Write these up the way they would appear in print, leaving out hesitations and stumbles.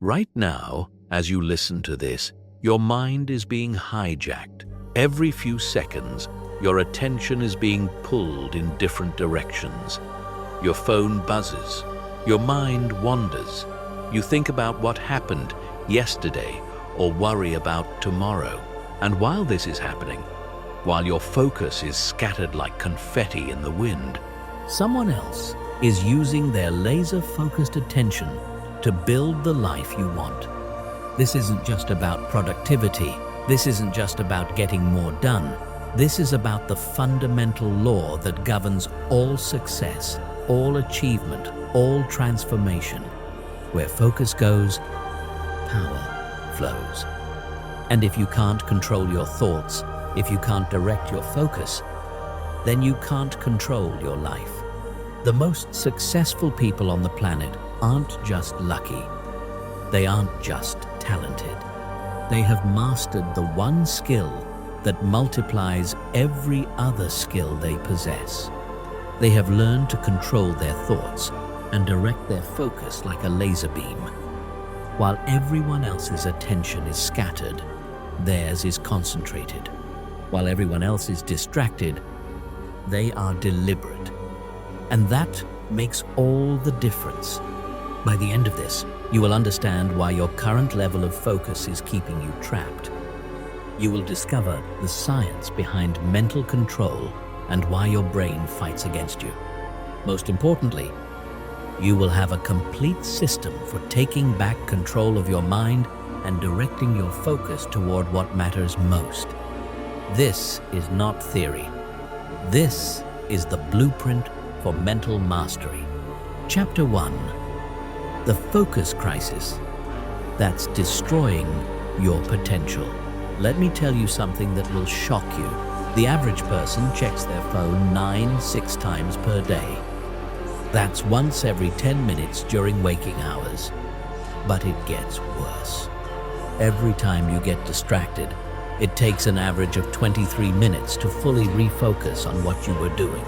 Right now, as you listen to this, your mind is being hijacked. Every few seconds, your attention is being pulled in different directions. Your phone buzzes. Your mind wanders. You think about what happened yesterday or worry about tomorrow. And while this is happening, while your focus is scattered like confetti in the wind, someone else is using their laser-focused attention to build the life you want. This isn't just about productivity. This isn't just about getting more done. This is about the fundamental law that governs all success, all achievement, all transformation. Where focus goes, power flows. And if you can't control your thoughts, if you can't direct your focus, then you can't control your life. The most successful people on the planet aren't just lucky. They aren't just talented. They have mastered the one skill that multiplies every other skill they possess. They have learned to control their thoughts and direct their focus like a laser beam. While everyone else's attention is scattered, theirs is concentrated. While everyone else is distracted, they are deliberate. And that makes all the difference. By the end of this, you will understand why your current level of focus is keeping you trapped. You will discover the science behind mental control and why your brain fights against you. Most importantly, you will have a complete system for taking back control of your mind and directing your focus toward what matters most. This is not theory. This is the blueprint for mental mastery. Chapter 1. The focus crisis that's destroying your potential. Let me tell you something that will shock you. The average person checks their phone 6 times per day. That's once every 10 minutes during waking hours. But it gets worse. Every time you get distracted, it takes an average of 23 minutes to fully refocus on what you were doing.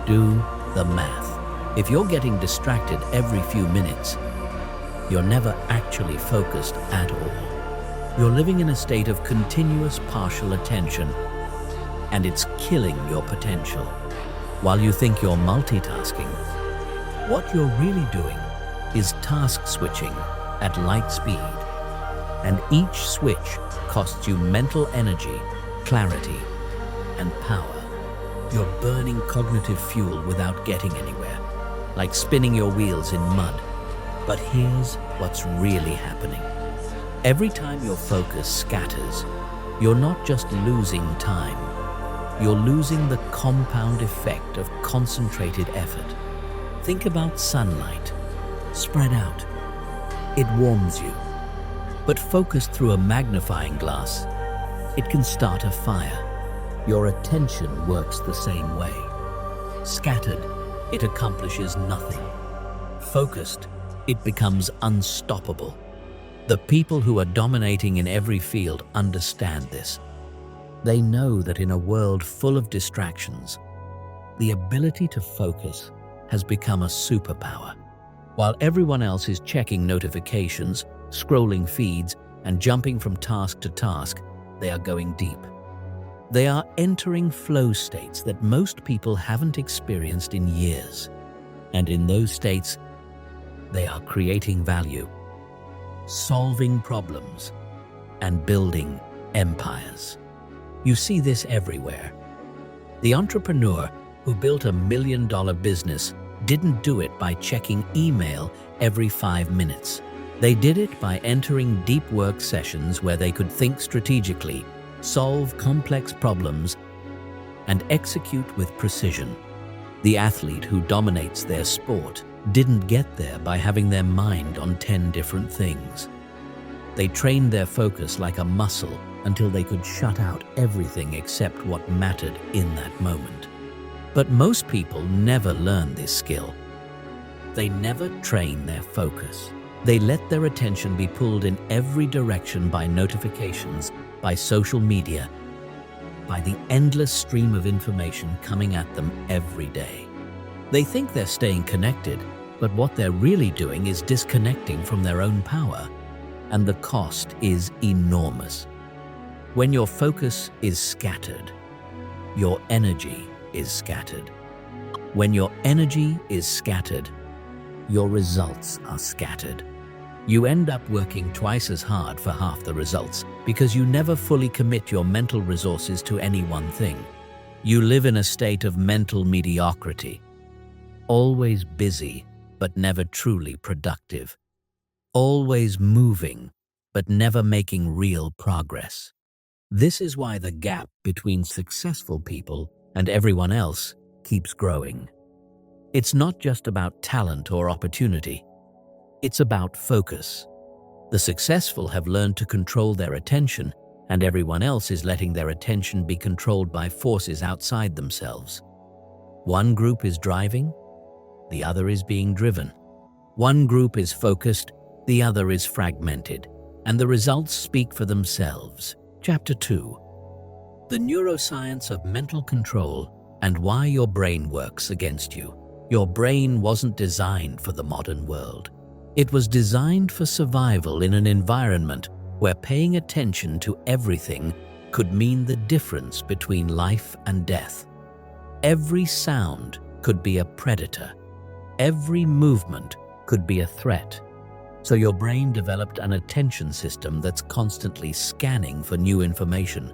Do the math. If you're getting distracted every few minutes, you're never actually focused at all. You're living in a state of continuous partial attention, and it's killing your potential. While you think you're multitasking, what you're really doing is task switching at light speed. And each switch costs you mental energy, clarity, and power. You're burning cognitive fuel without getting anywhere, like spinning your wheels in mud. But here's what's really happening. Every time your focus scatters, you're not just losing time, you're losing the compound effect of concentrated effort. Think about sunlight. Spread out. It warms you. But focused through a magnifying glass, it can start a fire. Your attention works the same way. Scattered, it accomplishes nothing. Focused, it becomes unstoppable. The people who are dominating in every field understand this. They know that in a world full of distractions, the ability to focus has become a superpower. While everyone else is checking notifications, scrolling feeds, and jumping from task to task, they are going deep. They are entering flow states that most people haven't experienced in years. And in those states, they are creating value, solving problems, and building empires. You see this everywhere. The entrepreneur who built $1 million business didn't do it by checking email every 5 minutes. They did it by entering deep work sessions where they could think strategically, solve complex problems, and execute with precision. The athlete who dominates their sport didn't get there by having their mind on 10 different things. They trained their focus like a muscle until they could shut out everything except what mattered in that moment. But most people never learn this skill. They never train their focus. They let their attention be pulled in every direction by notifications, by social media, by the endless stream of information coming at them every day. They think they're staying connected, But what they're really doing is disconnecting from their own power, and the cost is enormous. When your focus is scattered, your energy is scattered. When your energy is scattered, your results are scattered. You end up working twice as hard for half the results because you never fully commit your mental resources to any one thing. You live in a state of mental mediocrity, always busy but never truly productive, always moving but never making real progress. This is why the gap between successful people and everyone else keeps growing. It's not just about talent or opportunity. It's about focus. The successful have learned to control their attention, and everyone else is letting their attention be controlled by forces outside themselves. One group is driving, the other is being driven. One group is focused, the other is fragmented, and the results speak for themselves. Chapter 2. The neuroscience of mental control and why your brain works against you. Your brain wasn't designed for the modern world. It was designed for survival in an environment where paying attention to everything could mean the difference between life and death. Every sound could be a predator. Every movement could be a threat. So your brain developed an attention system that's constantly scanning for new information,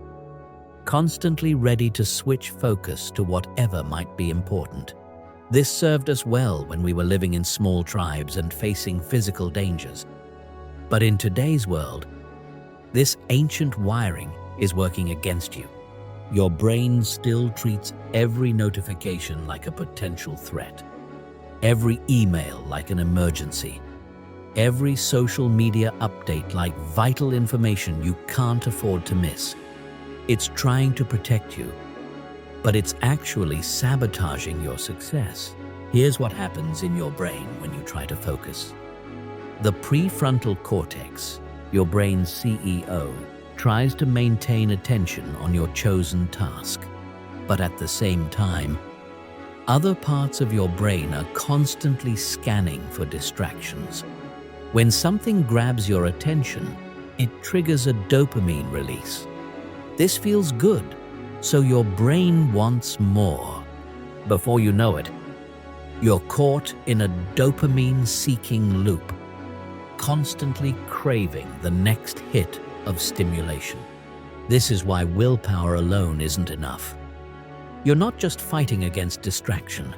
constantly ready to switch focus to whatever might be important. This served us well when we were living in small tribes and facing physical dangers. But in today's world, this ancient wiring is working against you. Your brain still treats every notification like a potential threat, every email like an emergency, every social media update like vital information you can't afford to miss. It's trying to protect you, but it's actually sabotaging your success. Here's what happens in your brain when you try to focus. The prefrontal cortex, your brain's CEO, tries to maintain attention on your chosen task. But at the same time, other parts of your brain are constantly scanning for distractions. When something grabs your attention, it triggers a dopamine release. This feels good, so your brain wants more. Before you know it, you're caught in a dopamine-seeking loop, constantly craving the next hit of stimulation. This is why willpower alone isn't enough. You're not just fighting against distraction.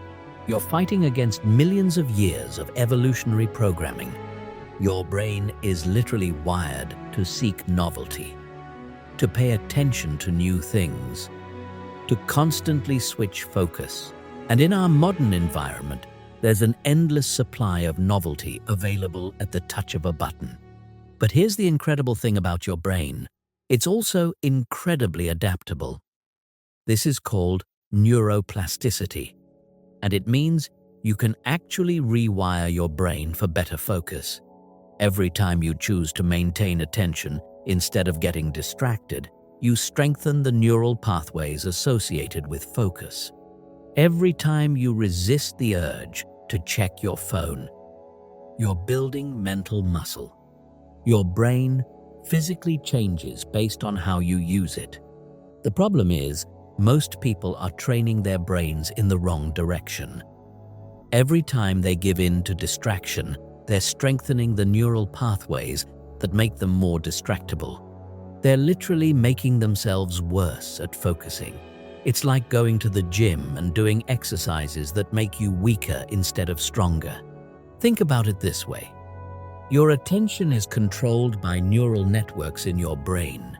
You're fighting against millions of years of evolutionary programming. Your brain is literally wired to seek novelty, to pay attention to new things, to constantly switch focus. And in our modern environment, there's an endless supply of novelty available at the touch of a button. But here's the incredible thing about your brain. It's also incredibly adaptable. This is called neuroplasticity, and it means you can actually rewire your brain for better focus. Every time you choose to maintain attention instead of getting distracted, you strengthen the neural pathways associated with focus. Every time you resist the urge to check your phone, you're building mental muscle. Your brain physically changes based on how you use it. The problem is, most people are training their brains in the wrong direction. Every time they give in to distraction, they're strengthening the neural pathways that make them more distractible. They're literally making themselves worse at focusing. It's like going to the gym and doing exercises that make you weaker instead of stronger. Think about it this way. Your attention is controlled by neural networks in your brain.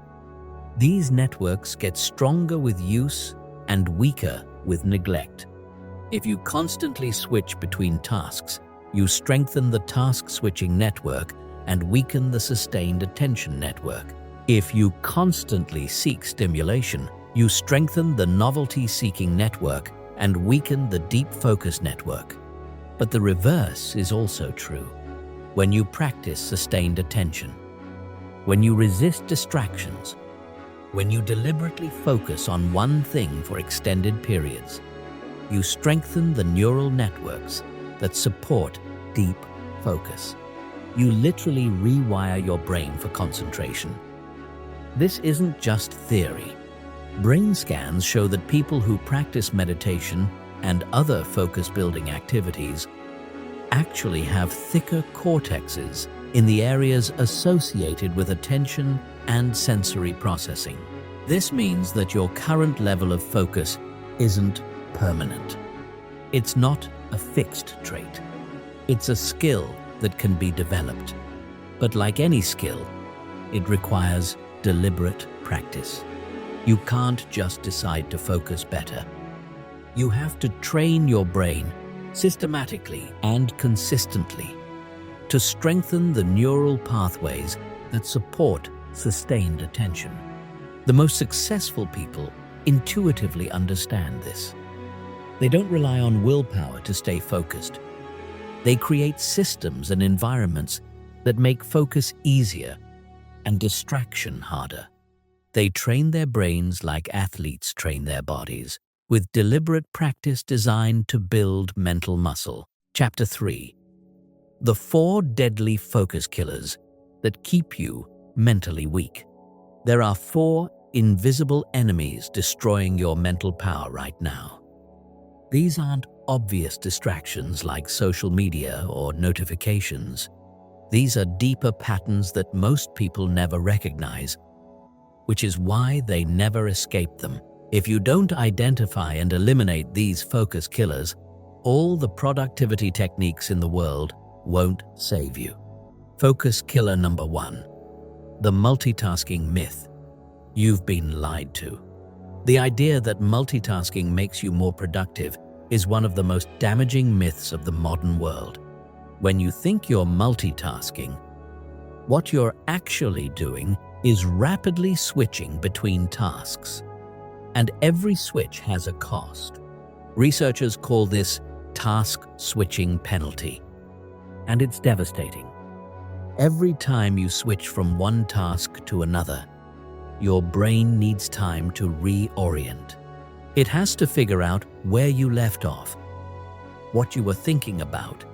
These networks get stronger with use and weaker with neglect. If you constantly switch between tasks, you strengthen the task-switching network and weaken the sustained attention network. If you constantly seek stimulation, you strengthen the novelty-seeking network and weaken the deep focus network. But the reverse is also true. When you practice sustained attention, when you resist distractions, when you deliberately focus on one thing for extended periods, you strengthen the neural networks that support deep focus. You literally rewire your brain for concentration. This isn't just theory. Brain scans show that people who practice meditation and other focus-building activities actually have thicker cortexes in the areas associated with attention and sensory processing. This means that your current level of focus isn't permanent. It's not a fixed trait. It's a skill that can be developed. But like any skill, it requires deliberate practice. You can't just decide to focus better. You have to train your brain systematically and consistently to strengthen the neural pathways that support sustained attention. The most successful people intuitively understand this. They don't rely on willpower to stay focused. They create systems and environments that make focus easier and distraction harder. They train their brains like athletes train their bodies, with deliberate practice designed to build mental muscle. Chapter 3. The 4 deadly focus killers that keep you mentally weak. There are 4 invisible enemies destroying your mental power right now. These aren't obvious distractions like social media or notifications. These are deeper patterns that most people never recognize, which is why they never escape them. If you don't identify and eliminate these focus killers, all the productivity techniques in the world won't save you. Focus killer number 1. The multitasking myth. You've been lied to. The idea that multitasking makes you more productive is one of the most damaging myths of the modern world. When you think you're multitasking, what you're actually doing is rapidly switching between tasks. And every switch has a cost. Researchers call this task switching penalty. And it's devastating. Every time you switch from one task to another, your brain needs time to reorient. It has to figure out where you left off, what you were thinking about,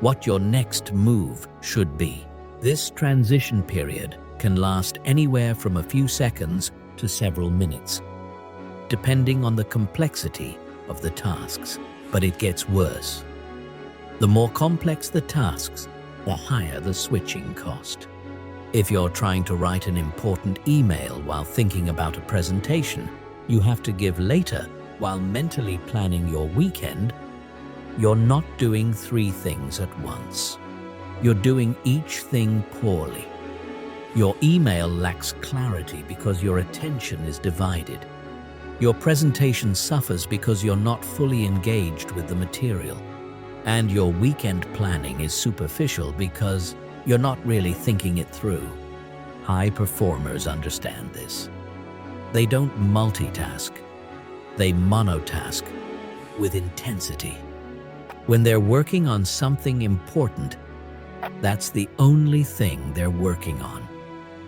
what your next move should be. This transition period can last anywhere from a few seconds to several minutes, depending on the complexity of the tasks. But it gets worse. The more complex the tasks, the higher the switching cost. If you're trying to write an important email while thinking about a presentation you have to give later while mentally planning your weekend, you're not doing 3 things at once. You're doing each thing poorly. Your email lacks clarity because your attention is divided. Your presentation suffers because you're not fully engaged with the material. And your weekend planning is superficial because you're not really thinking it through. High performers understand this. They don't multitask. They monotask with intensity. When they're working on something important, that's the only thing they're working on.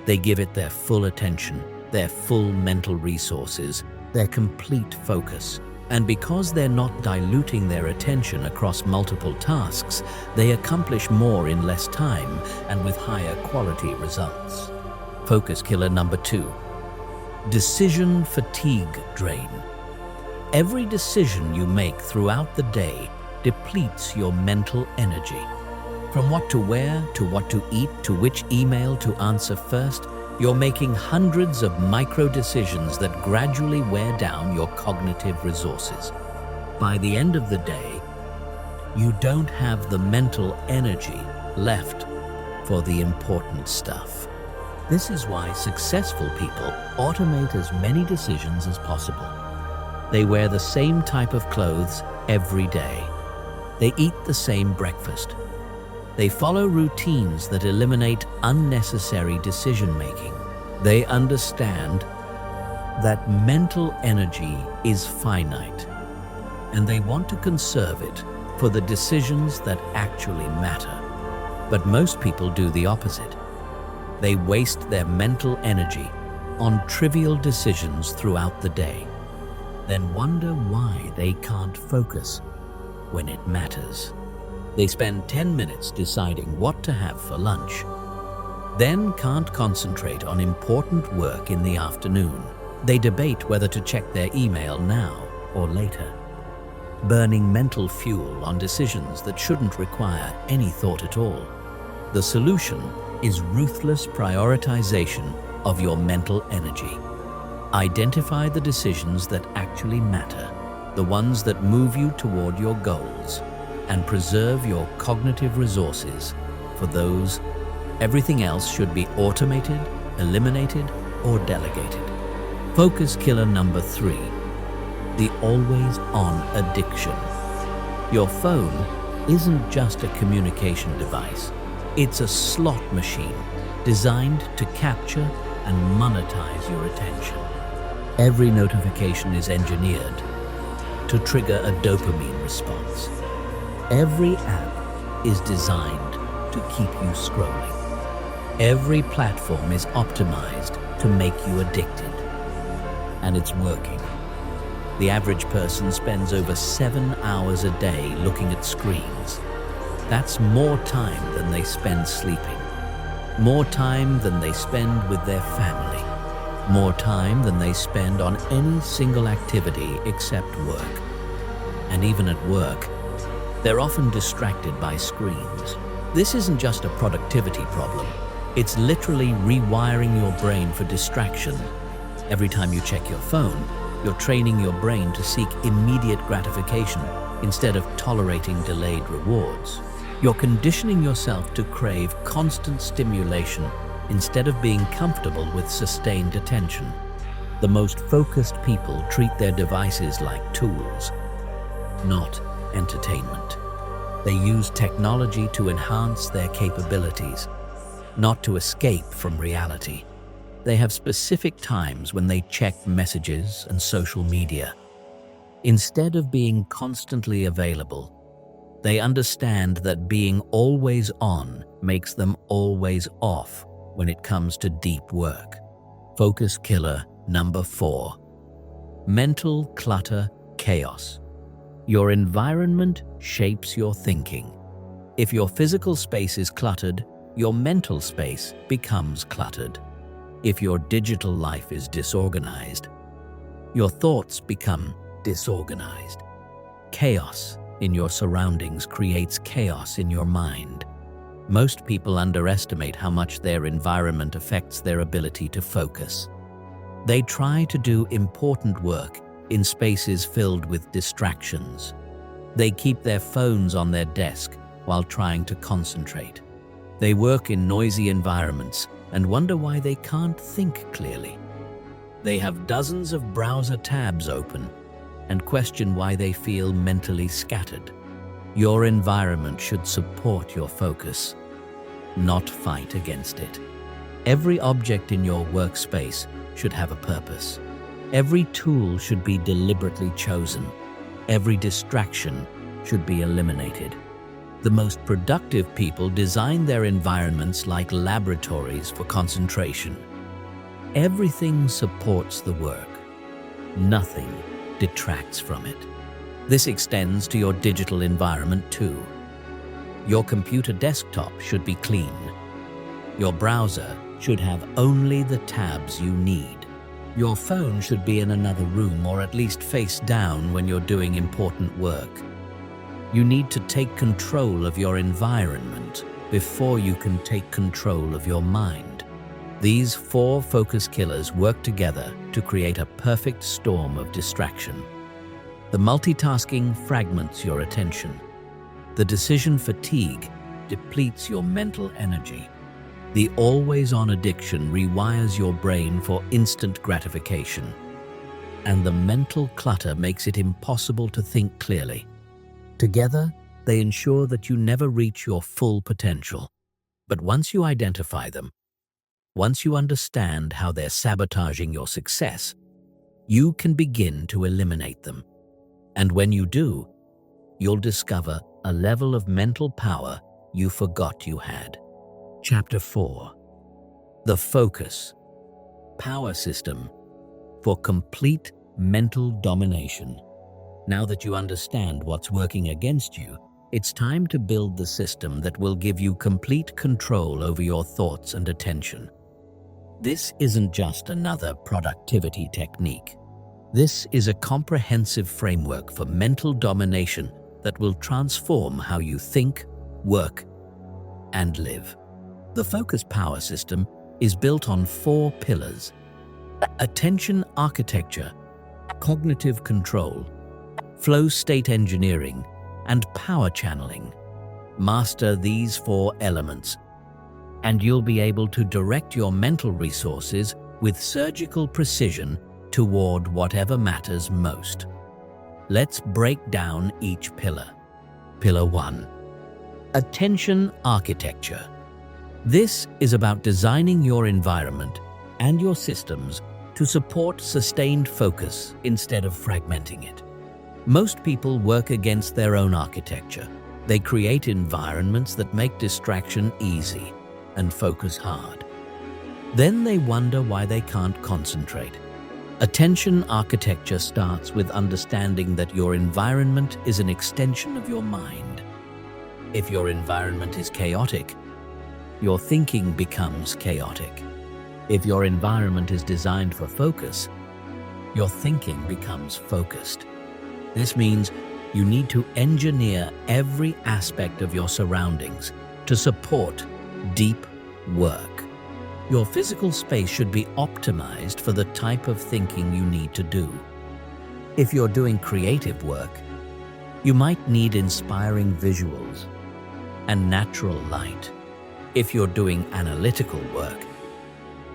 They give it their full attention, their full mental resources, their complete focus. And because they're not diluting their attention across multiple tasks, they accomplish more in less time and with higher quality results. Focus killer number 2. Decision fatigue drain. Every decision you make throughout the day depletes your mental energy. From what to wear, to what to eat, to which email to answer first, you're making hundreds of micro decisions that gradually wear down your cognitive resources. By the end of the day, you don't have the mental energy left for the important stuff. This is why successful people automate as many decisions as possible. They wear the same type of clothes every day. They eat the same breakfast. They follow routines that eliminate unnecessary decision-making. They understand that mental energy is finite, and they want to conserve it for the decisions that actually matter. But most people do the opposite. They waste their mental energy on trivial decisions throughout the day, then wonder why they can't focus when it matters. They spend 10 minutes deciding what to have for lunch, then can't concentrate on important work in the afternoon. They debate whether to check their email now or later, burning mental fuel on decisions that shouldn't require any thought at all. The solution is ruthless prioritization of your mental energy. Identify the decisions that actually matter, the ones that move you toward your goals, and preserve your cognitive resources for those. Everything else should be automated, eliminated, or delegated. Focus killer number 3, the always-on addiction. Your phone isn't just a communication device. It's a slot machine designed to capture and monetize your attention. Every notification is engineered to trigger a dopamine response. Every app is designed to keep you scrolling. Every platform is optimized to make you addicted. And it's working. The average person spends over 7 hours a day looking at screens. That's more time than they spend sleeping, more time than they spend with their family, more time than they spend on any single activity except work. And even at work, they're often distracted by screens. This isn't just a productivity problem. It's literally rewiring your brain for distraction. Every time you check your phone, you're training your brain to seek immediate gratification instead of tolerating delayed rewards. You're conditioning yourself to crave constant stimulation instead of being comfortable with sustained attention. The most focused people treat their devices like tools, not entertainment. They use technology to enhance their capabilities, not to escape from reality. They have specific times when they check messages and social media. Instead of being constantly available, they understand that being always on makes them always off when it comes to deep work. Focus killer number 4. Mental clutter chaos. Your environment shapes your thinking. If your physical space is cluttered, your mental space becomes cluttered. If your digital life is disorganized, your thoughts become disorganized. Chaos in your surroundings creates chaos in your mind. Most people underestimate how much their environment affects their ability to focus. They try to do important work in spaces filled with distractions. They keep their phones on their desk while trying to concentrate. They work in noisy environments and wonder why they can't think clearly. They have dozens of browser tabs open and question why they feel mentally scattered. Your environment should support your focus, not fight against it. Every object in your workspace should have a purpose. Every tool should be deliberately chosen. Every distraction should be eliminated. The most productive people design their environments like laboratories for concentration. Everything supports the work. Nothing detracts from it. This extends to your digital environment too. Your computer desktop should be clean. Your browser should have only the tabs you need. Your phone should be in another room or at least face down when you're doing important work. You need to take control of your environment before you can take control of your mind. These 4 focus killers work together to create a perfect storm of distraction. The multitasking fragments your attention. The decision fatigue depletes your mental energy. The always-on addiction rewires your brain for instant gratification. And the mental clutter makes it impossible to think clearly. Together, they ensure that you never reach your full potential. But once you identify them, once you understand how they're sabotaging your success, you can begin to eliminate them. And when you do, you'll discover a level of mental power you forgot you had. Chapter 4. The Focus Power System for Complete Mental Domination. Now that you understand what's working against you, It's time to build the system that will give you complete control over your thoughts and attention. This isn't just another productivity technique. This is a comprehensive framework for mental domination that will transform how you think, work, and live. The Focus Power System is built on 4 pillars: attention architecture, cognitive control, flow state engineering, and power channeling. Master these 4 elements, and you'll be able to direct your mental resources with surgical precision toward whatever matters most. Let's break down each pillar. Pillar 1. Attention architecture. This is about designing your environment and your systems to support sustained focus instead of fragmenting it. Most people work against their own architecture. They create environments that make distraction easy and focus hard. Then they wonder why they can't concentrate. Attention architecture starts with understanding that your environment is an extension of your mind. If your environment is chaotic, your thinking becomes chaotic. If your environment is designed for focus, your thinking becomes focused. This means you need to engineer every aspect of your surroundings to support deep work. Your physical space should be optimized for the type of thinking you need to do. If you're doing creative work, you might need inspiring visuals and natural light. If you're doing analytical work,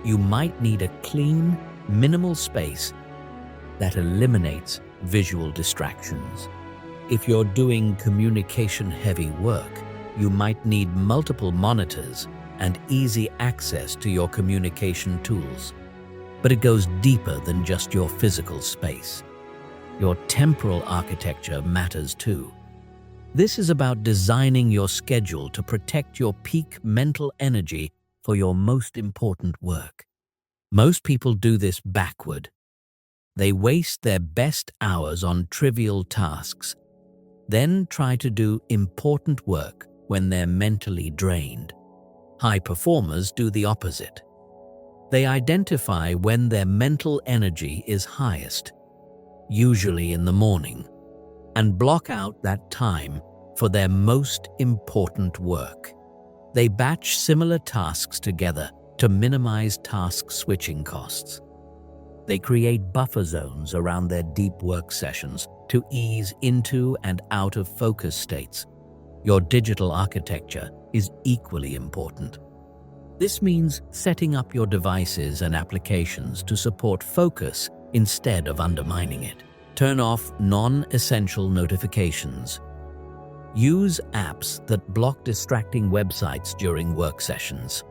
you might need a clean, minimal space that eliminates visual distractions. If you're doing communication-heavy work, you might need multiple monitors and easy access to your communication tools. But it goes deeper than just your physical space. Your temporal architecture matters too. This is about designing your schedule to protect your peak mental energy for your most important work. Most people do this backward. They waste their best hours on trivial tasks, then try to do important work when they're mentally drained. High performers do the opposite. They identify when their mental energy is highest, usually in the morning, and block out that time for their most important work. They batch similar tasks together to minimize task switching costs. They create buffer zones around their deep work sessions to ease into and out of focus states. Your digital architecture is equally important. This means setting up your devices and applications to support focus instead of undermining it. Turn off non-essential notifications. Use apps that block distracting websites during work sessions.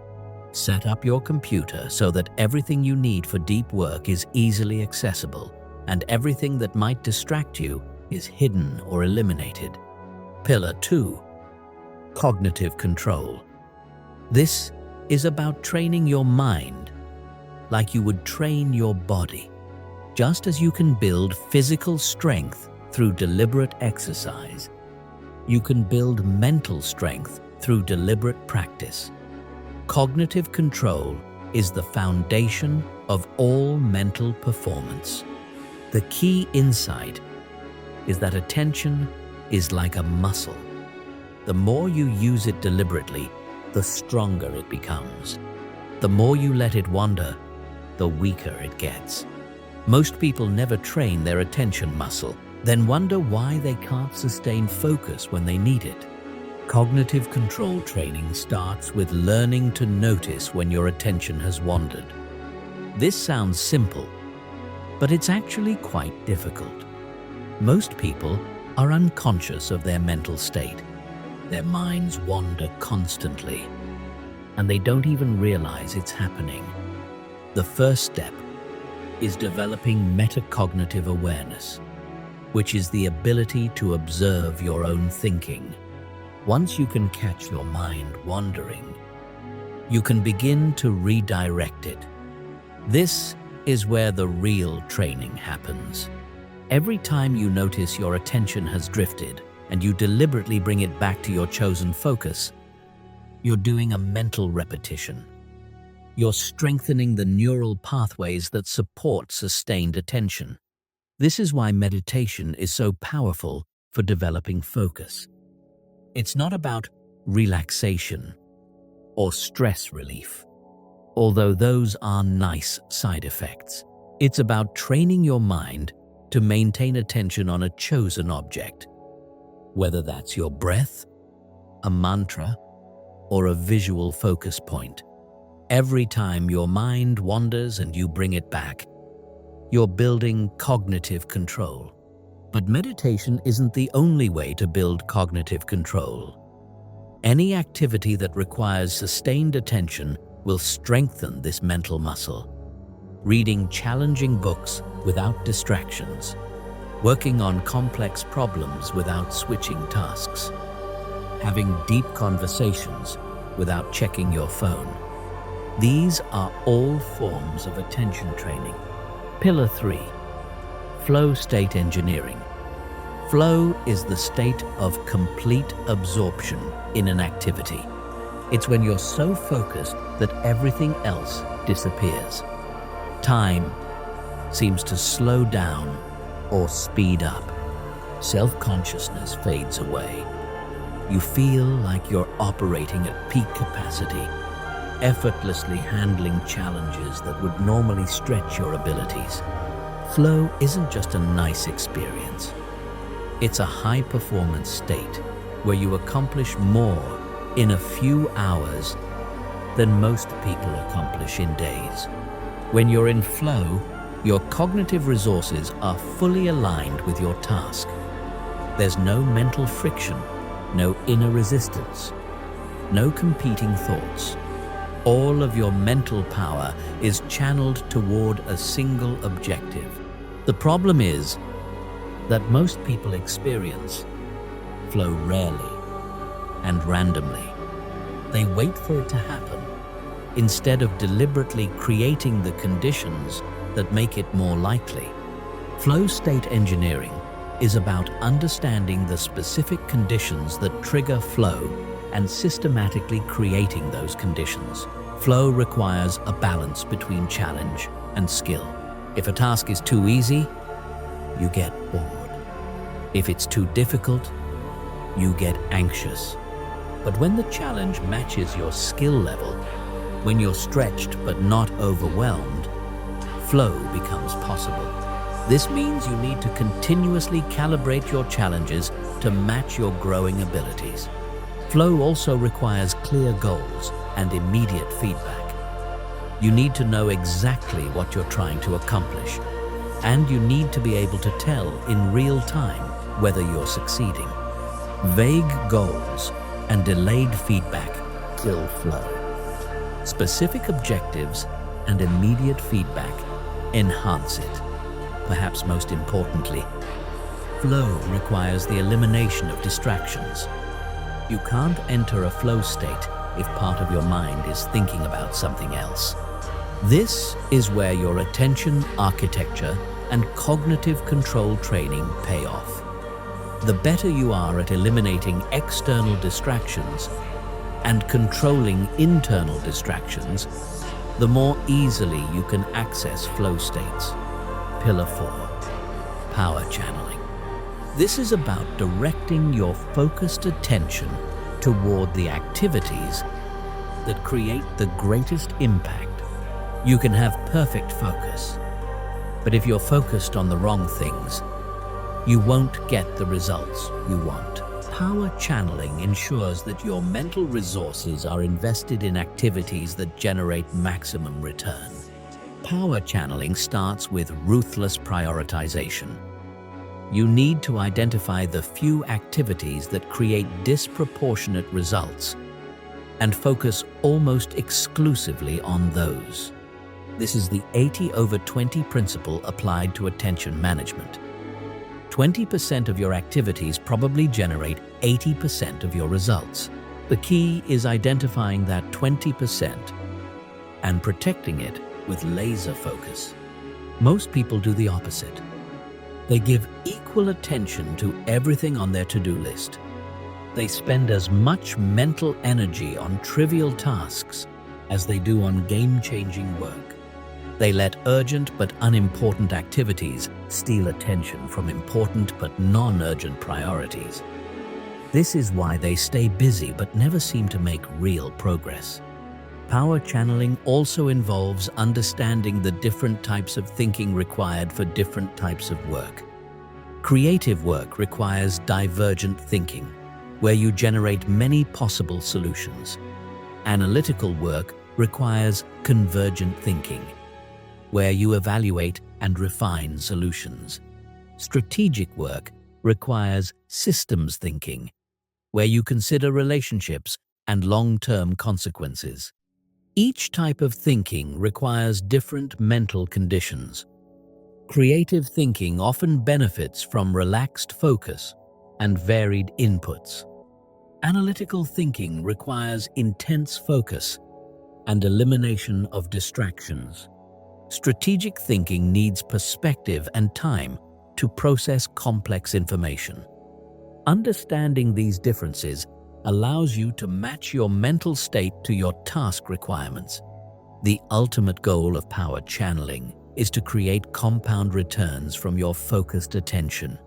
Set up your computer so that everything you need for deep work is easily accessible, and everything that might distract you is hidden or eliminated. Pillar 2. Cognitive control. This is about training your mind like you would train your body. Just as you can build physical strength through deliberate exercise, you can build mental strength through deliberate practice. Cognitive control is the foundation of all mental performance. The key insight is that attention is like a muscle. The more you use it deliberately, the stronger it becomes. The more you let it wander, the weaker it gets. Most people never train their attention muscle, then wonder why they can't sustain focus when they need it. Cognitive control training starts with learning to notice when your attention has wandered. This sounds simple, but it's actually quite difficult. Most people are unconscious of their mental state. Their minds wander constantly, and they don't even realize it's happening. The first step is developing metacognitive awareness, which is the ability to observe your own thinking. Once you can catch your mind wandering, you can begin to redirect it. This is where the real training happens. Every time you notice your attention has drifted and you deliberately bring it back to your chosen focus, you're doing a mental repetition. You're strengthening the neural pathways that support sustained attention. This is why meditation is so powerful for developing focus. It's not about relaxation or stress relief, although those are nice side effects. It's about training your mind to maintain attention on a chosen object, whether that's your breath, a mantra, or a visual focus point. Every time your mind wanders and you bring it back, you're building cognitive control. But meditation isn't the only way to build cognitive control. Any activity that requires sustained attention will strengthen this mental muscle. Reading challenging books without distractions, working on complex problems without switching tasks, having deep conversations without checking your phone. These are all forms of attention training. Pillar 3. Flow state engineering. Flow is the state of complete absorption in an activity. It's when you're so focused that everything else disappears. Time seems to slow down or speed up. Self-consciousness fades away. You feel like you're operating at peak capacity, effortlessly handling challenges that would normally stretch your abilities. Flow isn't just a nice experience. It's a high-performance state where you accomplish more in a few hours than most people accomplish in days. When you're in flow, your cognitive resources are fully aligned with your task. There's no mental friction, no inner resistance, no competing thoughts. All of your mental power is channeled toward a single objective. The problem is that most people experience flow rarely and randomly. They wait for it to happen instead of deliberately creating the conditions that make it more likely. Flow state engineering is about understanding the specific conditions that trigger flow and systematically creating those conditions. Flow requires a balance between challenge and skill. If a task is too easy, you get bored. If it's too difficult, you get anxious. But when the challenge matches your skill level, when you're stretched but not overwhelmed, flow becomes possible. This means you need to continuously calibrate your challenges to match your growing abilities. Flow also requires clear goals and immediate feedback. You need to know exactly what you're trying to accomplish, and you need to be able to tell in real time whether you're succeeding. Vague goals and delayed feedback kill flow. Specific objectives and immediate feedback enhance it. Perhaps most importantly, flow requires the elimination of distractions. You can't enter a flow state if part of your mind is thinking about something else. This is where your attention architecture and cognitive control training pay off. The better you are at eliminating external distractions and controlling internal distractions, the more easily you can access flow states. Pillar 4. Power channeling. This is about directing your focused attention toward the activities that create the greatest impact. You can have perfect focus, but if you're focused on the wrong things, you won't get the results you want. Power channeling ensures that your mental resources are invested in activities that generate maximum return. Power channeling starts with ruthless prioritization. You need to identify the few activities that create disproportionate results and focus almost exclusively on those. This is the 80/20 principle applied to attention management. 20% of your activities probably generate 80% of your results. The key is identifying that 20% and protecting it with laser focus. Most people do the opposite. They give equal attention to everything on their to-do list. They spend as much mental energy on trivial tasks as they do on game-changing work. They let urgent but unimportant activities steal attention from important but non-urgent priorities. This is why they stay busy but never seem to make real progress. Power channeling also involves understanding the different types of thinking required for different types of work. Creative work requires divergent thinking, where you generate many possible solutions. Analytical work requires convergent thinking, where you evaluate and refine solutions. Strategic work requires systems thinking, where you consider relationships and long-term consequences. Each type of thinking requires different mental conditions. Creative thinking often benefits from relaxed focus and varied inputs. Analytical thinking requires intense focus and elimination of distractions. Strategic thinking needs perspective and time to process complex information. Understanding these differences allows you to match your mental state to your task requirements. The ultimate goal of power channeling is to create compound returns from your focused attention.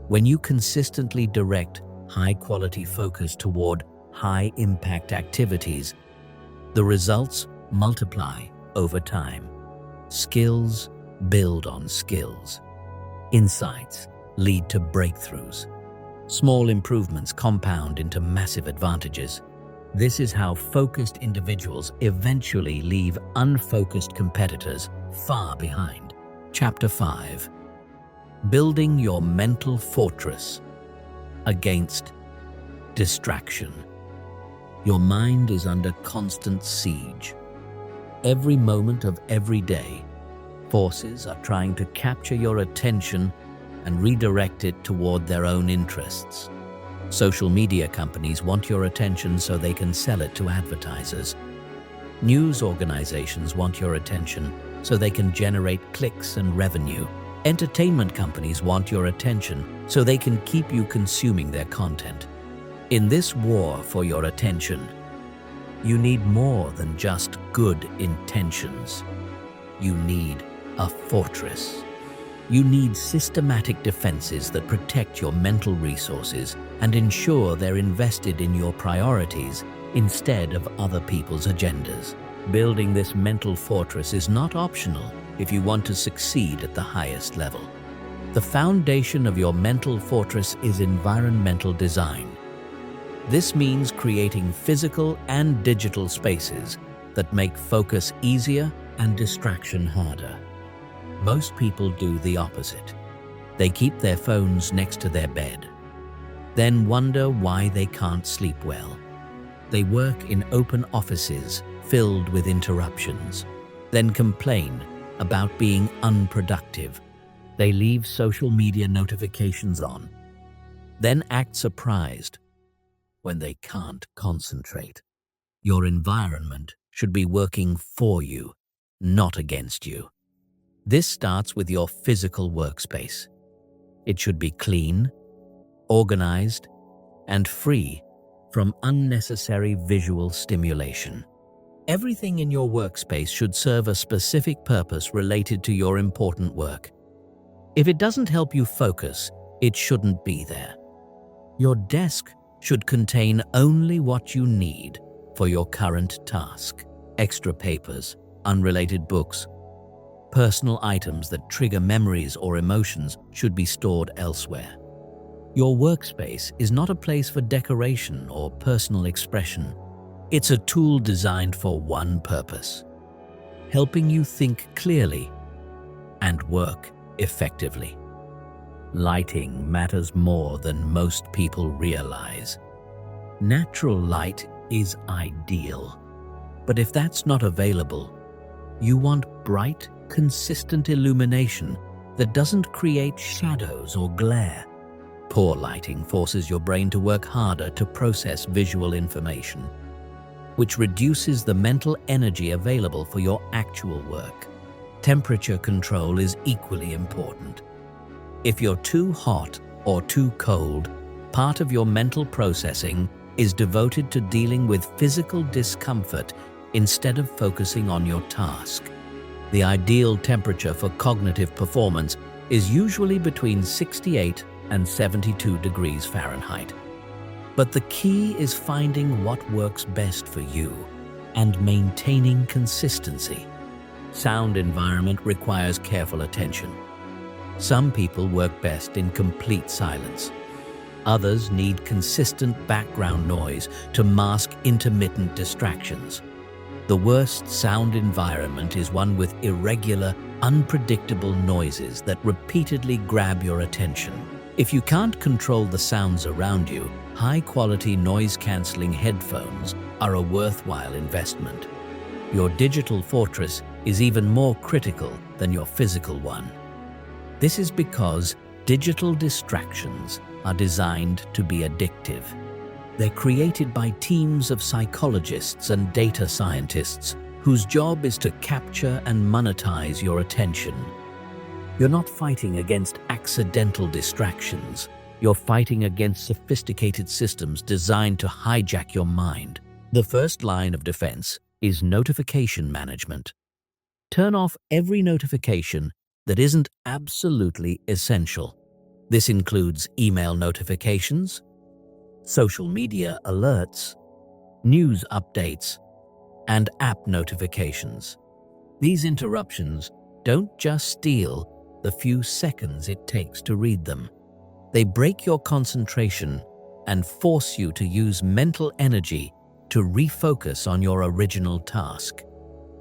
When you consistently direct high-quality focus toward high-impact activities, the results multiply over time. Skills build on skills. Insights lead to breakthroughs. Small improvements compound into massive advantages. This is how focused individuals eventually leave unfocused competitors far behind. Chapter 5. Building your mental fortress against distraction. Your mind is under constant siege. Every moment of every day, forces are trying to capture your attention and redirect it toward their own interests. Social media companies want your attention so they can sell it to advertisers. News organizations want your attention so they can generate clicks and revenue. Entertainment companies want your attention so they can keep you consuming their content. In this war for your attention, you need more than just good intentions. You need a fortress. You need systematic defenses that protect your mental resources and ensure they're invested in your priorities instead of other people's agendas. Building this mental fortress is not optional if you want to succeed at the highest level. The foundation of your mental fortress is environmental design. This means creating physical and digital spaces that make focus easier and distraction harder. Most people do the opposite. They keep their phones next to their bed, then wonder why they can't sleep well. They work in open offices filled with interruptions, then complain about being unproductive. They leave social media notifications on, then act surprised when they can't concentrate. Your environment should be working for you, not against you. This starts with your physical workspace. It should be clean, organized, and free from unnecessary visual stimulation. Everything in your workspace should serve a specific purpose related to your important work. If it doesn't help you focus, it shouldn't be there. Your desk should contain only what you need for your current task. Extra papers, unrelated books, personal items that trigger memories or emotions should be stored elsewhere. Your workspace is not a place for decoration or personal expression. It's a tool designed for one purpose: helping you think clearly and work effectively. Lighting matters more than most people realize. Natural light is ideal, but if that's not available, you want bright, consistent illumination that doesn't create shadows or glare. Poor lighting forces your brain to work harder to process visual information, which reduces the mental energy available for your actual work. Temperature control is equally important. If you're too hot or too cold, part of your mental processing is devoted to dealing with physical discomfort instead of focusing on your task. The ideal temperature for cognitive performance is usually between 68 and 72 degrees Fahrenheit. But the key is finding what works best for you and maintaining consistency. Sound environment requires careful attention. Some people work best in complete silence. Others need consistent background noise to mask intermittent distractions. The worst sound environment is one with irregular, unpredictable noises that repeatedly grab your attention. If you can't control the sounds around you, high-quality noise-canceling headphones are a worthwhile investment. Your digital fortress is even more critical than your physical one. This is because digital distractions are designed to be addictive. They're created by teams of psychologists and data scientists whose job is to capture and monetize your attention. You're not fighting against accidental distractions. You're fighting against sophisticated systems designed to hijack your mind. The first line of defense is notification management. Turn off every notification that isn't absolutely essential. This includes email notifications, social media alerts, news updates, and app notifications. These interruptions don't just steal the few seconds it takes to read them. They break your concentration and force you to use mental energy to refocus on your original task.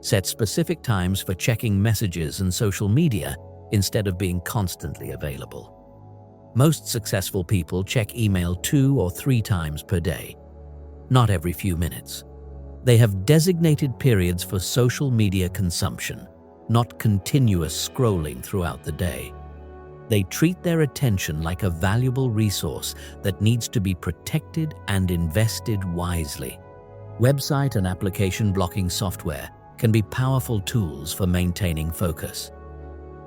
Set specific times for checking messages and social media instead of being constantly available. Most successful people check email 2 or 3 times per day, not every few minutes. They have designated periods for social media consumption, not continuous scrolling throughout the day. They treat their attention like a valuable resource that needs to be protected and invested wisely. Website and application blocking software can be powerful tools for maintaining focus.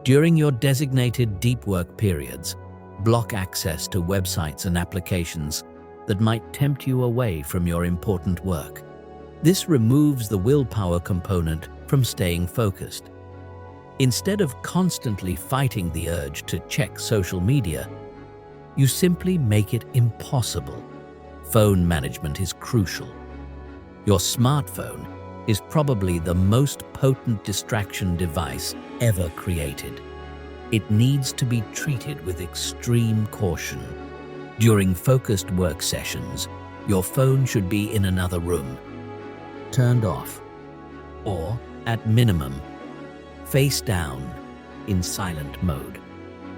During your designated deep work periods, block access to websites and applications that might tempt you away from your important work. This removes the willpower component from staying focused. Instead of constantly fighting the urge to check social media, you simply make it impossible. Phone management is crucial. Your smartphone is probably the most potent distraction device ever created. It needs to be treated with extreme caution. During focused work sessions, your phone should be in another room, turned off, or, at minimum, face down in silent mode.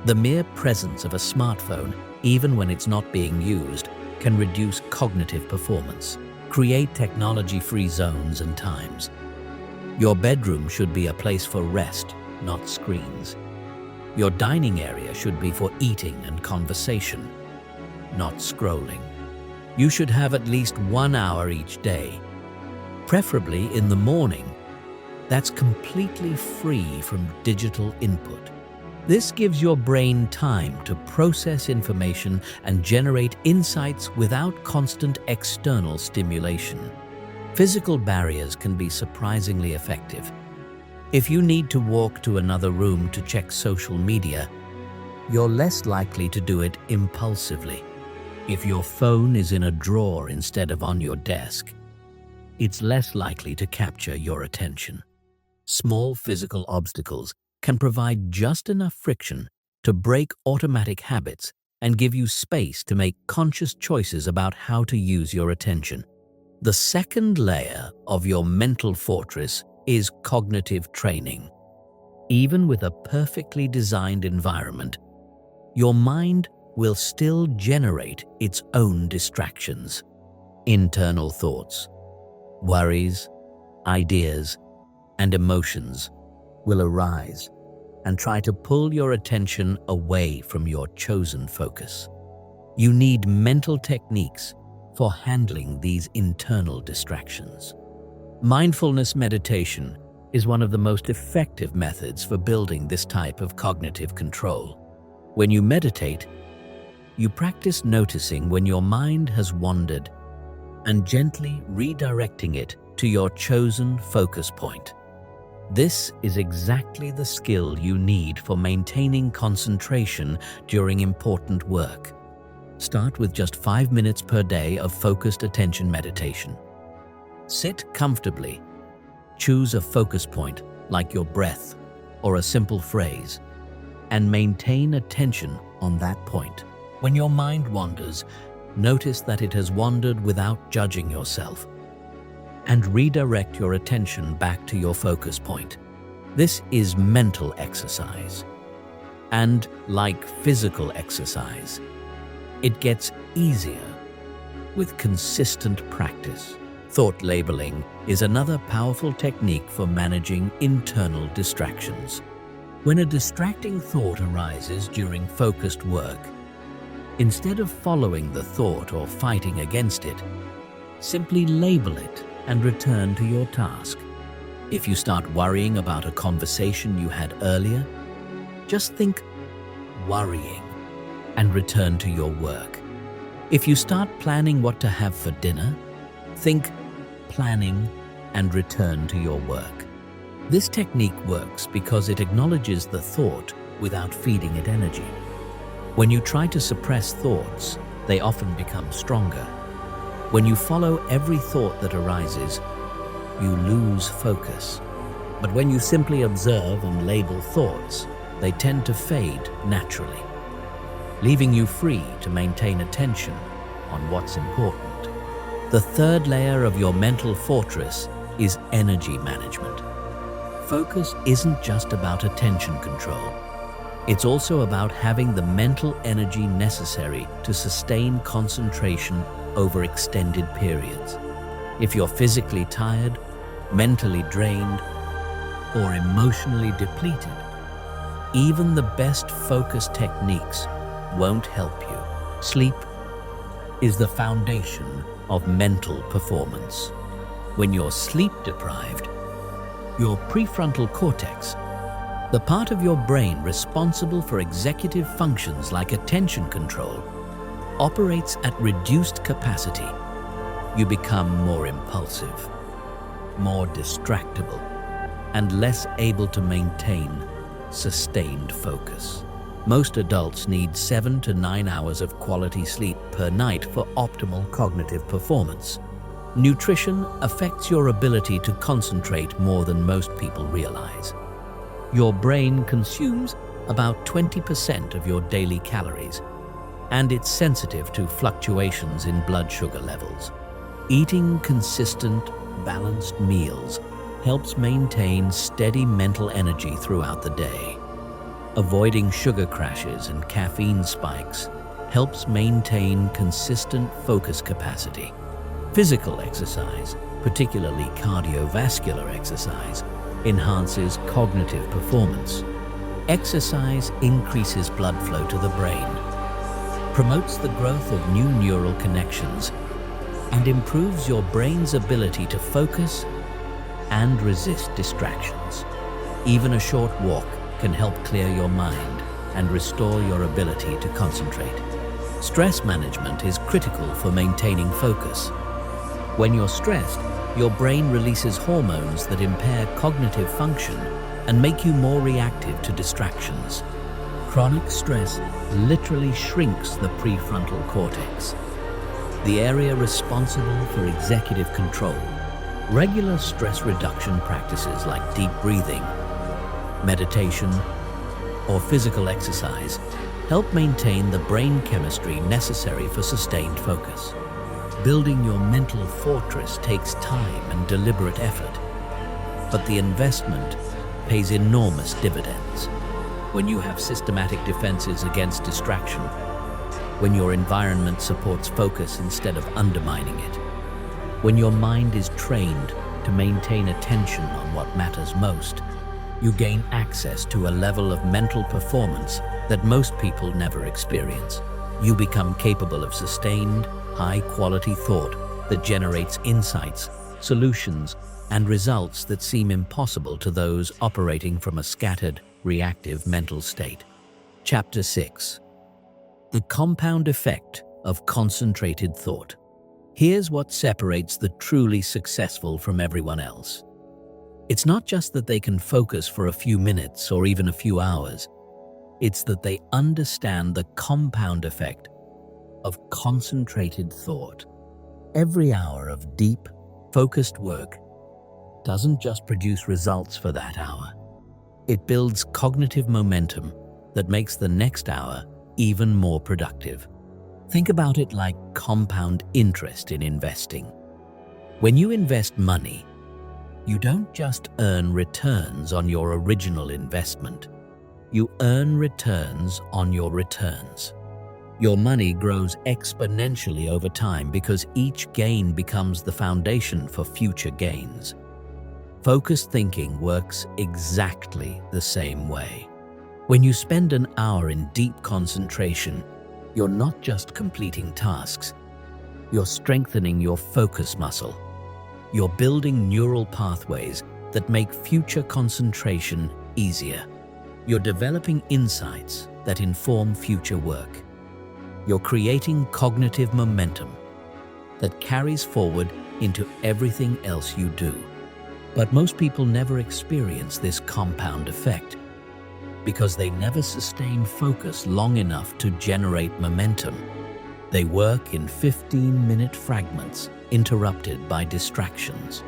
The mere presence of a smartphone, even when it's not being used, can reduce cognitive performance. Create technology-free zones and times. Your bedroom should be a place for rest, not screens. Your dining area should be for eating and conversation, not scrolling. You should have at least 1 hour each day, preferably in the morning, that's completely free from digital input. This gives your brain time to process information and generate insights without constant external stimulation. Physical barriers can be surprisingly effective. If you need to walk to another room to check social media, you're less likely to do it impulsively. If your phone is in a drawer instead of on your desk, it's less likely to capture your attention. Small physical obstacles can provide just enough friction to break automatic habits and give you space to make conscious choices about how to use your attention. The second layer of your mental fortress is cognitive training. Even with a perfectly designed environment, your mind will still generate its own distractions. Internal thoughts, worries, ideas, and emotions will arise and try to pull your attention away from your chosen focus. You need mental techniques for handling these internal distractions. Mindfulness meditation is one of the most effective methods for building this type of cognitive control. When you meditate, you practice noticing when your mind has wandered and gently redirecting it to your chosen focus point. This is exactly the skill you need for maintaining concentration during important work. Start with just 5 minutes per day of focused attention meditation. Sit comfortably. Choose a focus point, like your breath or a simple phrase, and maintain attention on that point. When your mind wanders, notice that it has wandered without judging yourself, and redirect your attention back to your focus point. This is mental exercise. And like physical exercise, it gets easier with consistent practice. Thought labeling is another powerful technique for managing internal distractions. When a distracting thought arises during focused work, instead of following the thought or fighting against it, simply label it and return to your task. If you start worrying about a conversation you had earlier, just think worrying and return to your work. If you start planning what to have for dinner, think planning and return to your work. This technique works because it acknowledges the thought without feeding it energy. When you try to suppress thoughts, they often become stronger. When you follow every thought that arises, you lose focus. But when you simply observe and label thoughts, they tend to fade naturally, leaving you free to maintain attention on what's important. The third layer of your mental fortress is energy management. Focus isn't just about attention control. It's also about having the mental energy necessary to sustain concentration over extended periods. If you're physically tired, mentally drained, or emotionally depleted, even the best focus techniques won't help you. Sleep is the foundation of mental performance. When you're sleep deprived, your prefrontal cortex, the part of your brain responsible for executive functions like attention control, operates at reduced capacity. You become more impulsive, more distractible, and less able to maintain sustained focus. Most adults need 7 to 9 hours of quality sleep per night for optimal cognitive performance. Nutrition affects your ability to concentrate more than most people realize. Your brain consumes about 20% of your daily calories, and it's sensitive to fluctuations in blood sugar levels. Eating consistent, balanced meals helps maintain steady mental energy throughout the day. Avoiding sugar crashes and caffeine spikes helps maintain consistent focus capacity. Physical exercise, particularly cardiovascular exercise, enhances cognitive performance. Exercise increases blood flow to the brain, promotes the growth of new neural connections, and improves your brain's ability to focus and resist distractions. Even a short walk can help clear your mind and restore your ability to concentrate. Stress management is critical for maintaining focus. When you're stressed, your brain releases hormones that impair cognitive function and make you more reactive to distractions. Chronic stress literally shrinks the prefrontal cortex, the area responsible for executive control. Regular stress reduction practices like deep breathing, meditation, or physical exercise help maintain the brain chemistry necessary for sustained focus. Building your mental fortress takes time and deliberate effort, but the investment pays enormous dividends. When you have systematic defenses against distraction, when your environment supports focus instead of undermining it, when your mind is trained to maintain attention on what matters most, you gain access to a level of mental performance that most people never experience. You become capable of sustained, high-quality thought that generates insights, solutions, and results that seem impossible to those operating from a scattered, reactive mental state. Chapter 6. The compound effect of concentrated thought. Here's what separates the truly successful from everyone else. It's not just that they can focus for a few minutes or even a few hours. It's that they understand the compound effect of concentrated thought. Every hour of deep, focused work doesn't just produce results for that hour. It builds cognitive momentum that makes the next hour even more productive. Think about it like compound interest in investing. When you invest money, you don't just earn returns on your original investment. You earn returns on your returns. Your money grows exponentially over time because each gain becomes the foundation for future gains. Focused thinking works exactly the same way. When you spend an hour in deep concentration, you're not just completing tasks. You're strengthening your focus muscle. You're building neural pathways that make future concentration easier. You're developing insights that inform future work. You're creating cognitive momentum that carries forward into everything else you do. But most people never experience this compound effect because they never sustain focus long enough to generate momentum. They work in 15-minute fragments, interrupted by distractions.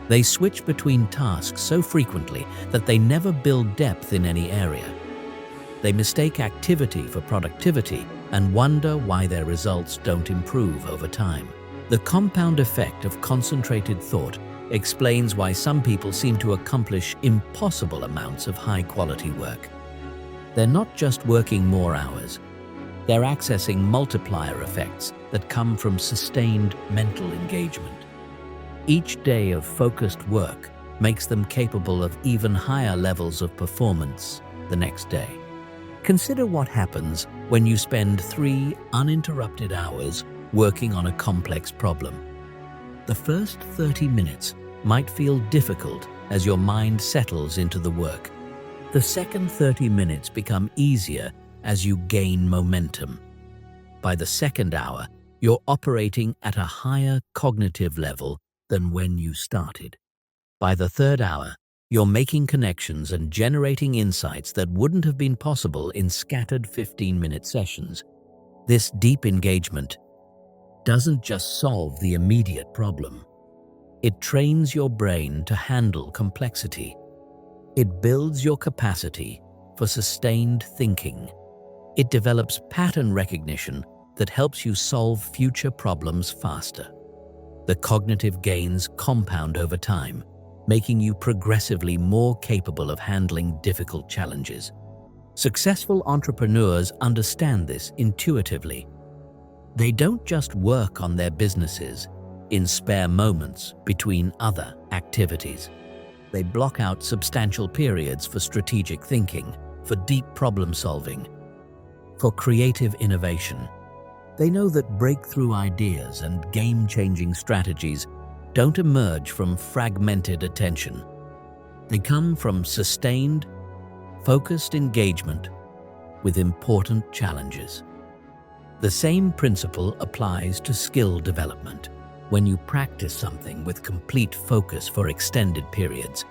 They switch between tasks so frequently that they never build depth in any area. They mistake activity for productivity and wonder why their results don't improve over time. The compound effect of concentrated thought explains why some people seem to accomplish impossible amounts of high-quality work. They're not just working more hours. They're accessing multiplier effects that come from sustained mental engagement. Each day of focused work makes them capable of even higher levels of performance the next day. Consider what happens when you spend 3 uninterrupted hours working on a complex problem. The first 30 minutes might feel difficult as your mind settles into the work. The second 30 minutes become easier as you gain momentum. By the second hour, you're operating at a higher cognitive level than when you started. By the third hour, you're making connections and generating insights that wouldn't have been possible in scattered 15-minute sessions. This deep engagement doesn't just solve the immediate problem. It trains your brain to handle complexity. It builds your capacity for sustained thinking. It develops pattern recognition that helps you solve future problems faster. The cognitive gains compound over time, making you progressively more capable of handling difficult challenges. Successful entrepreneurs understand this intuitively. They don't just work on their businesses in spare moments between other activities. They block out substantial periods for strategic thinking, for deep problem solving, for creative innovation. They know that breakthrough ideas and game-changing strategies don't emerge from fragmented attention. They come from sustained, focused engagement with important challenges. The same principle applies to skill development. When you practice something with complete focus for extended periods,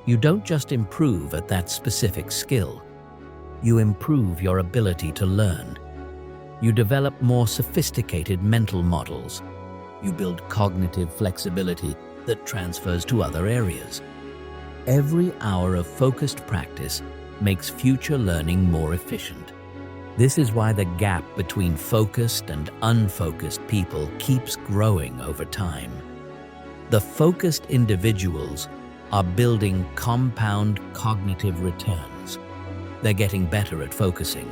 you don't just improve at that specific skill. You improve your ability to learn. You develop more sophisticated mental models. You build cognitive flexibility that transfers to other areas. Every hour of focused practice makes future learning more efficient. This is why the gap between focused and unfocused people keeps growing over time. The focused individuals are building compound cognitive returns. They're getting better at focusing,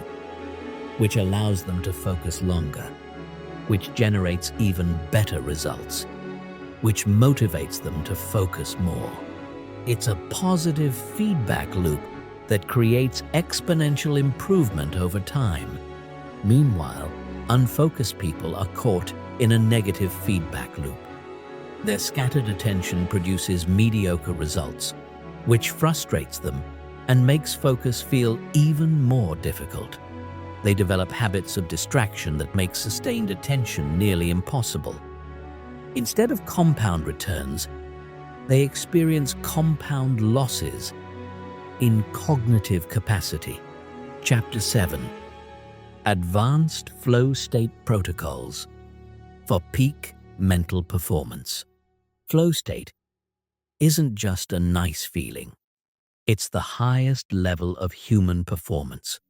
which allows them to focus longer, which generates even better results, which motivates them to focus more. It's a positive feedback loop that creates exponential improvement over time. Meanwhile, unfocused people are caught in a negative feedback loop. Their scattered attention produces mediocre results, which frustrates them and makes focus feel even more difficult. They develop habits of distraction that make sustained attention nearly impossible. Instead of compound returns, they experience compound losses in cognitive capacity. Chapter 7. Advanced Flow State Protocols for Peak Mental Performance. Flow state isn't just a nice feeling. It's the highest level of human performance,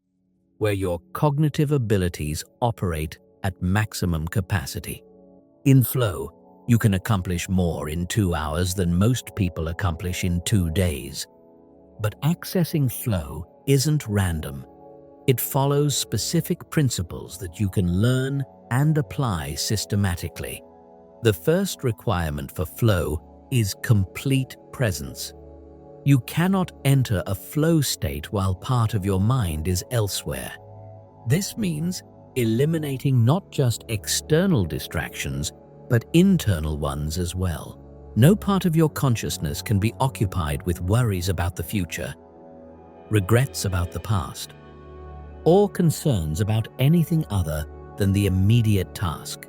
where your cognitive abilities operate at maximum capacity. In flow, you can accomplish more in 2 hours than most people accomplish in 2 days. But accessing flow isn't random. It follows specific principles that you can learn and apply systematically. The first requirement for flow is complete presence. You cannot enter a flow state while part of your mind is elsewhere. This means eliminating not just external distractions, but internal ones as well. No part of your consciousness can be occupied with worries about the future, regrets about the past, or concerns about anything other than the immediate task.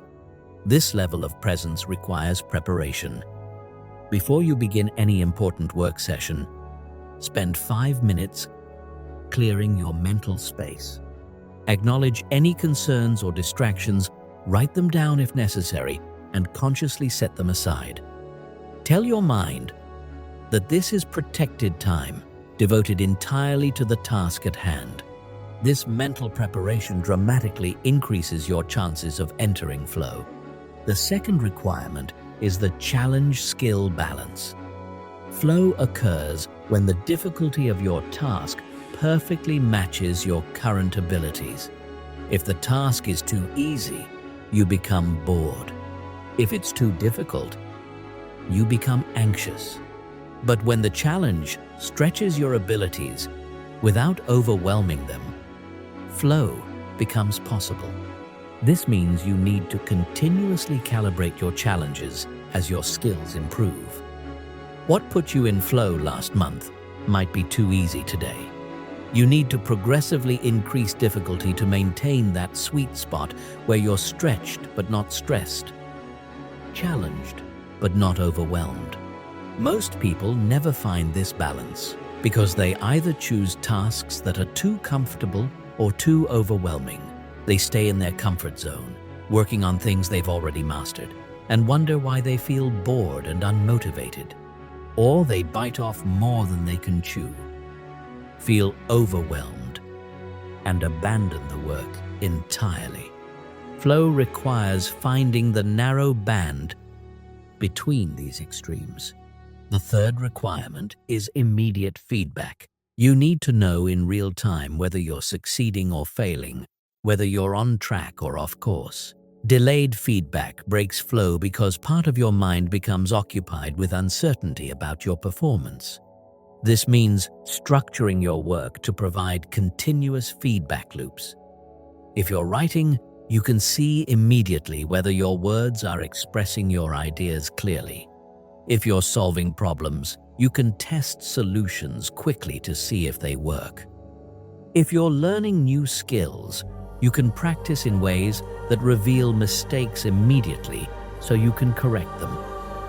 This level of presence requires preparation. Before you begin any important work session, spend 5 minutes clearing your mental space. Acknowledge any concerns or distractions, write them down if necessary, and consciously set them aside. Tell your mind that this is protected time, devoted entirely to the task at hand. This mental preparation dramatically increases your chances of entering flow. The second requirement is the challenge-skill balance. Flow occurs when the difficulty of your task perfectly matches your current abilities. If the task is too easy, you become bored. If it's too difficult, you become anxious. But when the challenge stretches your abilities without overwhelming them, flow becomes possible. This means you need to continuously calibrate your challenges as your skills improve. What put you in flow last month might be too easy today. You need to progressively increase difficulty to maintain that sweet spot where you're stretched but not stressed, challenged but not overwhelmed. Most people never find this balance because they either choose tasks that are too comfortable or too overwhelming. They stay in their comfort zone, working on things they've already mastered, and wonder why they feel bored and unmotivated. Or they bite off more than they can chew, feel overwhelmed, and abandon the work entirely. Flow requires finding the narrow band between these extremes. The third requirement is immediate feedback. You need to know in real time whether you're succeeding or failing, whether you're on track or off course. Delayed feedback breaks flow because part of your mind becomes occupied with uncertainty about your performance. This means structuring your work to provide continuous feedback loops. If you're writing, you can see immediately whether your words are expressing your ideas clearly. If you're solving problems, you can test solutions quickly to see if they work. If you're learning new skills, you can practice in ways that reveal mistakes immediately so you can correct them.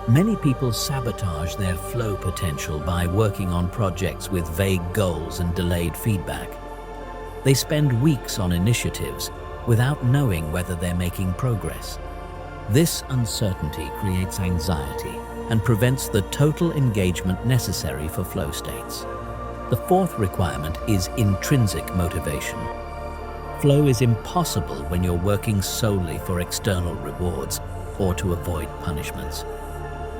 Many people sabotage their flow potential by working on projects with vague goals and delayed feedback. They spend weeks on initiatives without knowing whether they're making progress. This uncertainty creates anxiety and prevents the total engagement necessary for flow states. The fourth requirement is intrinsic motivation. Flow is impossible when you're working solely for external rewards or to avoid punishments.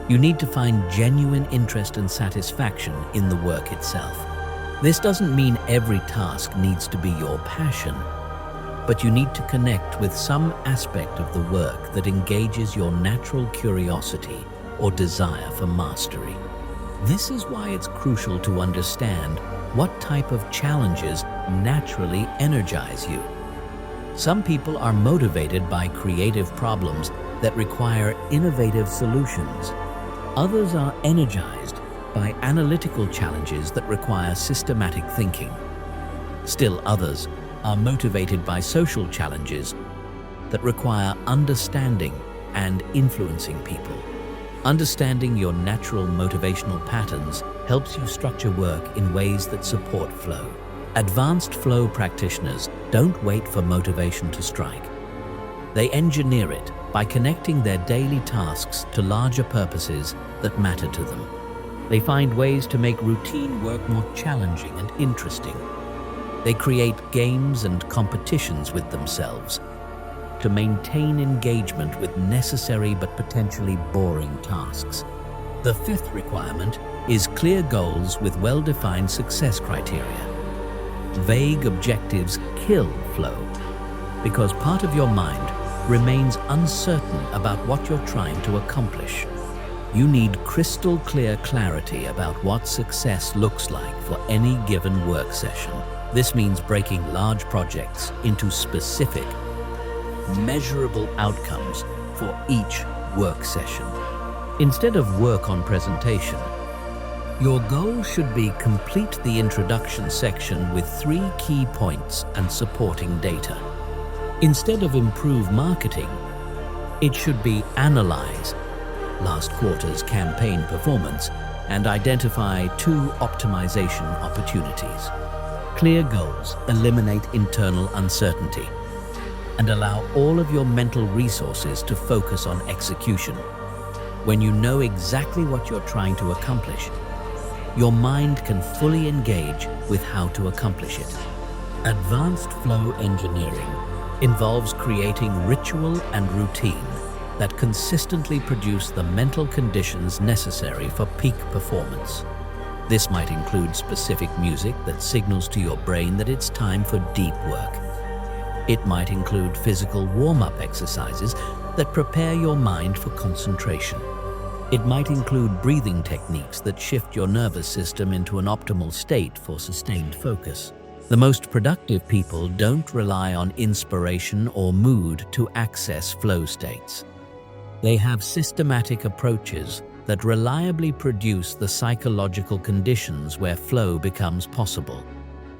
You need to find genuine interest and satisfaction in the work itself. This doesn't mean every task needs to be your passion, but you need to connect with some aspect of the work that engages your natural curiosity or desire for mastery. This is why it's crucial to understand what type of challenges naturally energize you. Some people are motivated by creative problems that require innovative solutions. Others are energized by analytical challenges that require systematic thinking. Still others are motivated by social challenges that require understanding and influencing people. Understanding your natural motivational patterns helps you structure work in ways that support flow. Advanced flow practitioners don't wait for motivation to strike. They engineer it by connecting their daily tasks to larger purposes that matter to them. They find ways to make routine work more challenging and interesting. They create games and competitions with themselves to maintain engagement with necessary but potentially boring tasks. The fifth requirement is clear goals with well-defined success criteria. Vague objectives kill flow because part of your mind remains uncertain about what you're trying to accomplish. You need crystal clear clarity about what success looks like for any given work session. This means breaking large projects into specific, measurable outcomes for each work session. Instead of work on presentation, your goal should be complete the introduction section with 3 key points and supporting data. Instead of improve marketing, it should be analyze last quarter's campaign performance and identify 2 optimization opportunities. Clear goals eliminate internal uncertainty and allow all of your mental resources to focus on execution. When you know exactly what you're trying to accomplish, your mind can fully engage with how to accomplish it. Advanced flow engineering involves creating ritual and routine that consistently produce the mental conditions necessary for peak performance. This might include specific music that signals to your brain that it's time for deep work. It might include physical warm-up exercises that prepare your mind for concentration. It might include breathing techniques that shift your nervous system into an optimal state for sustained focus. The most productive people don't rely on inspiration or mood to access flow states. They have systematic approaches that reliably produce the psychological conditions where flow becomes possible.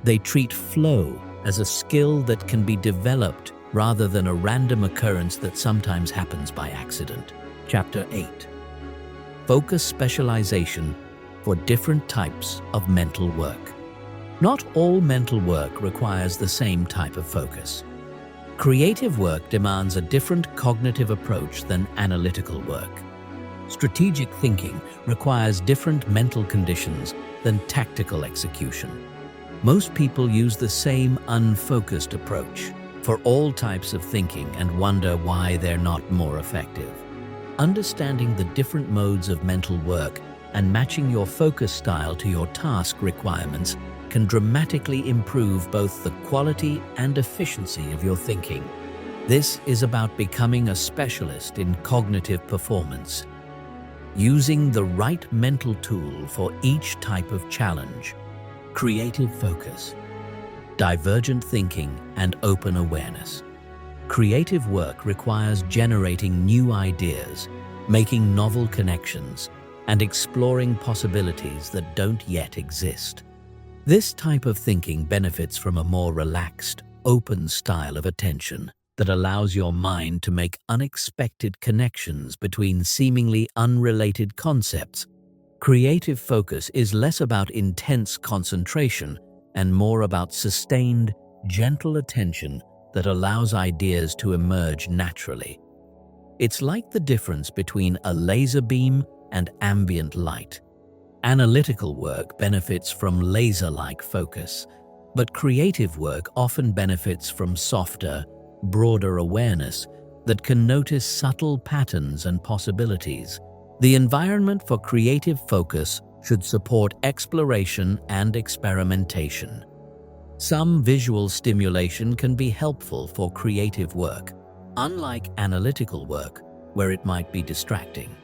They treat flow as a skill that can be developed rather than a random occurrence that sometimes happens by accident. Chapter 8. Focus specialization for different types of mental work. Not all mental work requires the same type of focus. Creative work demands a different cognitive approach than analytical work. Strategic thinking requires different mental conditions than tactical execution. Most people use the same unfocused approach for all types of thinking and wonder why they're not more effective. Understanding the different modes of mental work and matching your focus style to your task requirements can dramatically improve both the quality and efficiency of your thinking. This is about becoming a specialist in cognitive performance, using the right mental tool for each type of challenge: creative focus, divergent thinking, and open awareness. Creative work requires generating new ideas, making novel connections, and exploring possibilities that don't yet exist. This type of thinking benefits from a more relaxed, open style of attention that allows your mind to make unexpected connections between seemingly unrelated concepts. Creative focus is less about intense concentration and more about sustained, gentle attention that allows ideas to emerge naturally. It's like the difference between a laser beam and ambient light. Analytical work benefits from laser-like focus, but creative work often benefits from softer, broader awareness that can notice subtle patterns and possibilities. The environment for creative focus should support exploration and experimentation. Some visual stimulation can be helpful for creative work, unlike analytical work, where it might be distracting.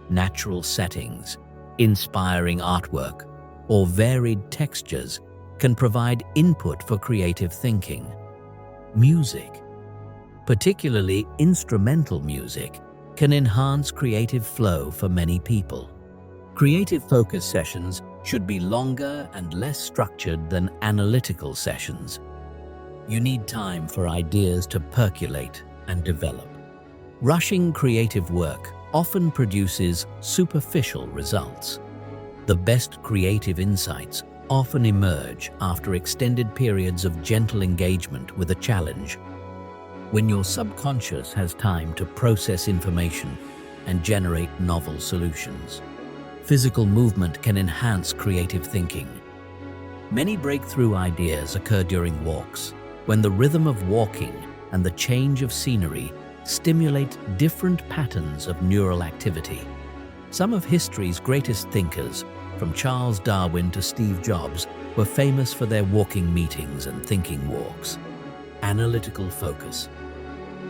Natural settings, inspiring artwork, or varied textures can provide input for creative thinking. Music, particularly instrumental music, can enhance creative flow for many people. Creative focus sessions should be longer and less structured than analytical sessions. You need time for ideas to percolate and develop. Rushing creative work often produces superficial results. The best creative insights often emerge after extended periods of gentle engagement with a challenge. When your subconscious has time to process information and generate novel solutions. Physical movement can enhance creative thinking. Many breakthrough ideas occur during walks, when the rhythm of walking and the change of scenery stimulate different patterns of neural activity. Some of history's greatest thinkers, from Charles Darwin to Steve Jobs, were famous for their walking meetings and thinking walks. Analytical focus,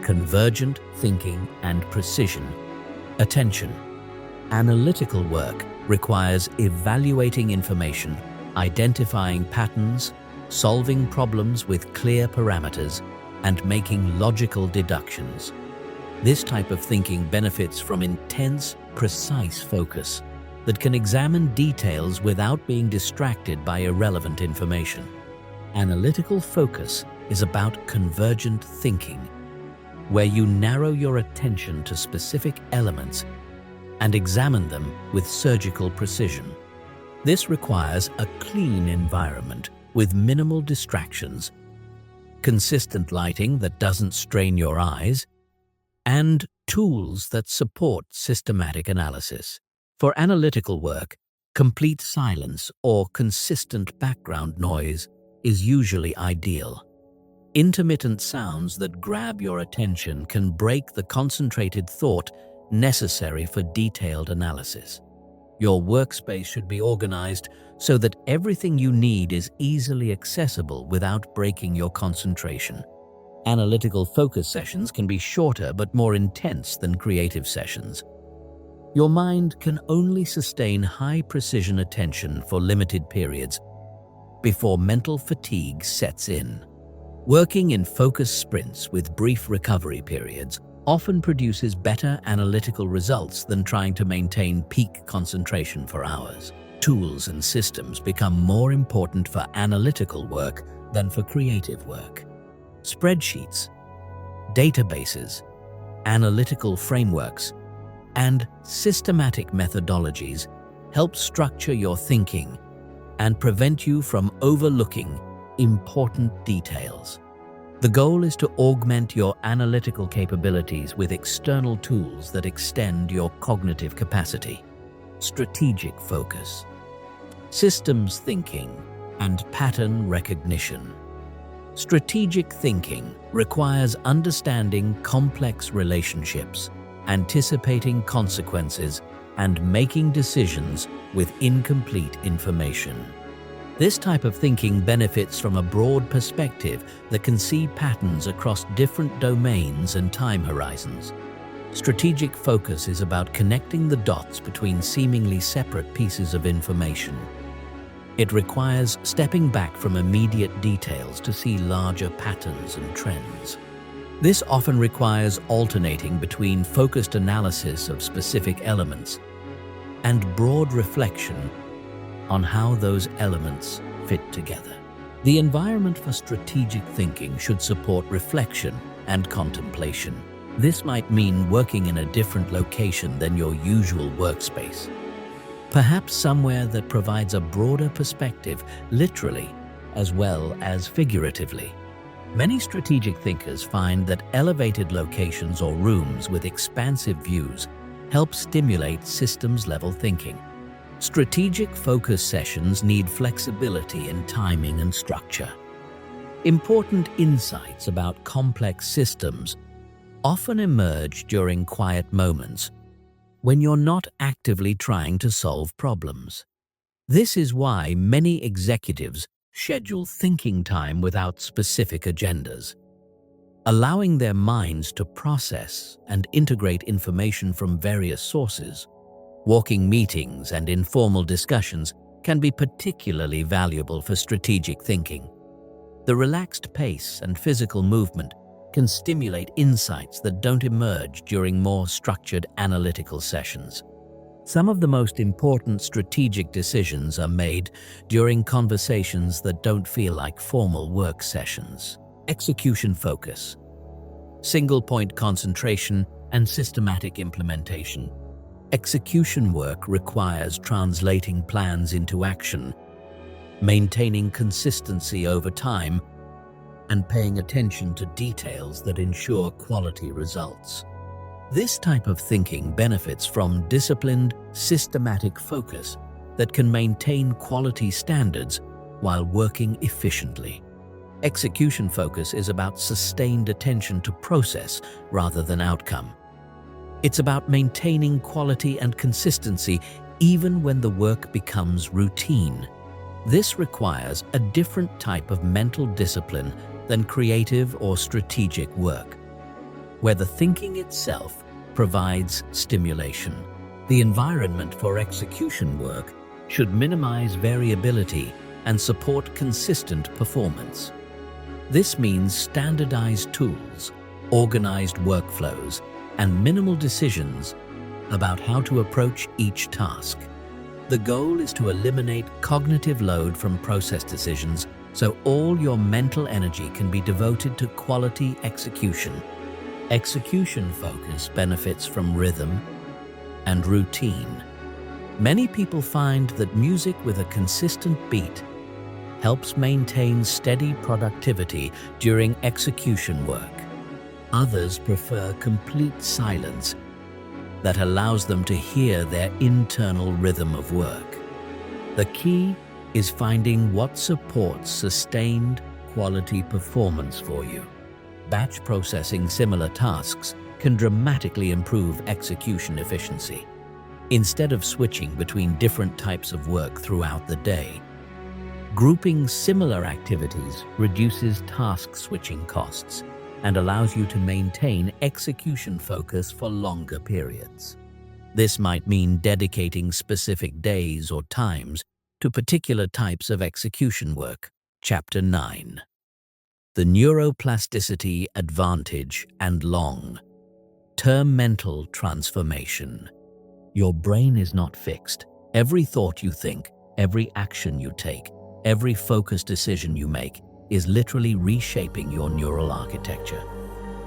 convergent thinking and precision. Attention. Analytical work requires evaluating information, identifying patterns, solving problems with clear parameters, and making logical deductions. This type of thinking benefits from intense, precise focus that can examine details without being distracted by irrelevant information. Analytical focus is about convergent thinking, where you narrow your attention to specific elements and examine them with surgical precision. This requires a clean environment with minimal distractions, consistent lighting that doesn't strain your eyes, and tools that support systematic analysis. For analytical work, complete silence or consistent background noise is usually ideal. Intermittent sounds that grab your attention can break the concentrated thought necessary for detailed analysis. Your workspace should be organized so that everything you need is easily accessible without breaking your concentration. Analytical focus sessions can be shorter but more intense than creative sessions. Your mind can only sustain high-precision attention for limited periods before mental fatigue sets in. Working in focus sprints with brief recovery periods often produces better analytical results than trying to maintain peak concentration for hours. Tools and systems become more important for analytical work than for creative work. Spreadsheets, databases, analytical frameworks, and systematic methodologies help structure your thinking and prevent you from overlooking important details. The goal is to augment your analytical capabilities with external tools that extend your cognitive capacity. Strategic focus, systems thinking, and pattern recognition. Strategic thinking requires understanding complex relationships, anticipating consequences, and making decisions with incomplete information. This type of thinking benefits from a broad perspective that can see patterns across different domains and time horizons. Strategic focus is about connecting the dots between seemingly separate pieces of information. It requires stepping back from immediate details to see larger patterns and trends. This often requires alternating between focused analysis of specific elements and broad reflection on how those elements fit together. The environment for strategic thinking should support reflection and contemplation. This might mean working in a different location than your usual workspace. Perhaps somewhere that provides a broader perspective, literally as well as figuratively. Many strategic thinkers find that elevated locations or rooms with expansive views help stimulate systems-level thinking. Strategic focus sessions need flexibility in timing and structure. Important insights about complex systems often emerge during quiet moments when you're not actively trying to solve problems. This is why many executives schedule thinking time without specific agendas, allowing their minds to process and integrate information from various sources. Walking meetings and informal discussions can be particularly valuable for strategic thinking. The relaxed pace and physical movement can stimulate insights that don't emerge during more structured analytical sessions. Some of the most important strategic decisions are made during conversations that don't feel like formal work sessions. Execution focus, single-point concentration, and systematic implementation. Execution work requires translating plans into action, maintaining consistency over time, and paying attention to details that ensure quality results. This type of thinking benefits from disciplined, systematic focus that can maintain quality standards while working efficiently. Execution focus is about sustained attention to process rather than outcome. It's about maintaining quality and consistency even when the work becomes routine. This requires a different type of mental discipline than creative or strategic work, where the thinking itself provides stimulation. The environment for execution work should minimize variability and support consistent performance. This means standardized tools, organized workflows, and minimal decisions about how to approach each task. The goal is to eliminate cognitive load from process decisions so all your mental energy can be devoted to quality execution. Execution focus benefits from rhythm and routine. Many people find that music with a consistent beat helps maintain steady productivity during execution work. Others prefer complete silence that allows them to hear their internal rhythm of work. The key is finding what supports sustained quality performance for you. Batch processing similar tasks can dramatically improve execution efficiency. Instead of switching between different types of work throughout the day, grouping similar activities reduces task switching costs and allows you to maintain execution focus for longer periods. This might mean dedicating specific days or times to particular types of execution work. Chapter 9. The Neuroplasticity Advantage and Long-Term Mental Transformation. Your brain is not fixed. Every thought you think, every action you take, every focused decision you make is literally reshaping your neural architecture.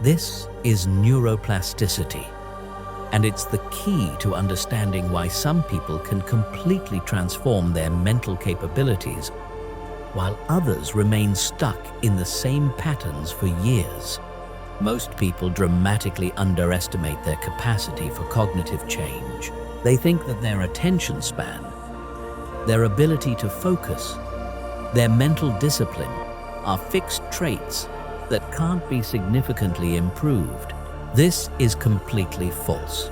This is neuroplasticity, and it's the key to understanding why some people can completely transform their mental capabilities while others remain stuck in the same patterns for years. Most people dramatically underestimate their capacity for cognitive change. They think that their attention span, their ability to focus, their mental discipline are fixed traits that can't be significantly improved. This is completely false.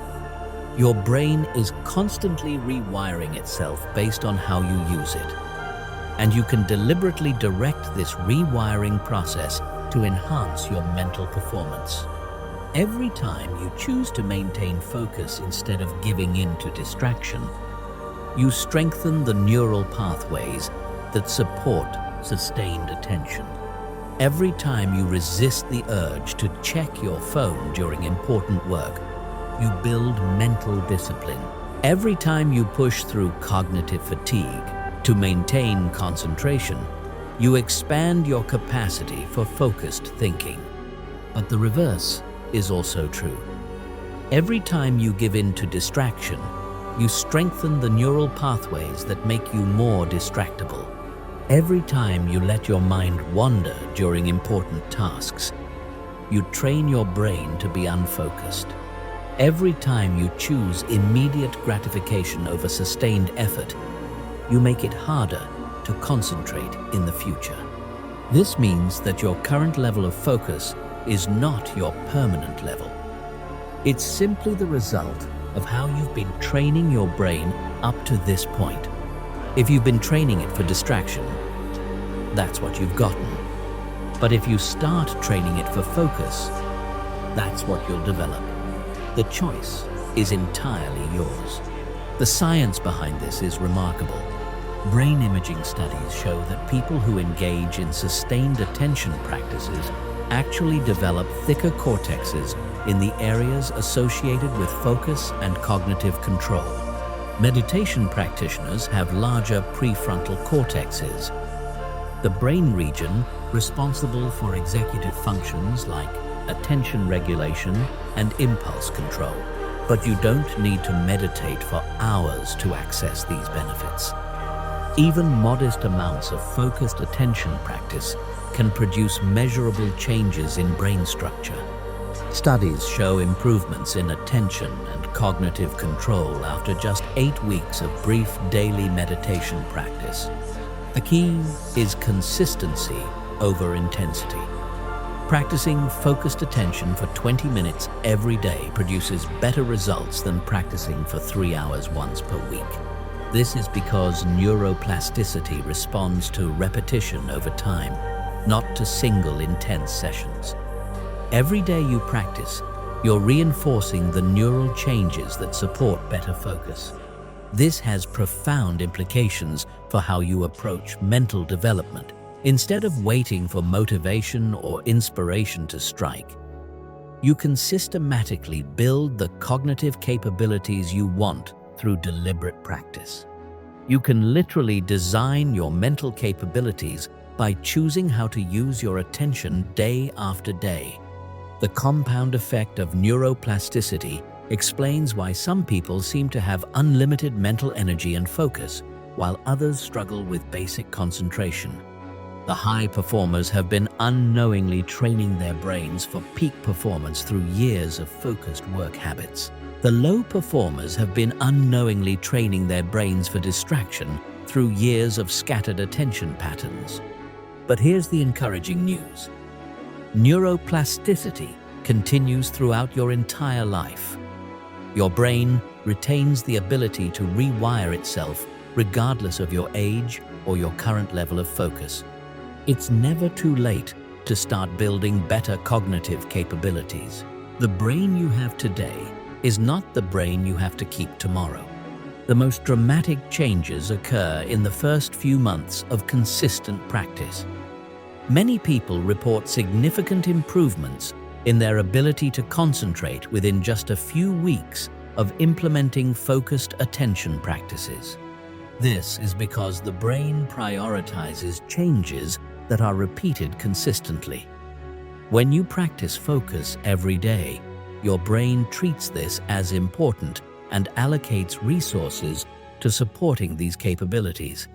Your brain is constantly rewiring itself based on how you use it, and you can deliberately direct this rewiring process to enhance your mental performance. Every time you choose to maintain focus instead of giving in to distraction, you strengthen the neural pathways that support sustained attention. Every time you resist the urge to check your phone during important work, you build mental discipline. Every time you push through cognitive fatigue to maintain concentration, you expand your capacity for focused thinking. But the reverse is also true. Every time you give in to distraction, you strengthen the neural pathways that make you more distractible. Every time you let your mind wander during important tasks, you train your brain to be unfocused. Every time you choose immediate gratification over sustained effort, you make it harder to concentrate in the future. This means that your current level of focus is not your permanent level. It's simply the result of how you've been training your brain up to this point. If you've been training it for distraction, that's what you've gotten. But if you start training it for focus, that's what you'll develop. The choice is entirely yours. The science behind this is remarkable. Brain imaging studies show that people who engage in sustained attention practices actually develop thicker cortexes in the areas associated with focus and cognitive control. Meditation practitioners have larger prefrontal cortexes, the brain region responsible for executive functions like attention regulation and impulse control. But you don't need to meditate for hours to access these benefits. Even modest amounts of focused attention practice can produce measurable changes in brain structure. Studies show improvements in attention and cognitive control after just 8 weeks of brief daily meditation practice. The key is consistency over intensity. Practicing focused attention for 20 minutes every day produces better results than practicing for 3 hours once per week. This is because neuroplasticity responds to repetition over time, not to single intense sessions. Every day you practice, you're reinforcing the neural changes that support better focus. This has profound implications for how you approach mental development. Instead of waiting for motivation or inspiration to strike, you can systematically build the cognitive capabilities you want through deliberate practice. You can literally design your mental capabilities by choosing how to use your attention day after day. The compound effect of neuroplasticity explains why some people seem to have unlimited mental energy and focus, while others struggle with basic concentration. The high performers have been unknowingly training their brains for peak performance through years of focused work habits. The low performers have been unknowingly training their brains for distraction through years of scattered attention patterns. But here's the encouraging news. Neuroplasticity continues throughout your entire life. Your brain retains the ability to rewire itself regardless of your age or your current level of focus. It's never too late to start building better cognitive capabilities. The brain you have today is not the brain you have to keep tomorrow. The most dramatic changes occur in the first few months of consistent practice. Many people report significant improvements in their ability to concentrate within just a few weeks of implementing focused attention practices. This is because the brain prioritizes changes that are repeated consistently. When you practice focus every day, your brain treats this as important and allocates resources to supporting these capabilities.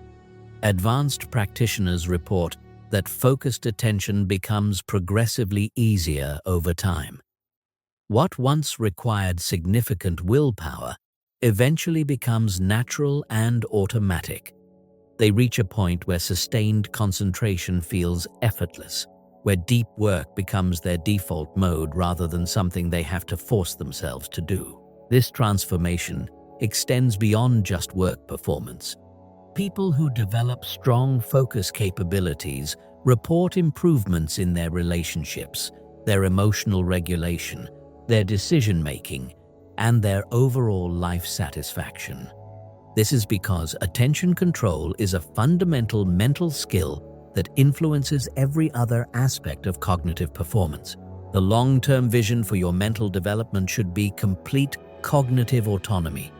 Advanced practitioners report that focused attention becomes progressively easier over time. What once required significant willpower eventually becomes natural and automatic. They reach a point where sustained concentration feels effortless, where deep work becomes their default mode rather than something they have to force themselves to do. This transformation extends beyond just work performance. People who develop strong focus capabilities report improvements in their relationships, their emotional regulation, their decision-making, and their overall life satisfaction. This is because attention control is a fundamental mental skill that influences every other aspect of cognitive performance. The long-term vision for your mental development should be complete cognitive autonomy.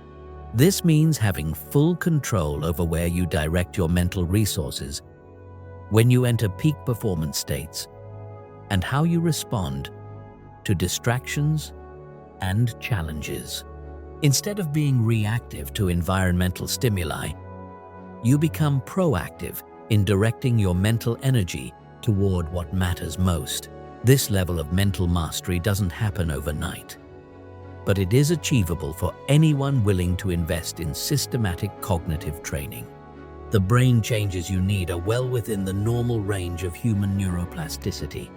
This means having full control over where you direct your mental resources, when you enter peak performance states, and how you respond to distractions and challenges. Instead of being reactive to environmental stimuli, you become proactive in directing your mental energy toward what matters most. This level of mental mastery doesn't happen overnight, but it is achievable for anyone willing to invest in systematic cognitive training. The brain changes you need are well within the normal range of human neuroplasticity.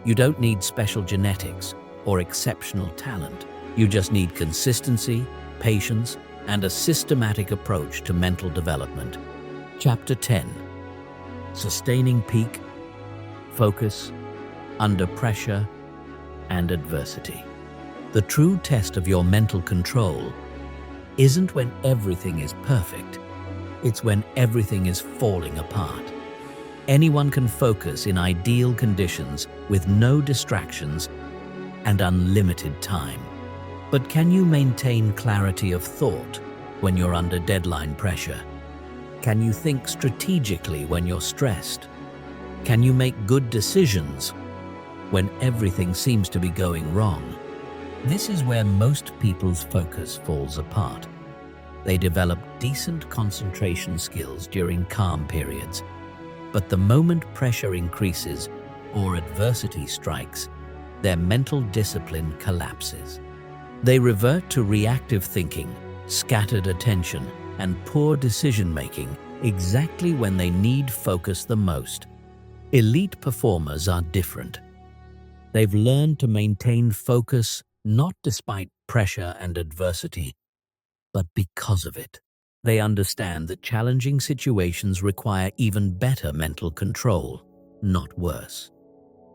You don't need special genetics or exceptional talent. You just need consistency, patience, and a systematic approach to mental development. Chapter 10. Sustaining peak focus under pressure and adversity. The true test of your mental control isn't when everything is perfect. It's when everything is falling apart. Anyone can focus in ideal conditions with no distractions and unlimited time. But can you maintain clarity of thought when you're under deadline pressure? Can you think strategically when you're stressed? Can you make good decisions when everything seems to be going wrong? This is where most people's focus falls apart. They develop decent concentration skills during calm periods, but the moment pressure increases or adversity strikes, their mental discipline collapses. They revert to reactive thinking, scattered attention, and poor decision-making exactly when they need focus the most. Elite performers are different. They've learned to maintain focus not despite pressure and adversity, but because of it. They understand that challenging situations require even better mental control, not worse.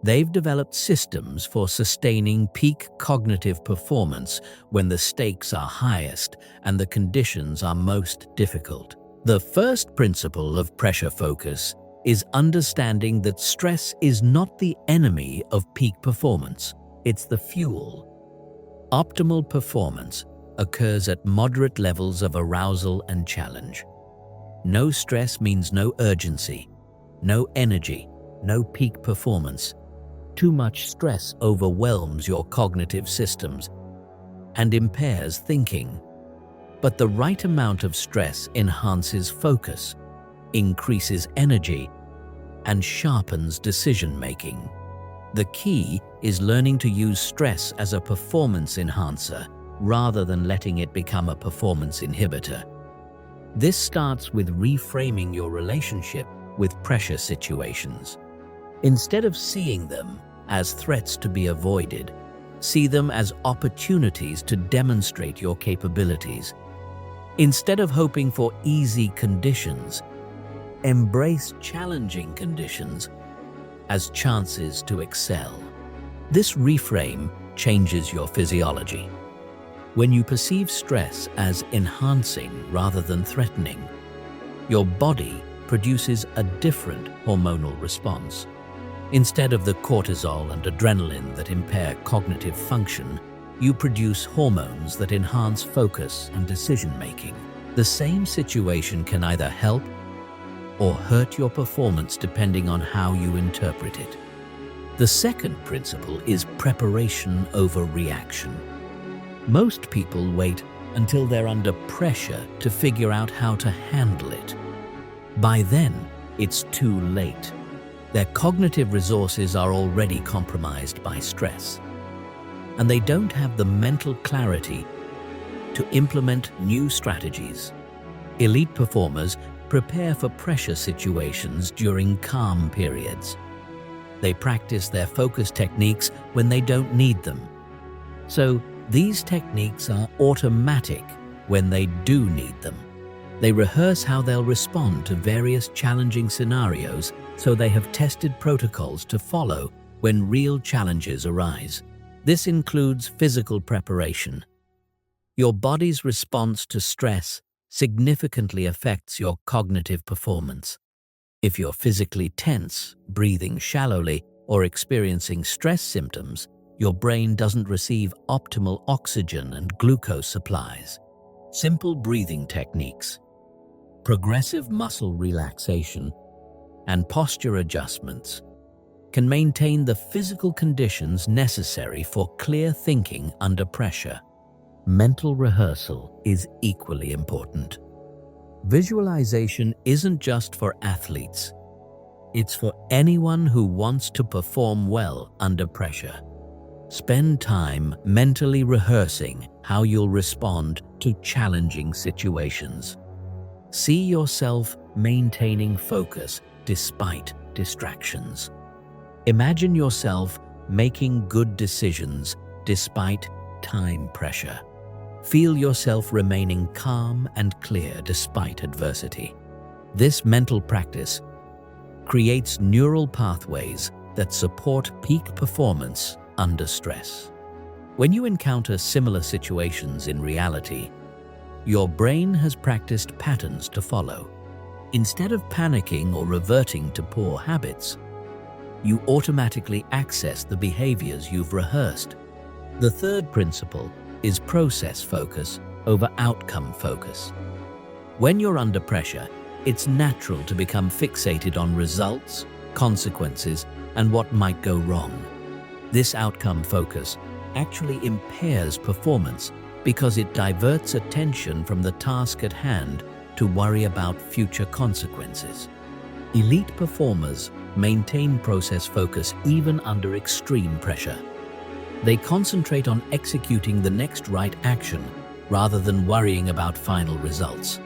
They've developed systems for sustaining peak cognitive performance when the stakes are highest and the conditions are most difficult. The first principle of pressure focus is understanding that stress is not the enemy of peak performance, it's the fuel. Optimal performance occurs at moderate levels of arousal and challenge. No stress means no urgency, no energy, no peak performance. Too much stress overwhelms your cognitive systems and impairs thinking. But the right amount of stress enhances focus, increases energy, and sharpens decision-making. The key is learning to use stress as a performance enhancer rather than letting it become a performance inhibitor. This starts with reframing your relationship with pressure situations. Instead of seeing them as threats to be avoided, see them as opportunities to demonstrate your capabilities. Instead of hoping for easy conditions, embrace challenging conditions as chances to excel. This reframe changes your physiology. When you perceive stress as enhancing rather than threatening, your body produces a different hormonal response. Instead of the cortisol and adrenaline that impair cognitive function, you produce hormones that enhance focus and decision-making. The same situation can either help or hurt your performance depending on how you interpret it. The second principle is preparation over reaction. Most people wait until they're under pressure to figure out how to handle it. By then, it's too late. Their cognitive resources are already compromised by stress, and they don't have the mental clarity to implement new strategies. Elite performers prepare for pressure situations during calm periods. They practice their focus techniques when they don't need them. So these techniques are automatic when they do need them. They rehearse how they'll respond to various challenging scenarios, so they have tested protocols to follow when real challenges arise. This includes physical preparation. Your body's response to stress significantly affects your cognitive performance. If you're physically tense, breathing shallowly, or experiencing stress symptoms, your brain doesn't receive optimal oxygen and glucose supplies. Simple breathing techniques, progressive muscle relaxation, and posture adjustments can maintain the physical conditions necessary for clear thinking under pressure. Mental rehearsal is equally important. Visualization isn't just for athletes. It's for anyone who wants to perform well under pressure. Spend time mentally rehearsing how you'll respond to challenging situations. See yourself maintaining focus despite distractions. Imagine yourself making good decisions despite time pressure. Feel yourself remaining calm and clear despite adversity. This mental practice creates neural pathways that support peak performance under stress. When you encounter similar situations in reality, your brain has practiced patterns to follow. Instead of panicking or reverting to poor habits, you automatically access the behaviors you've rehearsed. The third principle is process focus over outcome focus. When you're under pressure, It's natural to become fixated on results, consequences, and what might go wrong. This outcome focus actually impairs performance because it diverts attention from the task at hand to worry about future consequences. Elite performers maintain process focus even under extreme pressure. They concentrate on executing the next right action rather than worrying about final results.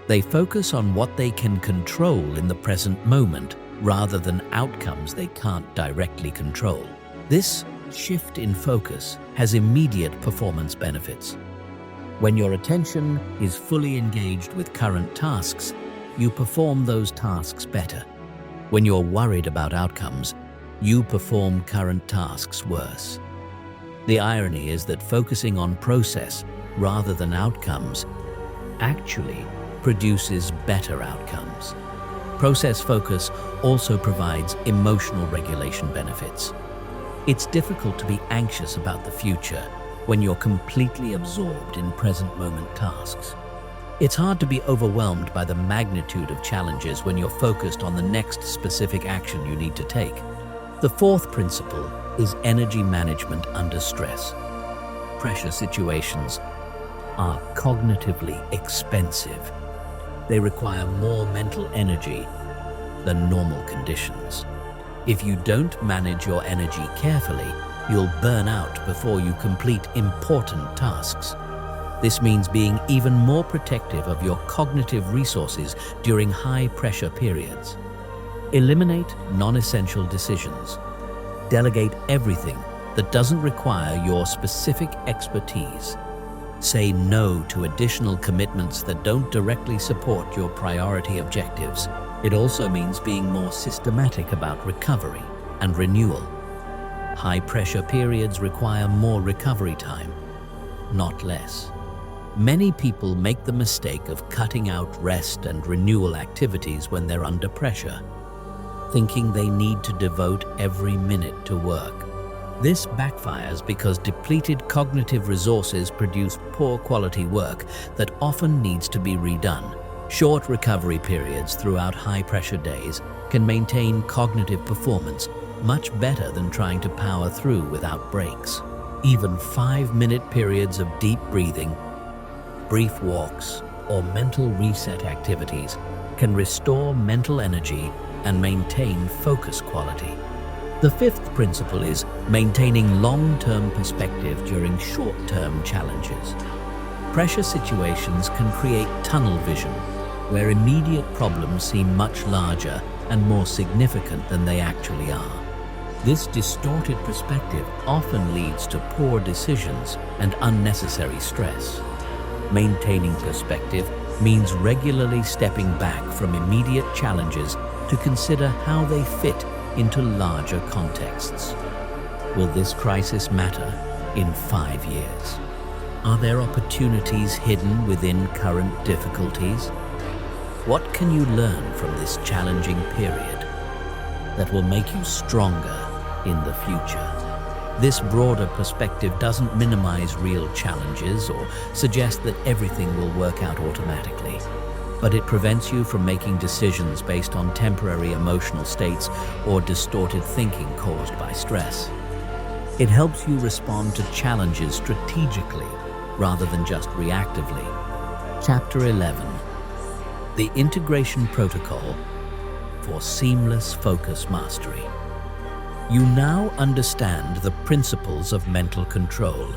They focus on what they can control in the present moment rather than outcomes they can't directly control. This shift in focus has immediate performance benefits. When your attention is fully engaged with current tasks, you perform those tasks better. When you're worried about outcomes, you perform current tasks worse. The irony is that focusing on process rather than outcomes actually produces better outcomes. Process focus also provides emotional regulation benefits. It's difficult to be anxious about the future when you're completely absorbed in present moment tasks. It's hard to be overwhelmed by the magnitude of challenges when you're focused on the next specific action you need to take. The fourth principle is energy management under stress. Pressure situations are cognitively expensive. They require more mental energy than normal conditions. If you don't manage your energy carefully, you'll burn out before you complete important tasks. This means being even more protective of your cognitive resources during high-pressure periods. Eliminate non-essential decisions. Delegate everything that doesn't require your specific expertise. Say no to additional commitments that don't directly support your priority objectives. It also means being more systematic about recovery and renewal. High-pressure periods require more recovery time, not less. Many people make the mistake of cutting out rest and renewal activities when they're under pressure, thinking they need to devote every minute to work. This backfires because depleted cognitive resources produce poor quality work that often needs to be redone. Short recovery periods throughout high-pressure days can maintain cognitive performance much better than trying to power through without breaks. Even 5-minute periods of deep breathing, brief walks, or mental reset activities can restore mental energy and maintain focus quality. The fifth principle is maintaining long-term perspective during short-term challenges. Pressure situations can create tunnel vision, where immediate problems seem much larger and more significant than they actually are. This distorted perspective often leads to poor decisions and unnecessary stress. Maintaining perspective means regularly stepping back from immediate challenges to consider how they fit into larger contexts. Will this crisis matter in 5 years? Are there opportunities hidden within current difficulties? What can you learn from this challenging period that will make you stronger in the future? This broader perspective doesn't minimize real challenges or suggest that everything will work out automatically, but it prevents you from making decisions based on temporary emotional states or distorted thinking caused by stress. It helps you respond to challenges strategically rather than just reactively. Chapter 11. The Integration Protocol for Seamless Focus Mastery. You now understand the principles of mental control,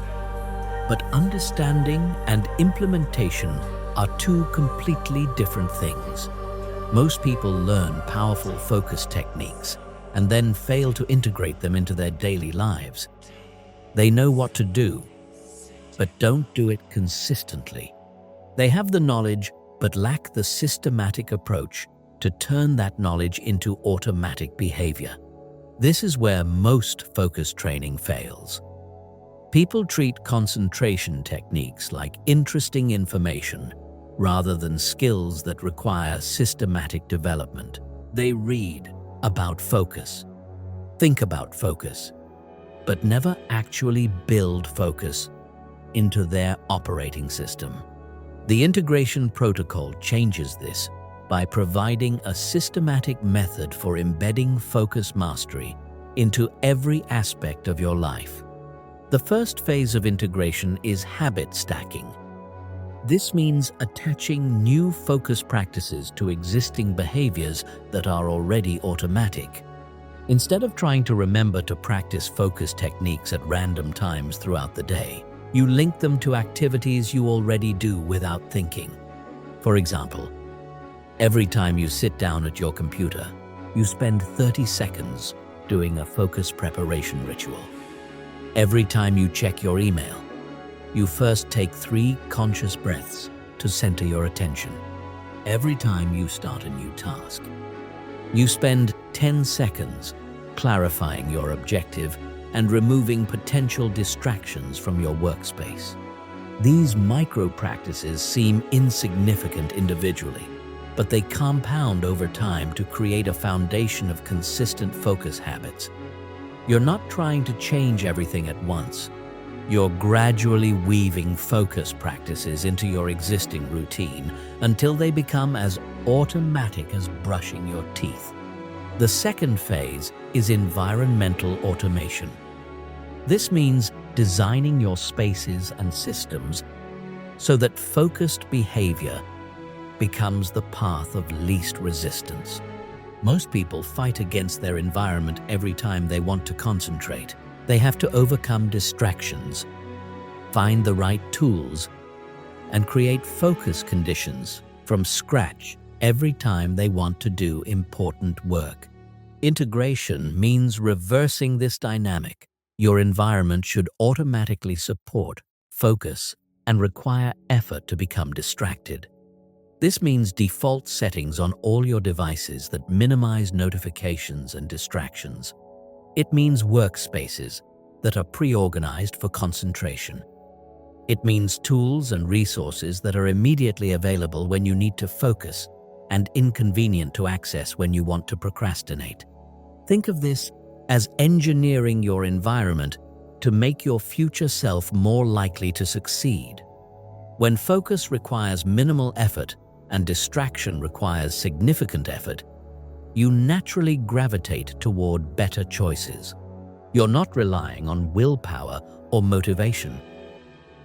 but understanding and implementation are two completely different things. Most people learn powerful focus techniques and then fail to integrate them into their daily lives. They know what to do, but don't do it consistently. They have the knowledge, but lack the systematic approach to turn that knowledge into automatic behavior. This is where most focus training fails. People treat concentration techniques like interesting information rather than skills that require systematic development. They read about focus, think about focus, but never actually build focus into their operating system. The integration protocol changes this by providing a systematic method for embedding focus mastery into every aspect of your life. The first phase of integration is habit stacking. This means attaching new focus practices to existing behaviors that are already automatic. Instead of trying to remember to practice focus techniques at random times throughout the day, you link them to activities you already do without thinking. For example, every time you sit down at your computer, you spend 30 seconds doing a focus preparation ritual. Every time you check your email, you first take 3 conscious breaths to center your attention. Every time you start a new task, you spend 10 seconds clarifying your objective and removing potential distractions from your workspace. These micro practices seem insignificant individually, but they compound over time to create a foundation of consistent focus habits. You're not trying to change everything at once. You're gradually weaving focus practices into your existing routine until they become as automatic as brushing your teeth. The second phase is environmental automation. This means designing your spaces and systems so that focused behavior becomes the path of least resistance. Most people fight against their environment every time they want to concentrate. They have to overcome distractions, find the right tools, and create focus conditions from scratch every time they want to do important work. Integration means reversing this dynamic. Your environment should automatically support focus and require effort to become distracted. This means default settings on all your devices that minimize notifications and distractions. It means workspaces that are pre-organized for concentration. It means tools and resources that are immediately available when you need to focus and inconvenient to access when you want to procrastinate. Think of this as engineering your environment to make your future self more likely to succeed. When focus requires minimal effort and distraction requires significant effort, you naturally gravitate toward better choices. You're not relying on willpower or motivation.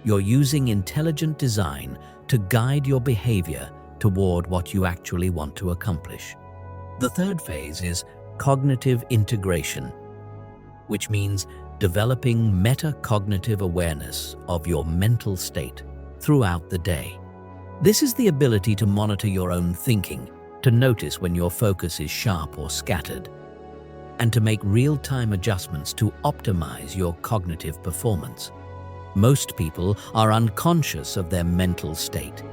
You're using intelligent design to guide your behavior toward what you actually want to accomplish. The third phase is cognitive integration, which means developing metacognitive awareness of your mental state throughout the day. This is the ability to monitor your own thinking, to notice when your focus is sharp or scattered, and to make real-time adjustments to optimize your cognitive performance. Most people are unconscious of their mental state.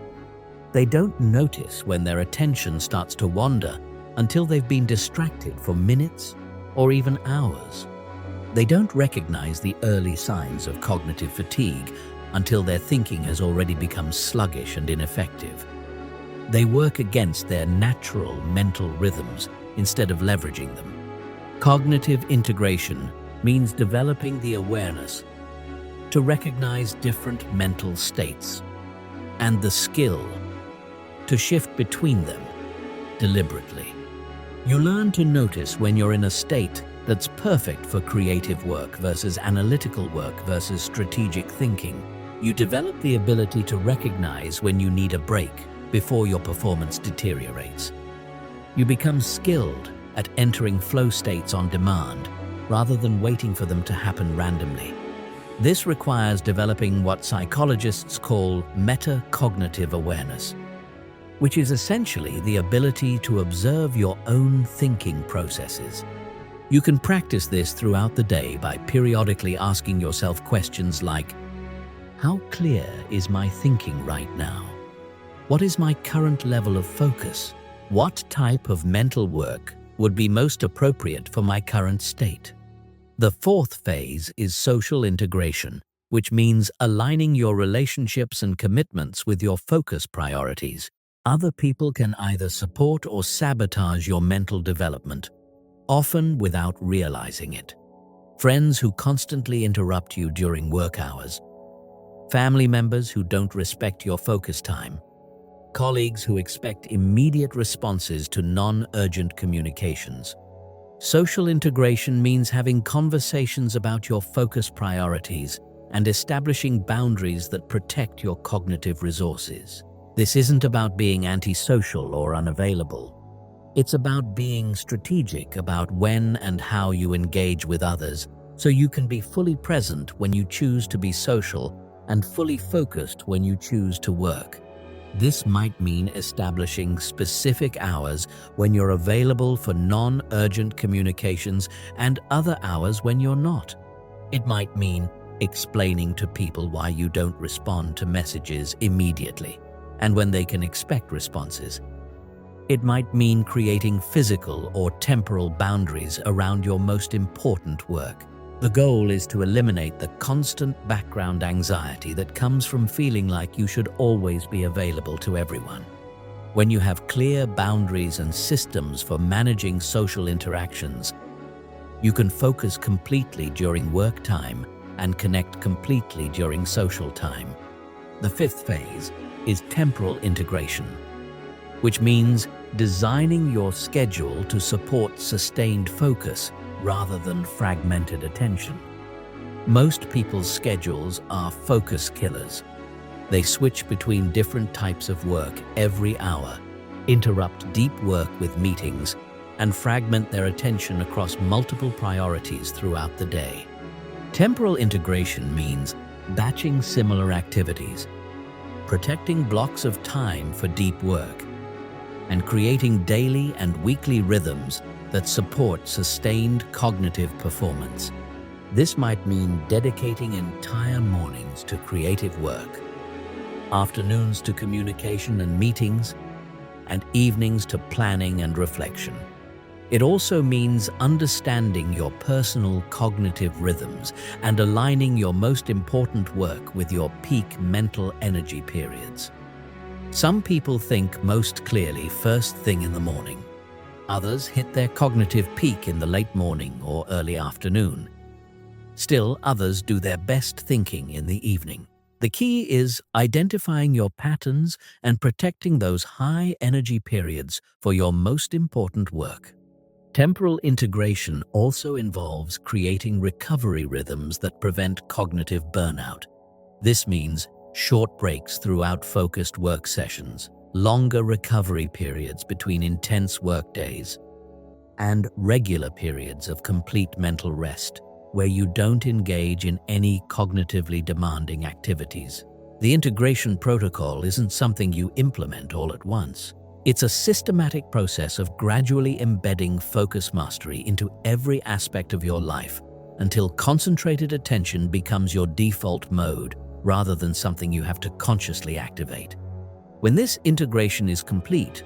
They don't notice when their attention starts to wander until they've been distracted for minutes or even hours. They don't recognize the early signs of cognitive fatigue until their thinking has already become sluggish and ineffective. They work against their natural mental rhythms instead of leveraging them. Cognitive integration means developing the awareness to recognize different mental states and the skill to shift between them deliberately. You learn to notice when you're in a state that's perfect for creative work versus analytical work versus strategic thinking. You develop the ability to recognize when you need a break before your performance deteriorates. You become skilled at entering flow states on demand rather than waiting for them to happen randomly. This requires developing what psychologists call metacognitive awareness, which is essentially the ability to observe your own thinking processes. You can practice this throughout the day by periodically asking yourself questions like, how clear is my thinking right now? What is my current level of focus? What type of mental work would be most appropriate for my current state? The fourth phase is social integration, which means aligning your relationships and commitments with your focus priorities. Other people can either support or sabotage your mental development, often without realizing it. Friends who constantly interrupt you during work hours, family members who don't respect your focus time, colleagues who expect immediate responses to non-urgent communications. Social integration means having conversations about your focus priorities and establishing boundaries that protect your cognitive resources. This isn't about being antisocial or unavailable. It's about being strategic about when and how you engage with others, so you can be fully present when you choose to be social and fully focused when you choose to work. This might mean establishing specific hours when you're available for non-urgent communications and other hours when you're not. It might mean explaining to people why you don't respond to messages immediately and when they can expect responses. It might mean creating physical or temporal boundaries around your most important work. The goal is to eliminate the constant background anxiety that comes from feeling like you should always be available to everyone. When you have clear boundaries and systems for managing social interactions, you can focus completely during work time and connect completely during social time. The fifth phase is temporal integration, which means designing your schedule to support sustained focus rather than fragmented attention. Most people's schedules are focus killers. They switch between different types of work every hour, interrupt deep work with meetings, and fragment their attention across multiple priorities throughout the day. Temporal integration means batching similar activities, protecting blocks of time for deep work, and creating daily and weekly rhythms that support sustained cognitive performance. This might mean dedicating entire mornings to creative work, afternoons to communication and meetings, and evenings to planning and reflection. It also means understanding your personal cognitive rhythms and aligning your most important work with your peak mental energy periods. Some people think most clearly first thing in the morning. Others hit their cognitive peak in the late morning or early afternoon. Still, others do their best thinking in the evening. The key is identifying your patterns and protecting those high-energy periods for your most important work. Temporal integration also involves creating recovery rhythms that prevent cognitive burnout. This means short breaks throughout focused work sessions, longer recovery periods between intense work days, and regular periods of complete mental rest, where you don't engage in any cognitively demanding activities. The integration protocol isn't something you implement all at once. It's a systematic process of gradually embedding focus mastery into every aspect of your life until concentrated attention becomes your default mode rather than something you have to consciously activate. When this integration is complete,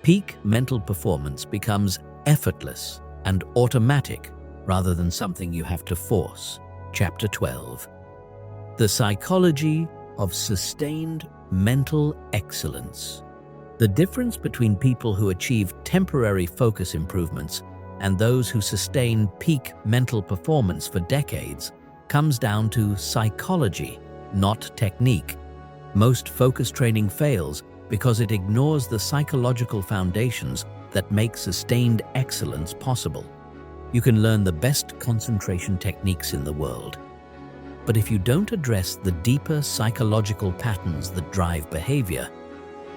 peak mental performance becomes effortless and automatic rather than something you have to force. Chapter 12. The Psychology of Sustained Mental Excellence. The difference between people who achieve temporary focus improvements and those who sustain peak mental performance for decades comes down to psychology, not technique. Most focus training fails because it ignores the psychological foundations that make sustained excellence possible. You can learn the best concentration techniques in the world, but if you don't address the deeper psychological patterns that drive behavior,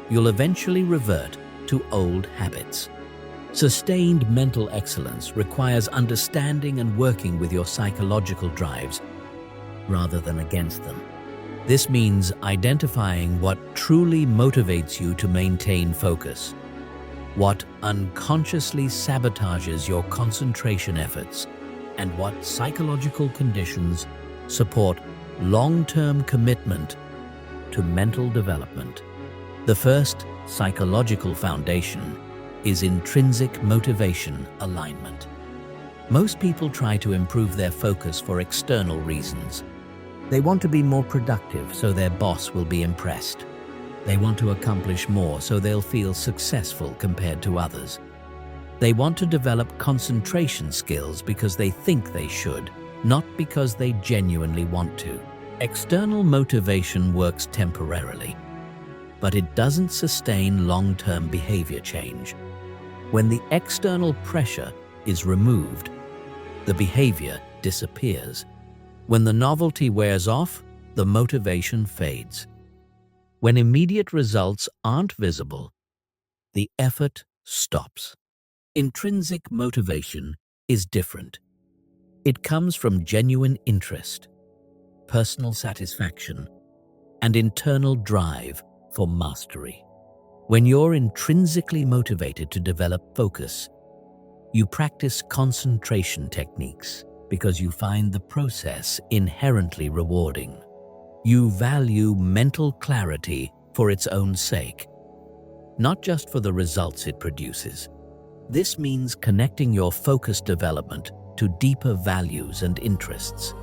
you'll eventually revert to old habits. Sustained mental excellence requires understanding and working with your psychological drives rather than against them. This means identifying what truly motivates you to maintain focus, what unconsciously sabotages your concentration efforts, and what psychological conditions support long-term commitment to mental development. The first psychological foundation is intrinsic motivation alignment. Most people try to improve their focus for external reasons. They want to be more productive so their boss will be impressed. They want to accomplish more so they'll feel successful compared to others. They want to develop concentration skills because they think they should, not because they genuinely want to. External motivation works temporarily. but it doesn't sustain long-term behavior change. When the external pressure is removed, the behavior disappears. When the novelty wears off, the motivation fades. When immediate results aren't visible, the effort stops. Intrinsic motivation is different. It comes from genuine interest, personal satisfaction, and internal drive for mastery. When you're intrinsically motivated to develop focus, you practice concentration techniques because you find the process inherently rewarding. You value mental clarity for its own sake, not just for the results it produces. This means connecting your focus development to deeper values and interests.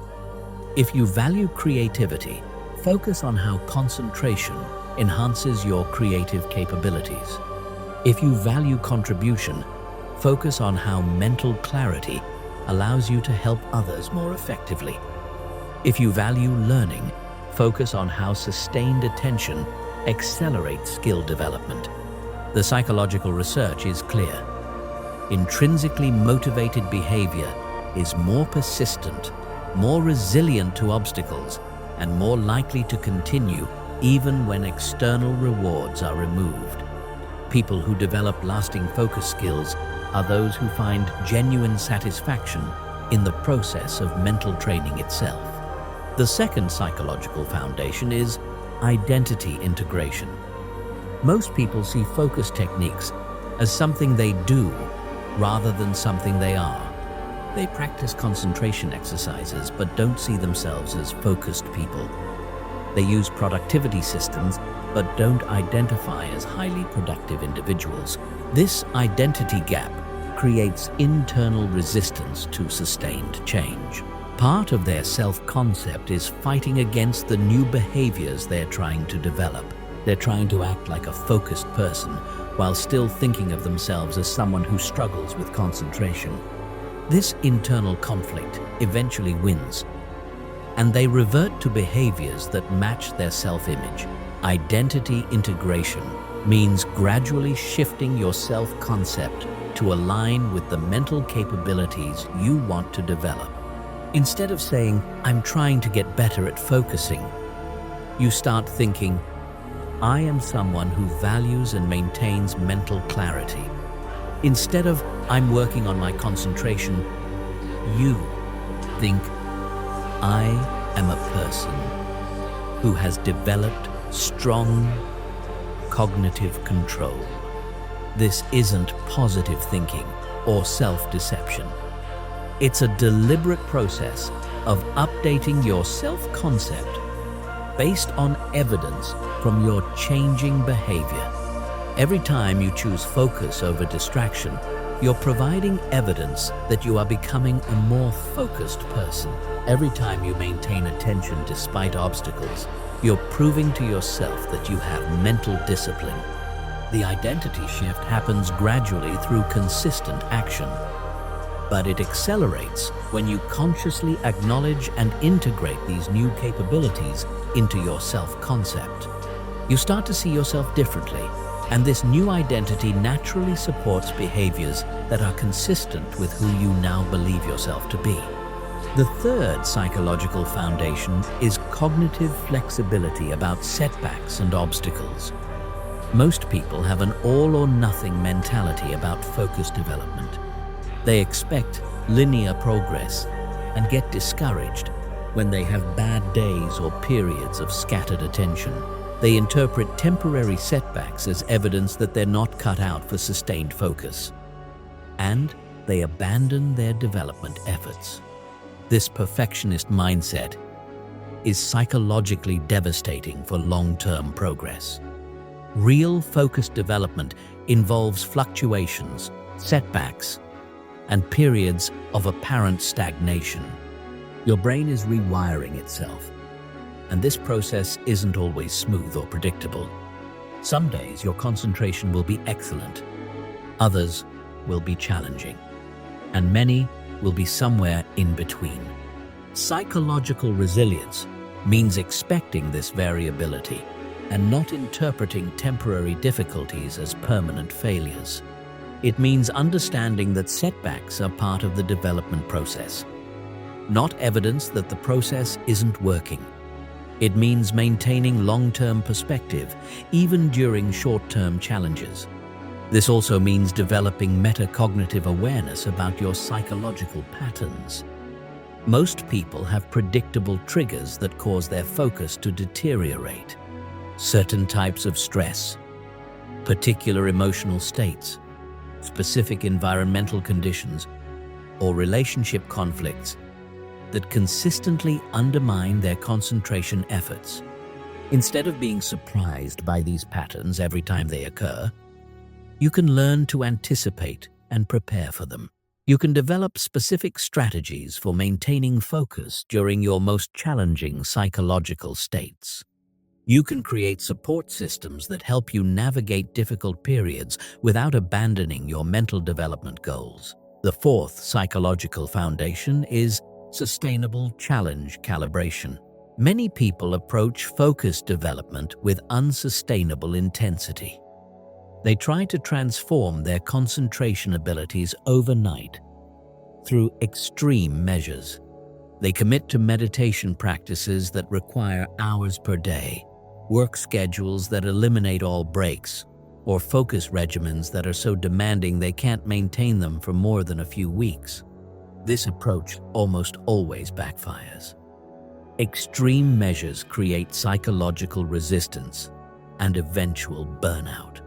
If you value creativity, focus on how concentration enhances your creative capabilities. If you value contribution, focus on how mental clarity allows you to help others more effectively. If you value learning, focus on how sustained attention accelerates skill development. The psychological research is clear. Intrinsically motivated behavior is more persistent, more resilient to obstacles, and more likely to continue even when external rewards are removed. People who develop lasting focus skills are those who find genuine satisfaction in the process of mental training itself. The second psychological foundation is identity integration. Most people see focus techniques as something they do rather than something they are. They practice concentration exercises but don't see themselves as focused people. They use productivity systems but don't identify as highly productive individuals. This identity gap creates internal resistance to sustained change. Part of their self-concept is fighting against the new behaviors they're trying to develop. They're trying to act like a focused person while still thinking of themselves as someone who struggles with concentration. This internal conflict eventually wins, and they revert to behaviors that match their self-image. Identity integration means gradually shifting your self-concept to align with the mental capabilities you want to develop. Instead of saying, "I'm trying to get better at focusing," you start thinking, "I am someone who values and maintains mental clarity." Instead of, "I'm working on my concentration," you think, "I am a person who has developed strong cognitive control." This isn't positive thinking or self-deception. It's a deliberate process of updating your self-concept based on evidence from your changing behavior. Every time you choose focus over distraction, you're providing evidence that you are becoming a more focused person. Every time you maintain attention despite obstacles, you're proving to yourself that you have mental discipline. The identity shift happens gradually through consistent action, but it accelerates when you consciously acknowledge and integrate these new capabilities into your self-concept. You start to see yourself differently, and this new identity naturally supports behaviors that are consistent with who you now believe yourself to be. The third psychological foundation is cognitive flexibility about setbacks and obstacles. Most people have an all-or-nothing mentality about focus development. They expect linear progress and get discouraged when they have bad days or periods of scattered attention. They interpret temporary setbacks as evidence that they're not cut out for sustained focus, and they abandon their development efforts. This perfectionist mindset is psychologically devastating for long-term progress. Real focus development involves fluctuations, setbacks, and periods of apparent stagnation. Your brain is rewiring itself, and this process isn't always smooth or predictable. Some days your concentration will be excellent, others will be challenging, and many will be somewhere in between. Psychological resilience means expecting this variability and not interpreting temporary difficulties as permanent failures. It means understanding that setbacks are part of the development process, not evidence that the process isn't working. It means maintaining long-term perspective, even during short-term challenges. This also means developing metacognitive awareness about your psychological patterns. Most people have predictable triggers that cause their focus to deteriorate. Certain types of stress, particular emotional states, specific environmental conditions, or relationship conflicts that consistently undermine their concentration efforts. Instead of being surprised by these patterns every time they occur, you can learn to anticipate and prepare for them. You can develop specific strategies for maintaining focus during your most challenging psychological states. You can create support systems that help you navigate difficult periods without abandoning your mental development goals. The fourth psychological foundation is sustainable challenge calibration. Many people approach focus development with unsustainable intensity. They try to transform their concentration abilities overnight through extreme measures. They commit to meditation practices that require hours per day, work schedules that eliminate all breaks, or focus regimens that are so demanding they can't maintain them for more than a few weeks. This approach almost always backfires. Extreme measures create psychological resistance and eventual burnout.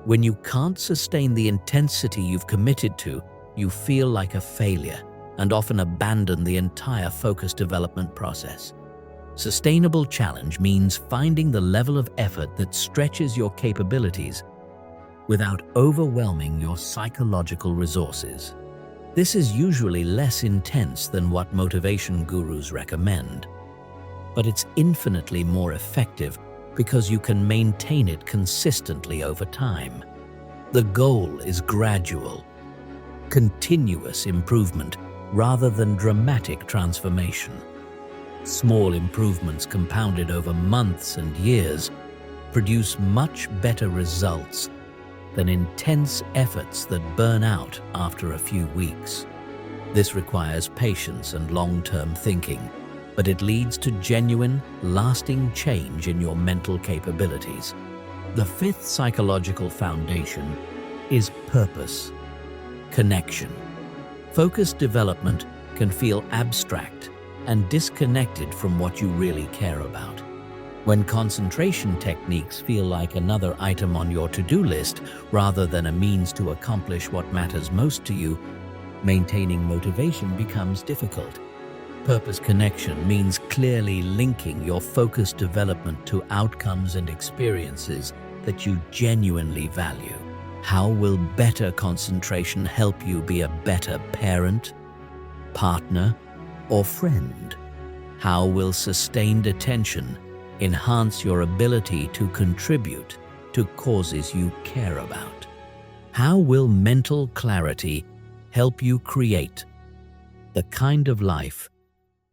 When you can't sustain the intensity you've committed to, you feel like a failure and often abandon the entire focus development process. Sustainable challenge means finding the level of effort that stretches your capabilities without overwhelming your psychological resources. This is usually less intense than what motivation gurus recommend, but it's infinitely more effective because you can maintain it consistently over time. The goal is gradual, continuous improvement rather than dramatic transformation. Small improvements compounded over months and years produce much better results than intense efforts that burn out after a few weeks. This requires patience and long-term thinking, but it leads to genuine, lasting change in your mental capabilities. The fifth psychological foundation is purpose, connection. Focused development can feel abstract and disconnected from what you really care about. When concentration techniques feel like another item on your to-do list rather than a means to accomplish what matters most to you, maintaining motivation becomes difficult. Purpose connection means clearly linking your focused development to outcomes and experiences that you genuinely value. How will better concentration help you be a better parent, partner, or friend? How will sustained attention enhance your ability to contribute to causes you care about? How will mental clarity help you create the kind of life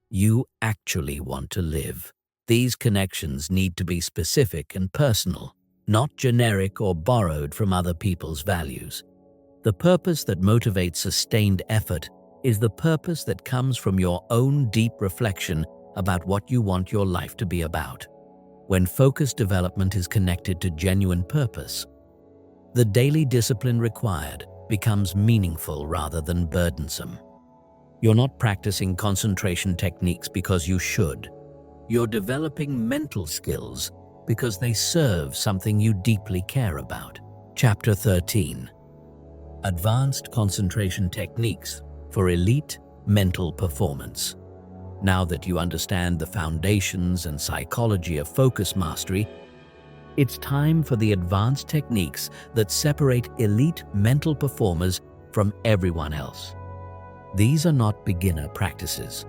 you actually want to live? These connections need to be specific and personal, not generic or borrowed from other people's values. The purpose that motivates sustained effort is the purpose that comes from your own deep reflection about what you want your life to be about. When focused development is connected to genuine purpose, the daily discipline required becomes meaningful rather than burdensome. You're not practicing concentration techniques because you should. You're developing mental skills because they serve something you deeply care about. Chapter 13. Advanced Concentration Techniques for Elite Mental Performance. Now that you understand the foundations and psychology of focus mastery, it's time for the advanced techniques that separate elite mental performers from everyone else. These are not beginner practices.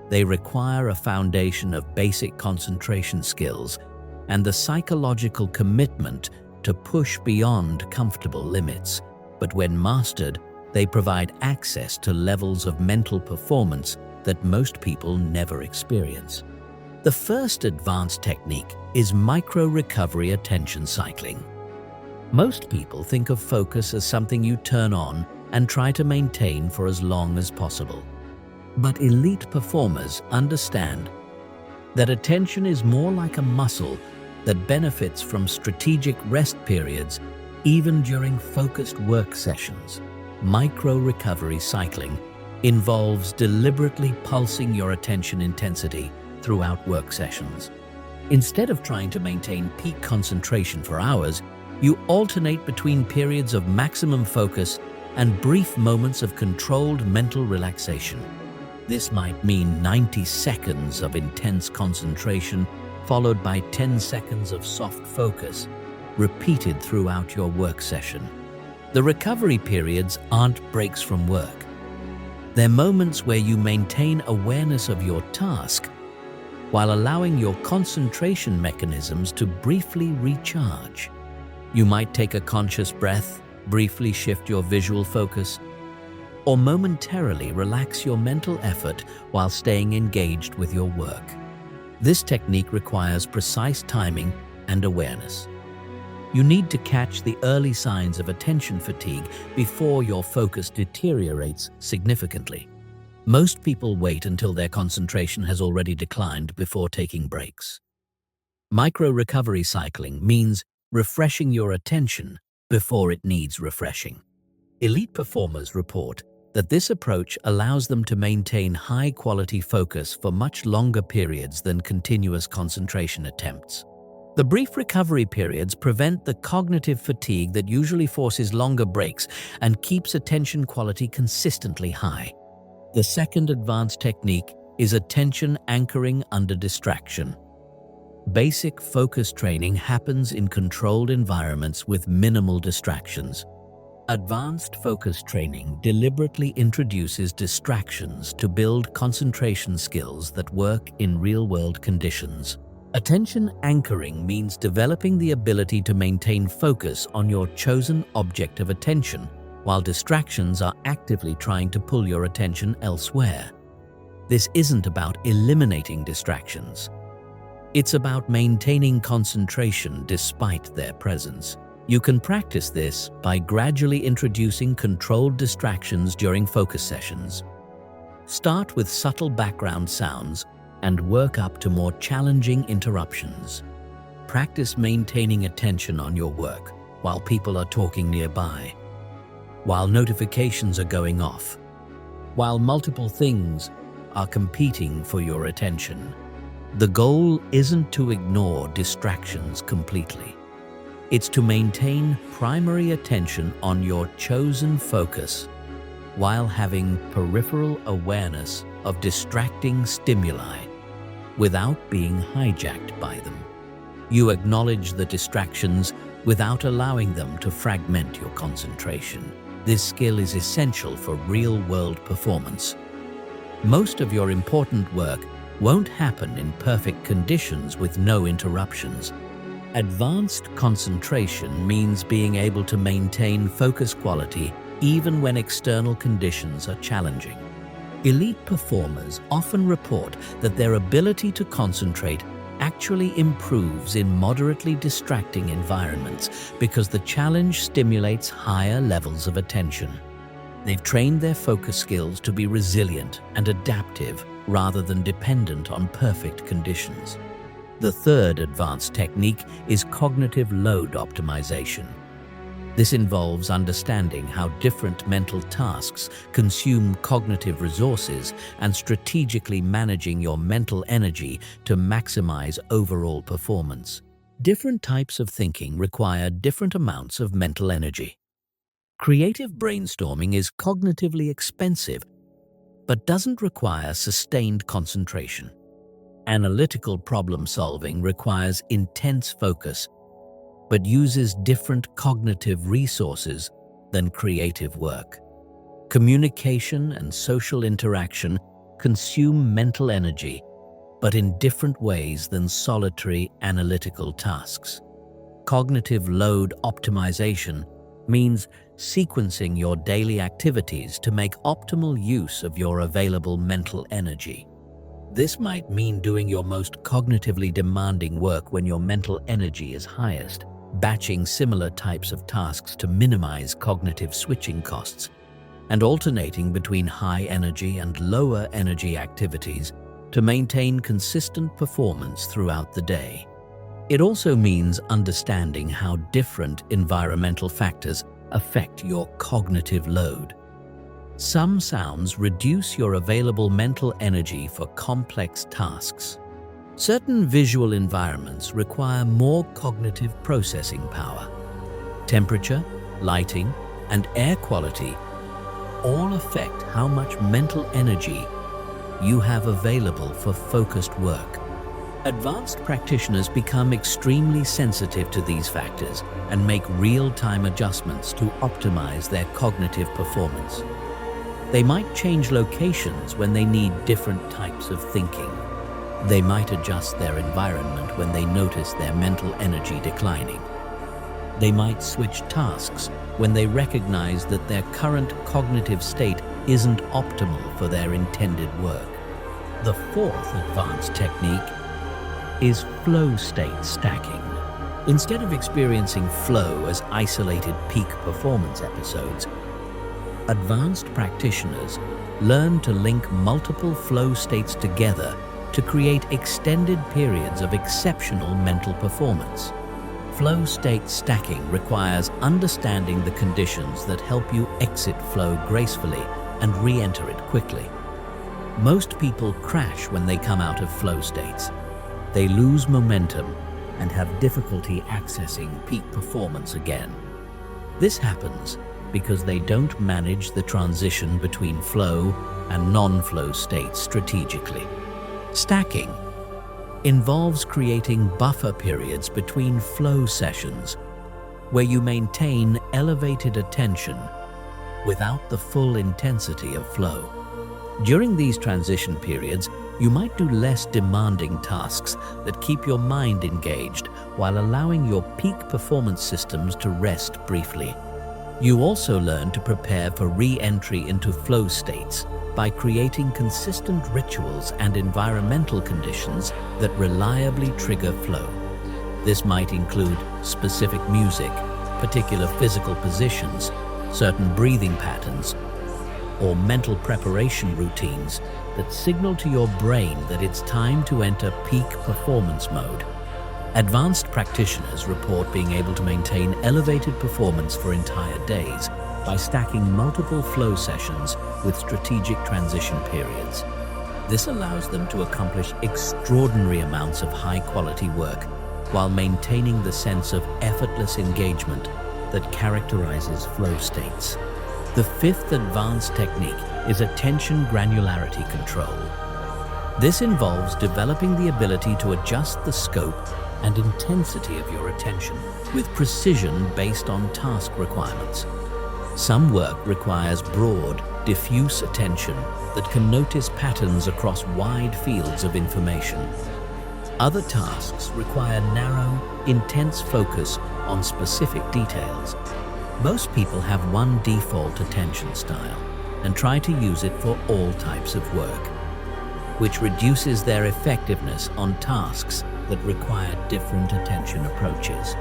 They require a foundation of basic concentration skills and the psychological commitment to push beyond comfortable limits. But when mastered, they provide access to levels of mental performance that most people never experience. The first advanced technique is micro-recovery attention cycling. Most people think of focus as something you turn on and try to maintain for as long as possible. But elite performers understand that attention is more like a muscle that benefits from strategic rest periods even during focused work sessions. Micro-recovery cycling involves deliberately pulsing your attention intensity throughout work sessions. Instead of trying to maintain peak concentration for hours, you alternate between periods of maximum focus and brief moments of controlled mental relaxation. This might mean 90 seconds of intense concentration, followed by 10 seconds of soft focus, repeated throughout your work session. The recovery periods aren't breaks from work. They're moments where you maintain awareness of your task while allowing your concentration mechanisms to briefly recharge. You might take a conscious breath, briefly shift your visual focus, or momentarily relax your mental effort while staying engaged with your work. This technique requires precise timing and awareness. You need to catch the early signs of attention fatigue before your focus deteriorates significantly. Most people wait until their concentration has already declined before taking breaks. Micro-recovery cycling means refreshing your attention before it needs refreshing. Elite performers report that this approach allows them to maintain high-quality focus for much longer periods than continuous concentration attempts. The brief recovery periods prevent the cognitive fatigue that usually forces longer breaks and keeps attention quality consistently high. The second advanced technique is attention anchoring under distraction. Basic focus training happens in controlled environments with minimal distractions. Advanced focus training deliberately introduces distractions to build concentration skills that work in real-world conditions. Attention anchoring means developing the ability to maintain focus on your chosen object of attention while distractions are actively trying to pull your attention elsewhere. This isn't about eliminating distractions. It's about maintaining concentration despite their presence. You can practice this by gradually introducing controlled distractions during focus sessions. Start with subtle background sounds and work up to more challenging interruptions. Practice maintaining attention on your work while people are talking nearby, while notifications are going off, while multiple things are competing for your attention. The goal isn't to ignore distractions completely. It's to maintain primary attention on your chosen focus while having peripheral awareness of distracting stimuli without being hijacked by them. You acknowledge the distractions without allowing them to fragment your concentration. This skill is essential for real-world performance. Most of your important work won't happen in perfect conditions with no interruptions. Advanced concentration means being able to maintain focus quality even when external conditions are challenging. Elite performers often report that their ability to concentrate actually improves in moderately distracting environments because the challenge stimulates higher levels of attention. They've trained their focus skills to be resilient and adaptive rather than dependent on perfect conditions. The third advanced technique is cognitive load optimization. This involves understanding how different mental tasks consume cognitive resources and strategically managing your mental energy to maximize overall performance. Different types of thinking require different amounts of mental energy. Creative brainstorming is cognitively expensive, but doesn't require sustained concentration. Analytical problem solving requires intense focus, but uses different cognitive resources than creative work. Communication and social interaction consume mental energy, but in different ways than solitary analytical tasks. Cognitive load optimization means sequencing your daily activities to make optimal use of your available mental energy. This might mean doing your most cognitively demanding work when your mental energy is highest, batching similar types of tasks to minimize cognitive switching costs, and alternating between high energy and lower energy activities to maintain consistent performance throughout the day. It also means understanding how different environmental factors affect your cognitive load. Some sounds reduce your available mental energy for complex tasks. Certain visual environments require more cognitive processing power. Temperature, lighting, and air quality all affect how much mental energy you have available for focused work. Advanced practitioners become extremely sensitive to these factors and make real-time adjustments to optimize their cognitive performance. They might change locations when they need different types of thinking. They might adjust their environment when they notice their mental energy declining. They might switch tasks when they recognize that their current cognitive state isn't optimal for their intended work. The fourth advanced technique is flow state stacking. Instead of experiencing flow as isolated peak performance episodes, advanced practitioners learn to link multiple flow states together to create extended periods of exceptional mental performance. Flow state stacking requires understanding the conditions that help you exit flow gracefully and re-enter it quickly. Most people crash when they come out of flow states. They lose momentum and have difficulty accessing peak performance again. This happens because they don't manage the transition between flow and non-flow states strategically. Stacking involves creating buffer periods between flow sessions where you maintain elevated attention without the full intensity of flow. During these transition periods, you might do less demanding tasks that keep your mind engaged while allowing your peak performance systems to rest briefly. You also learn to prepare for re-entry into flow states by creating consistent rituals and environmental conditions that reliably trigger flow. This might include specific music, particular physical positions, certain breathing patterns, or mental preparation routines that signal to your brain that it's time to enter peak performance mode. Advanced practitioners report being able to maintain elevated performance for entire days by stacking multiple flow sessions with strategic transition periods. This allows them to accomplish extraordinary amounts of high-quality work while maintaining the sense of effortless engagement that characterizes flow states. The fifth advanced technique is attention granularity control. This involves developing the ability to adjust the scope and intensity of your attention with precision based on task requirements. Some work requires broad, diffuse attention that can notice patterns across wide fields of information. Other tasks require narrow, intense focus on specific details. Most people have one default attention style and try to use it for all types of work, which reduces their effectiveness on tasks that require different attention approaches.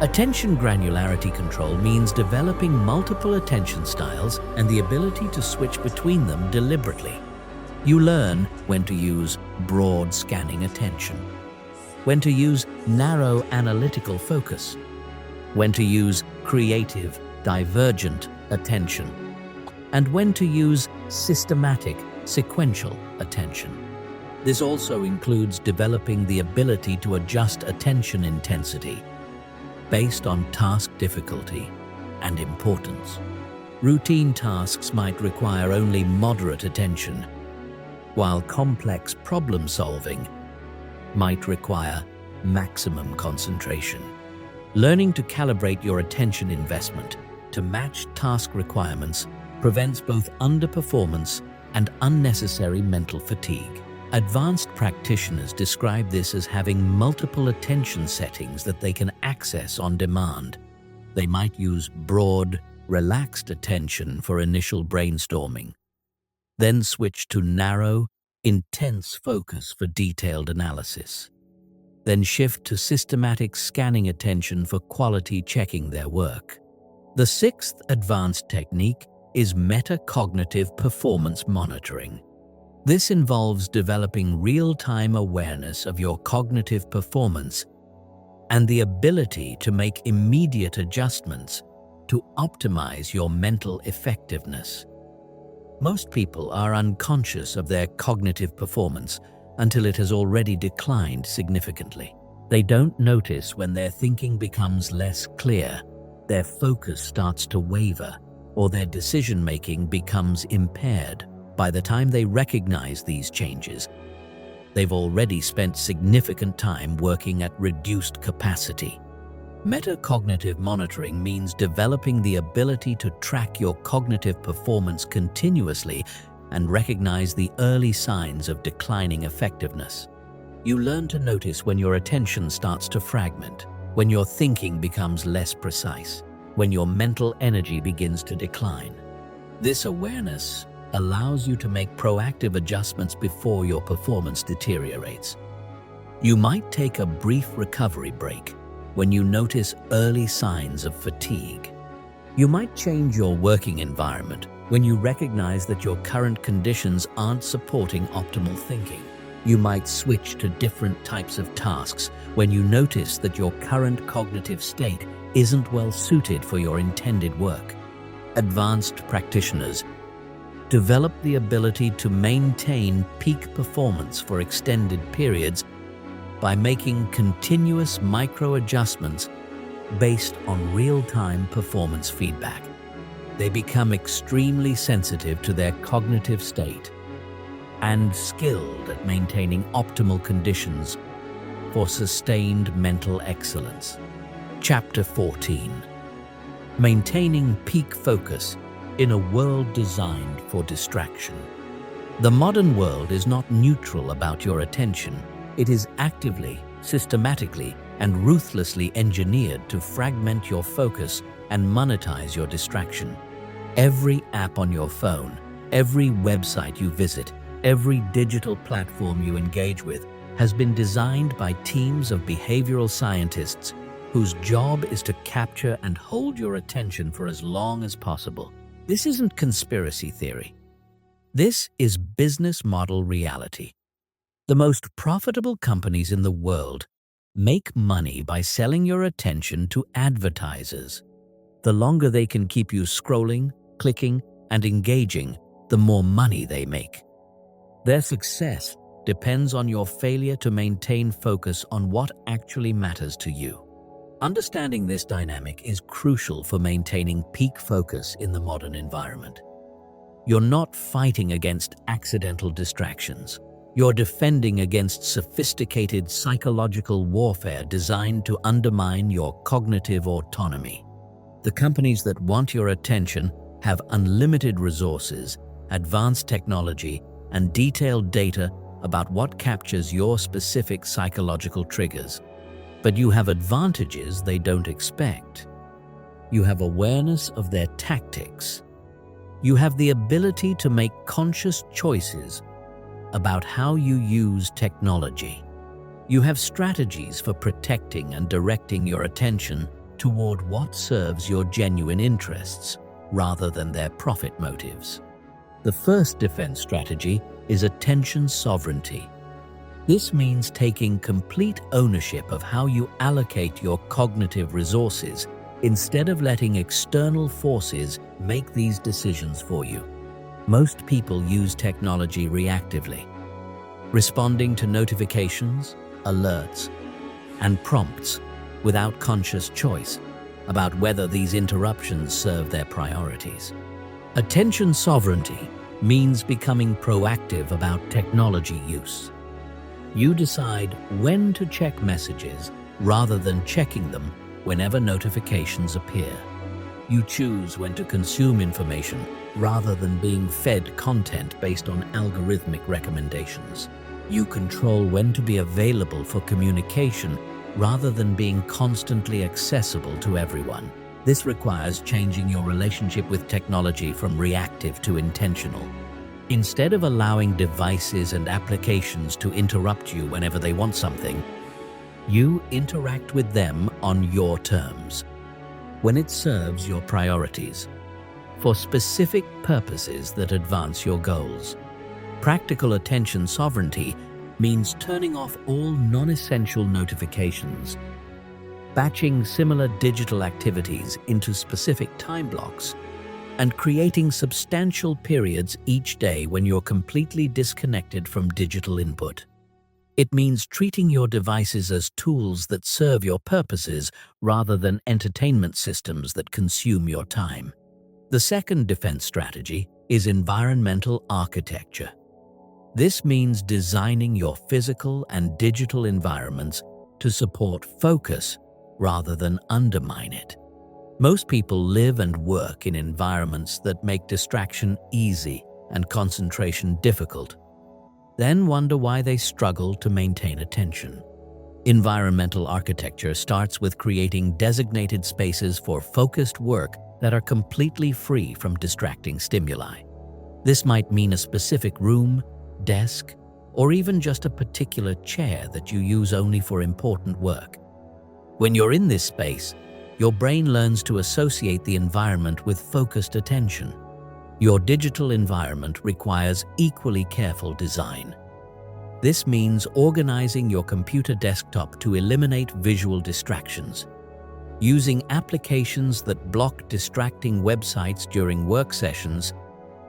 Attention granularity control means developing multiple attention styles and the ability to switch between them deliberately. You learn when to use broad scanning attention, when to use narrow analytical focus, when to use creative, divergent attention, and when to use systematic, sequential attention. This also includes developing the ability to adjust attention intensity based on task difficulty and importance. Routine tasks might require only moderate attention, while complex problem solving might require maximum concentration. Learning to calibrate your attention investment to match task requirements prevents both underperformance and unnecessary mental fatigue. Advanced practitioners describe this as having multiple attention settings that they can access on demand. They might use broad, relaxed attention for initial brainstorming, then switch to narrow, intense focus for detailed analysis. Then shift to systematic scanning attention for quality checking their work. The sixth advanced technique is metacognitive performance monitoring. This involves developing real-time awareness of your cognitive performance and the ability to make immediate adjustments to optimize your mental effectiveness. Most people are unconscious of their cognitive performance until it has already declined significantly. They don't notice when their thinking becomes less clear, their focus starts to waver, or their decision-making becomes impaired. By the time they recognize these changes, they've already spent significant time working at reduced capacity. Metacognitive monitoring means developing the ability to track your cognitive performance continuously and recognize the early signs of declining effectiveness. You learn to notice when your attention starts to fragment, when your thinking becomes less precise, when your mental energy begins to decline. This awareness allows you to make proactive adjustments before your performance deteriorates. You might take a brief recovery break when you notice early signs of fatigue. You might change your working environment when you recognize that your current conditions aren't supporting optimal thinking. You might switch to different types of tasks when you notice that your current cognitive state isn't well suited for your intended work. Advanced practitioners develop the ability to maintain peak performance for extended periods by making continuous micro-adjustments based on real-time performance feedback. They become extremely sensitive to their cognitive state and skilled at maintaining optimal conditions for sustained mental excellence. Chapter 14. Maintaining peak focus in a world designed for distraction. The modern world is not neutral about your attention. It is actively, systematically, and ruthlessly engineered to fragment your focus and monetize your distraction. Every app on your phone, every website you visit, every digital platform you engage with has been designed by teams of behavioral scientists whose job is to capture and hold your attention for as long as possible. This isn't conspiracy theory. This is business model reality. The most profitable companies in the world make money by selling your attention to advertisers. The longer they can keep you scrolling, clicking, and engaging, the more money they make. Their success depends on your failure to maintain focus on what actually matters to you. Understanding this dynamic is crucial for maintaining peak focus in the modern environment. You're not fighting against accidental distractions. You're defending against sophisticated psychological warfare designed to undermine your cognitive autonomy. The companies that want your attention have unlimited resources, advanced technology, and detailed data about what captures your specific psychological triggers. But you have advantages they don't expect. You have awareness of their tactics. You have the ability to make conscious choices about how you use technology. You have strategies for protecting and directing your attention toward what serves your genuine interests, rather than their profit motives. The first defense strategy is attention sovereignty. This means taking complete ownership of how you allocate your cognitive resources instead of letting external forces make these decisions for you. Most people use technology reactively, responding to notifications, alerts, and prompts without conscious choice about whether these interruptions serve their priorities. Attention sovereignty means becoming proactive about technology use. You decide when to check messages rather than checking them whenever notifications appear. You choose when to consume information rather than being fed content based on algorithmic recommendations. You control when to be available for communication rather than being constantly accessible to everyone. This requires changing your relationship with technology from reactive to intentional. Instead of allowing devices and applications to interrupt you whenever they want something, you interact with them on your terms, when it serves your priorities, for specific purposes that advance your goals. Practical attention sovereignty means turning off all non-essential notifications, batching similar digital activities into specific time blocks, and creating substantial periods each day when you're completely disconnected from digital input. It means treating your devices as tools that serve your purposes rather than entertainment systems that consume your time. The second defense strategy is environmental architecture. This means designing your physical and digital environments to support focus rather than undermine it. Most people live and work in environments that make distraction easy and concentration difficult, then wonder why they struggle to maintain attention. Environmental architecture starts with creating designated spaces for focused work that are completely free from distracting stimuli. This might mean a specific room, desk, or even just a particular chair that you use only for important work. When you're in this space, your brain learns to associate the environment with focused attention. Your digital environment requires equally careful design. This means organizing your computer desktop to eliminate visual distractions, using applications that block distracting websites during work sessions,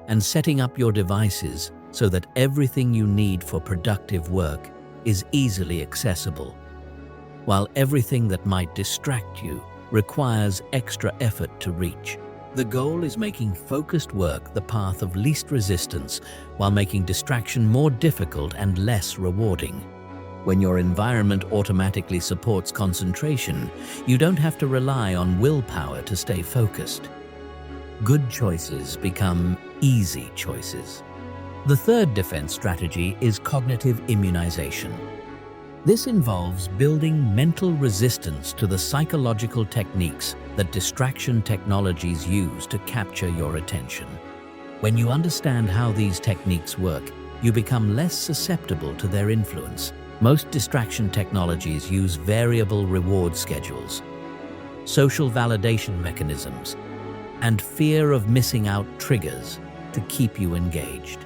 and setting up your devices so that everything you need for productive work is easily accessible, while everything that might distract you requires extra effort to reach. The goal is making focused work the path of least resistance while making distraction more difficult and less rewarding. When your environment automatically supports concentration, you don't have to rely on willpower to stay focused. Good choices become easy choices. The third defense strategy is cognitive immunization. This involves building mental resistance to the psychological techniques that distraction technologies use to capture your attention. When you understand how these techniques work, you become less susceptible to their influence. Most distraction technologies use variable reward schedules, social validation mechanisms, and fear of missing out triggers to keep you engaged.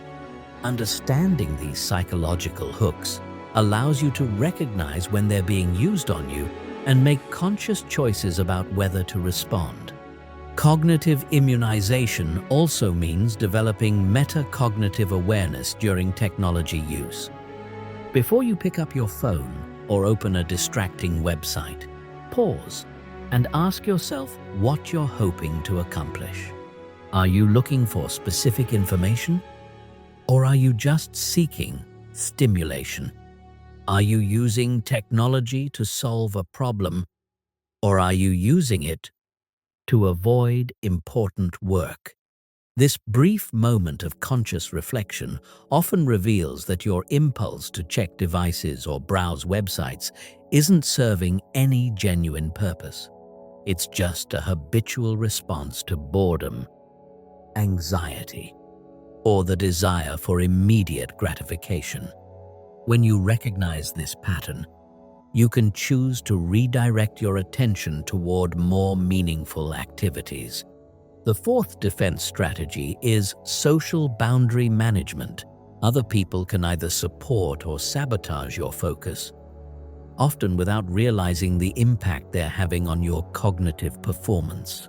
Understanding these psychological hooks allows you to recognize when they're being used on you and make conscious choices about whether to respond. Cognitive immunization also means developing metacognitive awareness during technology use. Before you pick up your phone or open a distracting website, pause and ask yourself what you're hoping to accomplish. Are you looking for specific information? Or are you just seeking stimulation? Are you using technology to solve a problem, or are you using it to avoid important work? This brief moment of conscious reflection often reveals that your impulse to check devices or browse websites isn't serving any genuine purpose. It's just a habitual response to boredom, anxiety, or the desire for immediate gratification. When you recognize this pattern, you can choose to redirect your attention toward more meaningful activities. The fourth defense strategy is social boundary management. Other people can either support or sabotage your focus, often without realizing the impact they're having on your cognitive performance.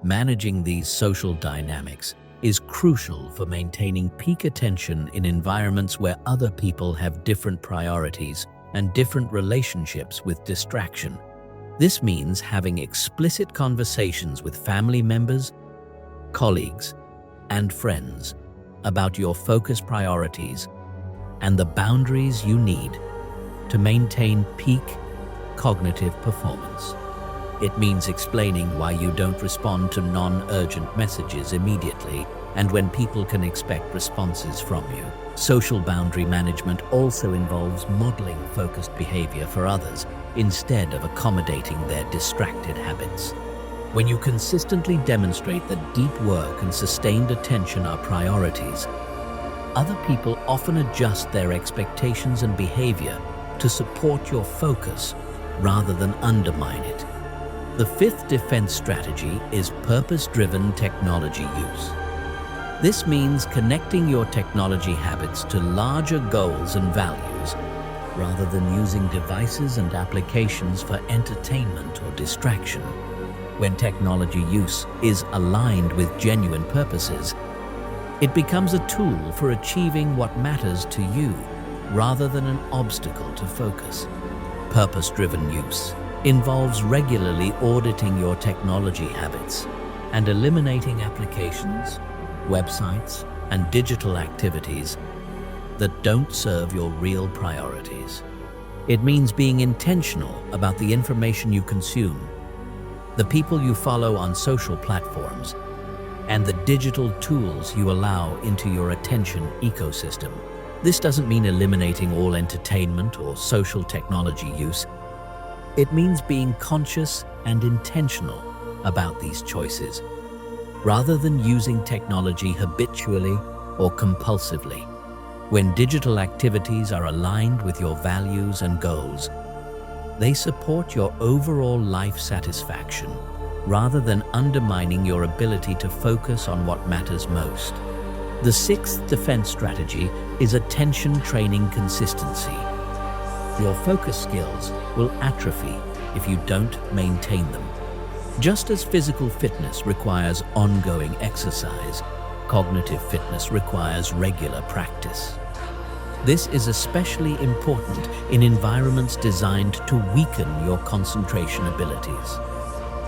Managing these social dynamics is crucial for maintaining peak attention in environments where other people have different priorities and different relationships with distraction. This means having explicit conversations with family members, colleagues, and friends about your focus priorities and the boundaries you need to maintain peak cognitive performance. It means explaining why you don't respond to non-urgent messages immediately and when people can expect responses from you. Social boundary management also involves modeling focused behavior for others instead of accommodating their distracted habits. When you consistently demonstrate that deep work and sustained attention are priorities, Other people often adjust their expectations and behavior to support your focus rather than undermine it. The fifth defense strategy is purpose-driven technology use. This means connecting your technology habits to larger goals and values rather than using devices and applications for entertainment or distraction. When technology use is aligned with genuine purposes, it becomes a tool for achieving what matters to you rather than an obstacle to focus. Purpose-driven use involves regularly auditing your technology habits and eliminating applications, websites, and digital activities that don't serve your real priorities. It means being intentional about the information you consume, the people you follow on social platforms, and the digital tools you allow into your attention ecosystem. This doesn't mean eliminating all entertainment or social technology use. It means being conscious and intentional about these choices, rather than using technology habitually or compulsively. When digital activities are aligned with your values and goals, they support your overall life satisfaction rather than undermining your ability to focus on what matters most. The sixth defense strategy is attention training consistency. Your focus skills will atrophy if you don't maintain them. Just as physical fitness requires ongoing exercise, cognitive fitness requires regular practice. This is especially important in environments designed to weaken your concentration abilities.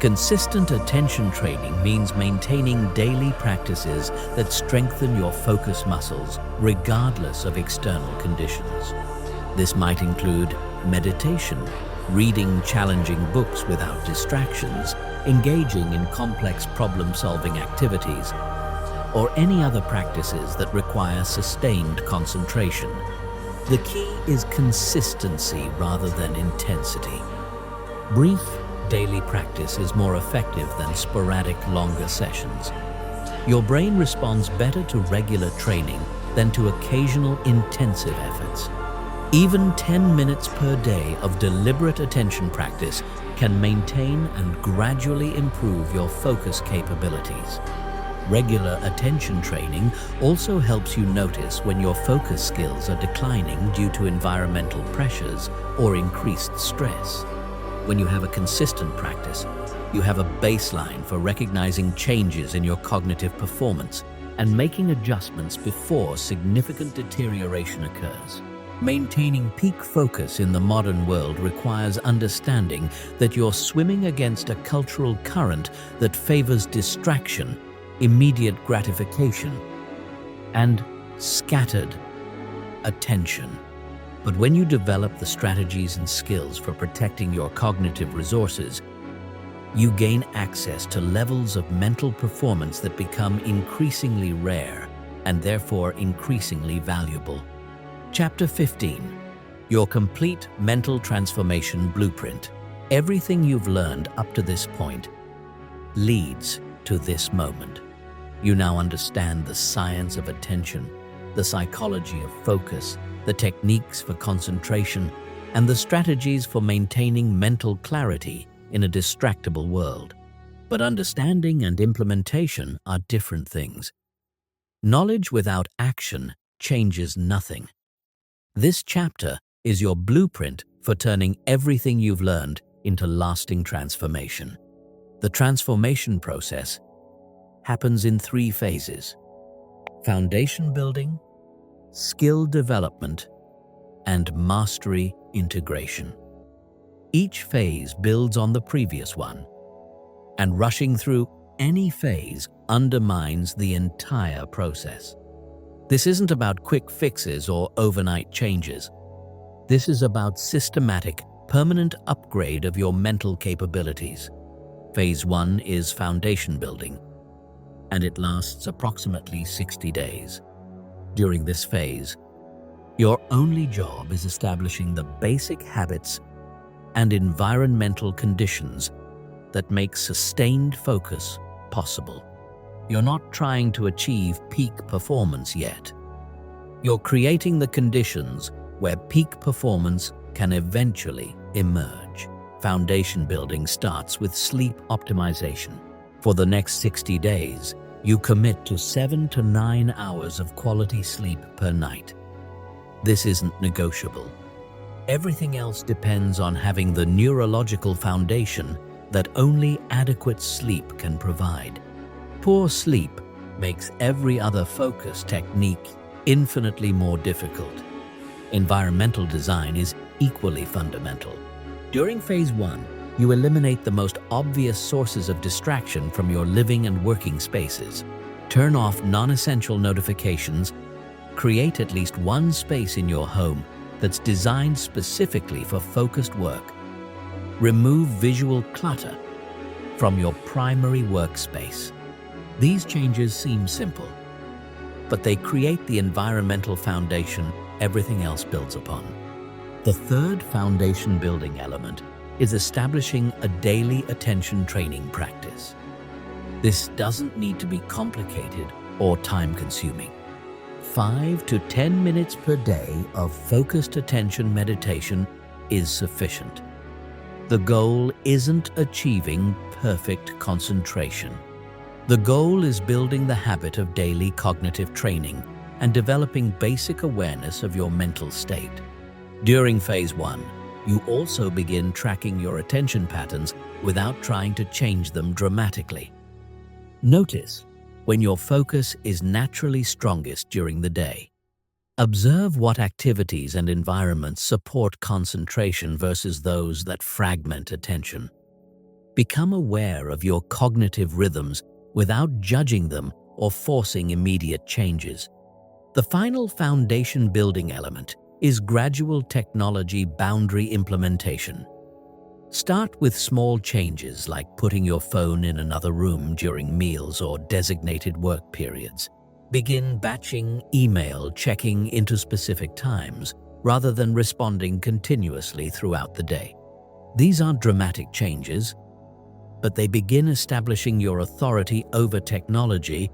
Consistent attention training means maintaining daily practices that strengthen your focus muscles regardless of external conditions. This might include meditation, reading challenging books without distractions, engaging in complex problem-solving activities, or any other practices that require sustained concentration. The key is consistency rather than intensity. Brief, daily practice is more effective than sporadic, longer sessions. Your brain responds better to regular training than to occasional intensive efforts. Even 10 minutes per day of deliberate attention practice can maintain and gradually improve your focus capabilities. Regular attention training also helps you notice when your focus skills are declining due to environmental pressures or increased stress. When you have a consistent practice, you have a baseline for recognizing changes in your cognitive performance and making adjustments before significant deterioration occurs. Maintaining peak focus in the modern world requires understanding that you're swimming against a cultural current that favors distraction, immediate gratification, and scattered attention. But when you develop the strategies and skills for protecting your cognitive resources, you gain access to levels of mental performance that become increasingly rare and therefore increasingly valuable. Chapter 15. Your complete mental transformation blueprint. Everything you've learned up to this point leads to this moment. You now understand the science of attention, the psychology of focus, the techniques for concentration, and the strategies for maintaining mental clarity in a distractible world. But understanding and implementation are different things. Knowledge without action changes nothing. This chapter is your blueprint for turning everything you've learned into lasting transformation. The transformation process happens in 3 phases: foundation building, skill development, and mastery integration. Each phase builds on the previous one, and rushing through any phase undermines the entire process. This isn't about quick fixes or overnight changes. This is about systematic, permanent upgrade of your mental capabilities. Phase 1 is foundation building, and it lasts approximately 60 days. During this phase, your only job is establishing the basic habits and environmental conditions that make sustained focus possible. You're not trying to achieve peak performance yet. You're creating the conditions where peak performance can eventually emerge. Foundation building starts with sleep optimization. For the next 60 days, you commit to 7 to 9 hours of quality sleep per night. This isn't negotiable. Everything else depends on having the neurological foundation that only adequate sleep can provide. Poor sleep makes every other focus technique infinitely more difficult. Environmental design is equally fundamental. During phase 1, you eliminate the most obvious sources of distraction from your living and working spaces. Turn off non-essential notifications. Create at least one space in your home that's designed specifically for focused work. Remove visual clutter from your primary workspace. These changes seem simple, but they create the environmental foundation everything else builds upon. The third foundation building element is establishing a daily attention training practice. This doesn't need to be complicated or time-consuming. 5 to 10 minutes per day of focused attention meditation is sufficient. The goal isn't achieving perfect concentration. The goal is building the habit of daily cognitive training and developing basic awareness of your mental state. During phase 1, you also begin tracking your attention patterns without trying to change them dramatically. Notice when your focus is naturally strongest during the day. Observe what activities and environments support concentration versus those that fragment attention. Become aware of your cognitive rhythms without judging them or forcing immediate changes. The final foundation building element is gradual technology boundary implementation. Start with small changes like putting your phone in another room during meals or designated work periods. Begin batching email checking into specific times rather than responding continuously throughout the day. These aren't dramatic changes, but they begin establishing your authority over technology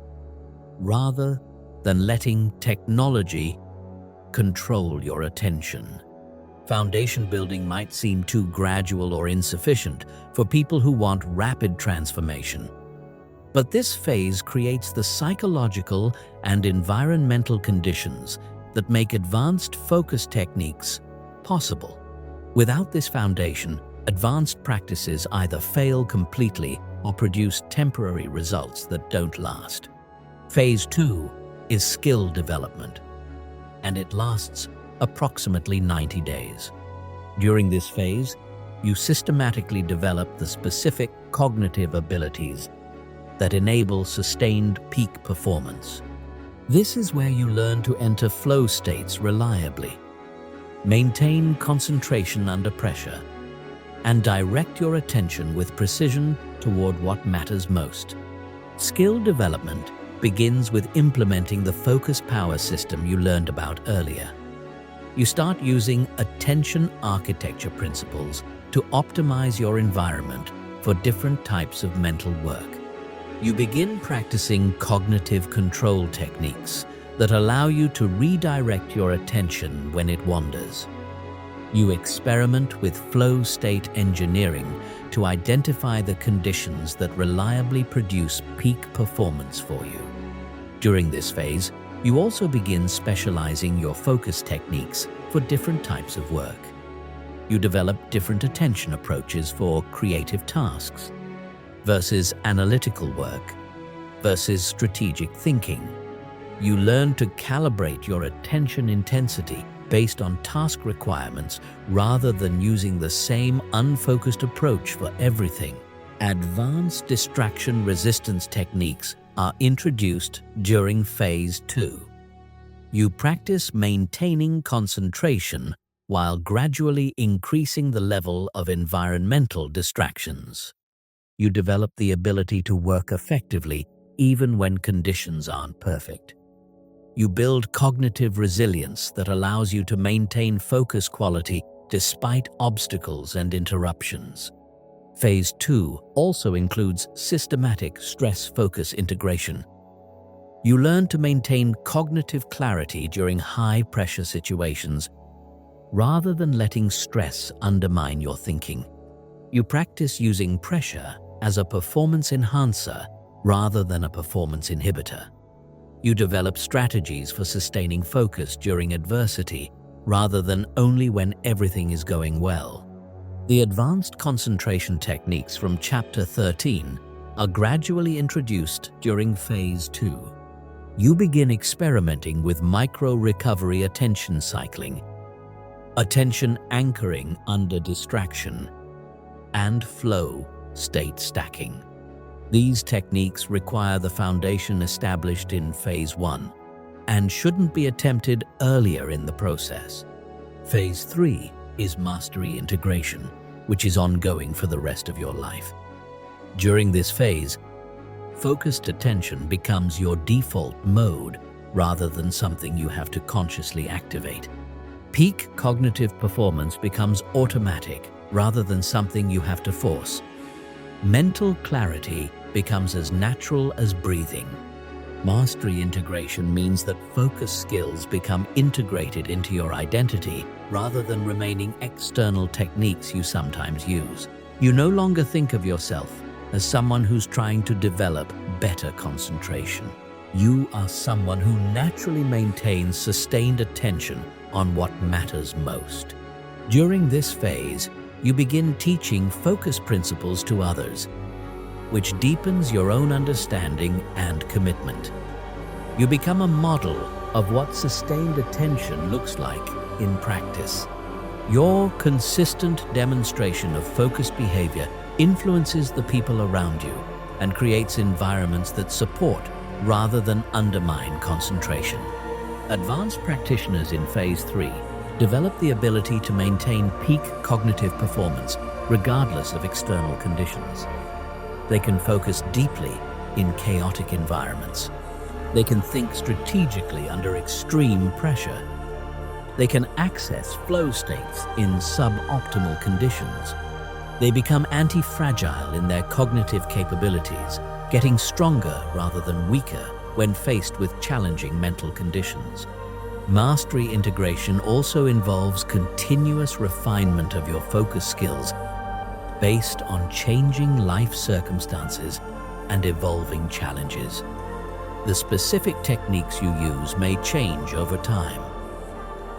rather than letting technology control your attention. Foundation building might seem too gradual or insufficient for people who want rapid transformation. But this phase creates the psychological and environmental conditions that make advanced focus techniques possible. Without this foundation, advanced practices either fail completely or produce temporary results that don't last. Phase 2 is skill development, and it lasts approximately 90 days. During this phase, you systematically develop the specific cognitive abilities that enable sustained peak performance. This is where you learn to enter flow states reliably, maintain concentration under pressure, and direct your attention with precision toward what matters most. Skill development begins with implementing the focus power system you learned about earlier. You start using attention architecture principles to optimize your environment for different types of mental work. You begin practicing cognitive control techniques that allow you to redirect your attention when it wanders. You experiment with flow state engineering to identify the conditions that reliably produce peak performance for you. During this phase, you also begin specializing your focus techniques for different types of work. You develop different attention approaches for creative tasks versus analytical work versus strategic thinking. You learn to calibrate your attention intensity based on task requirements rather than using the same unfocused approach for everything. Advanced distraction resistance techniques are introduced during phase 2. You practice maintaining concentration while gradually increasing the level of environmental distractions. You develop the ability to work effectively even when conditions aren't perfect. You build cognitive resilience that allows you to maintain focus quality despite obstacles and interruptions. Phase 2 also includes systematic stress-focus integration. You learn to maintain cognitive clarity during high-pressure situations rather than letting stress undermine your thinking. You practice using pressure as a performance enhancer rather than a performance inhibitor. You develop strategies for sustaining focus during adversity rather than only when everything is going well. The advanced concentration techniques from Chapter 13 are gradually introduced during Phase 2. You begin experimenting with micro-recovery attention cycling, attention anchoring under distraction, and flow state stacking. These techniques require the foundation established in Phase 1 and shouldn't be attempted earlier in the process. Phase 3 is mastery integration, which is ongoing for the rest of your life. During this phase, focused attention becomes your default mode rather than something you have to consciously activate. Peak cognitive performance becomes automatic rather than something you have to force. Mental clarity becomes as natural as breathing. Mastery integration means that focus skills become integrated into your identity rather than remaining external techniques you sometimes use. You no longer think of yourself as someone who's trying to develop better concentration. You are someone who naturally maintains sustained attention on what matters most. During this phase, you begin teaching focus principles to others, which deepens your own understanding and commitment. You become a model of what sustained attention looks like in practice. Your consistent demonstration of focused behavior influences the people around you and creates environments that support rather than undermine concentration. Advanced practitioners in Phase 3 develop the ability to maintain peak cognitive performance regardless of external conditions. They can focus deeply in chaotic environments. They can think strategically under extreme pressure. They can access flow states in suboptimal conditions. They become anti-fragile in their cognitive capabilities, getting stronger rather than weaker when faced with challenging mental conditions. Mastery integration also involves continuous refinement of your focus skills based on changing life circumstances and evolving challenges. The specific techniques you use may change over time,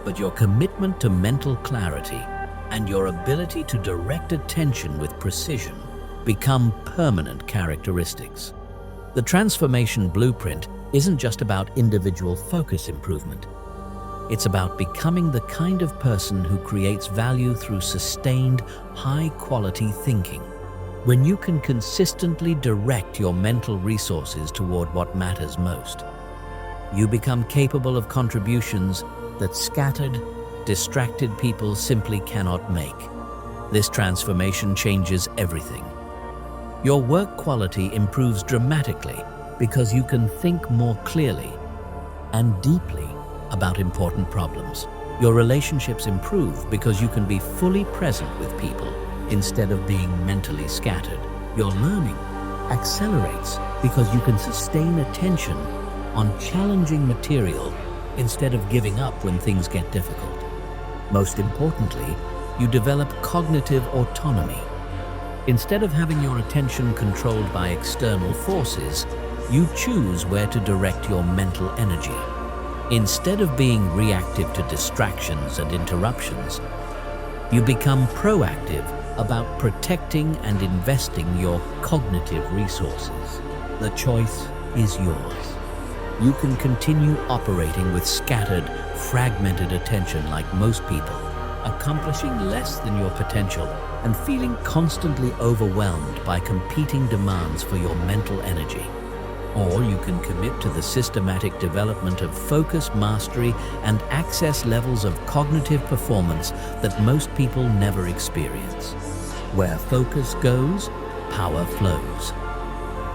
but your commitment to mental clarity and your ability to direct attention with precision become permanent characteristics. The transformation blueprint isn't just about individual focus improvement. It's about becoming the kind of person who creates value through sustained, high-quality thinking. When you can consistently direct your mental resources toward what matters most, you become capable of contributions that scattered, distracted people simply cannot make. This transformation changes everything. Your work quality improves dramatically because you can think more clearly and deeply about important problems. Your relationships improve because you can be fully present with people instead of being mentally scattered. Your learning accelerates because you can sustain attention on challenging material instead of giving up when things get difficult. Most importantly, you develop cognitive autonomy. Instead of having your attention controlled by external forces, you choose where to direct your mental energy. Instead of being reactive to distractions and interruptions, you become proactive about protecting and investing your cognitive resources. The choice is yours. You can continue operating with scattered, fragmented attention like most people, accomplishing less than your potential and feeling constantly overwhelmed by competing demands for your mental energy. Or you can commit to the systematic development of focus mastery and access levels of cognitive performance that most people never experience. Where focus goes, power flows.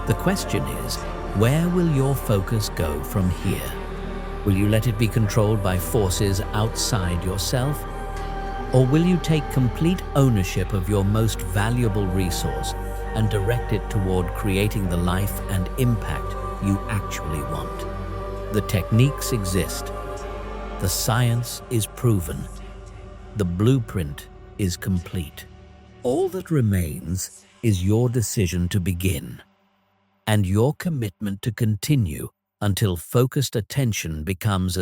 The question is, where will your focus go from here? Will you let it be controlled by forces outside yourself? Or will you take complete ownership of your most valuable resource and direct it toward creating the life and impact you actually want? The techniques exist. The science is proven. The blueprint is complete. All that remains is your decision to begin, and your commitment to continue until focused attention becomes a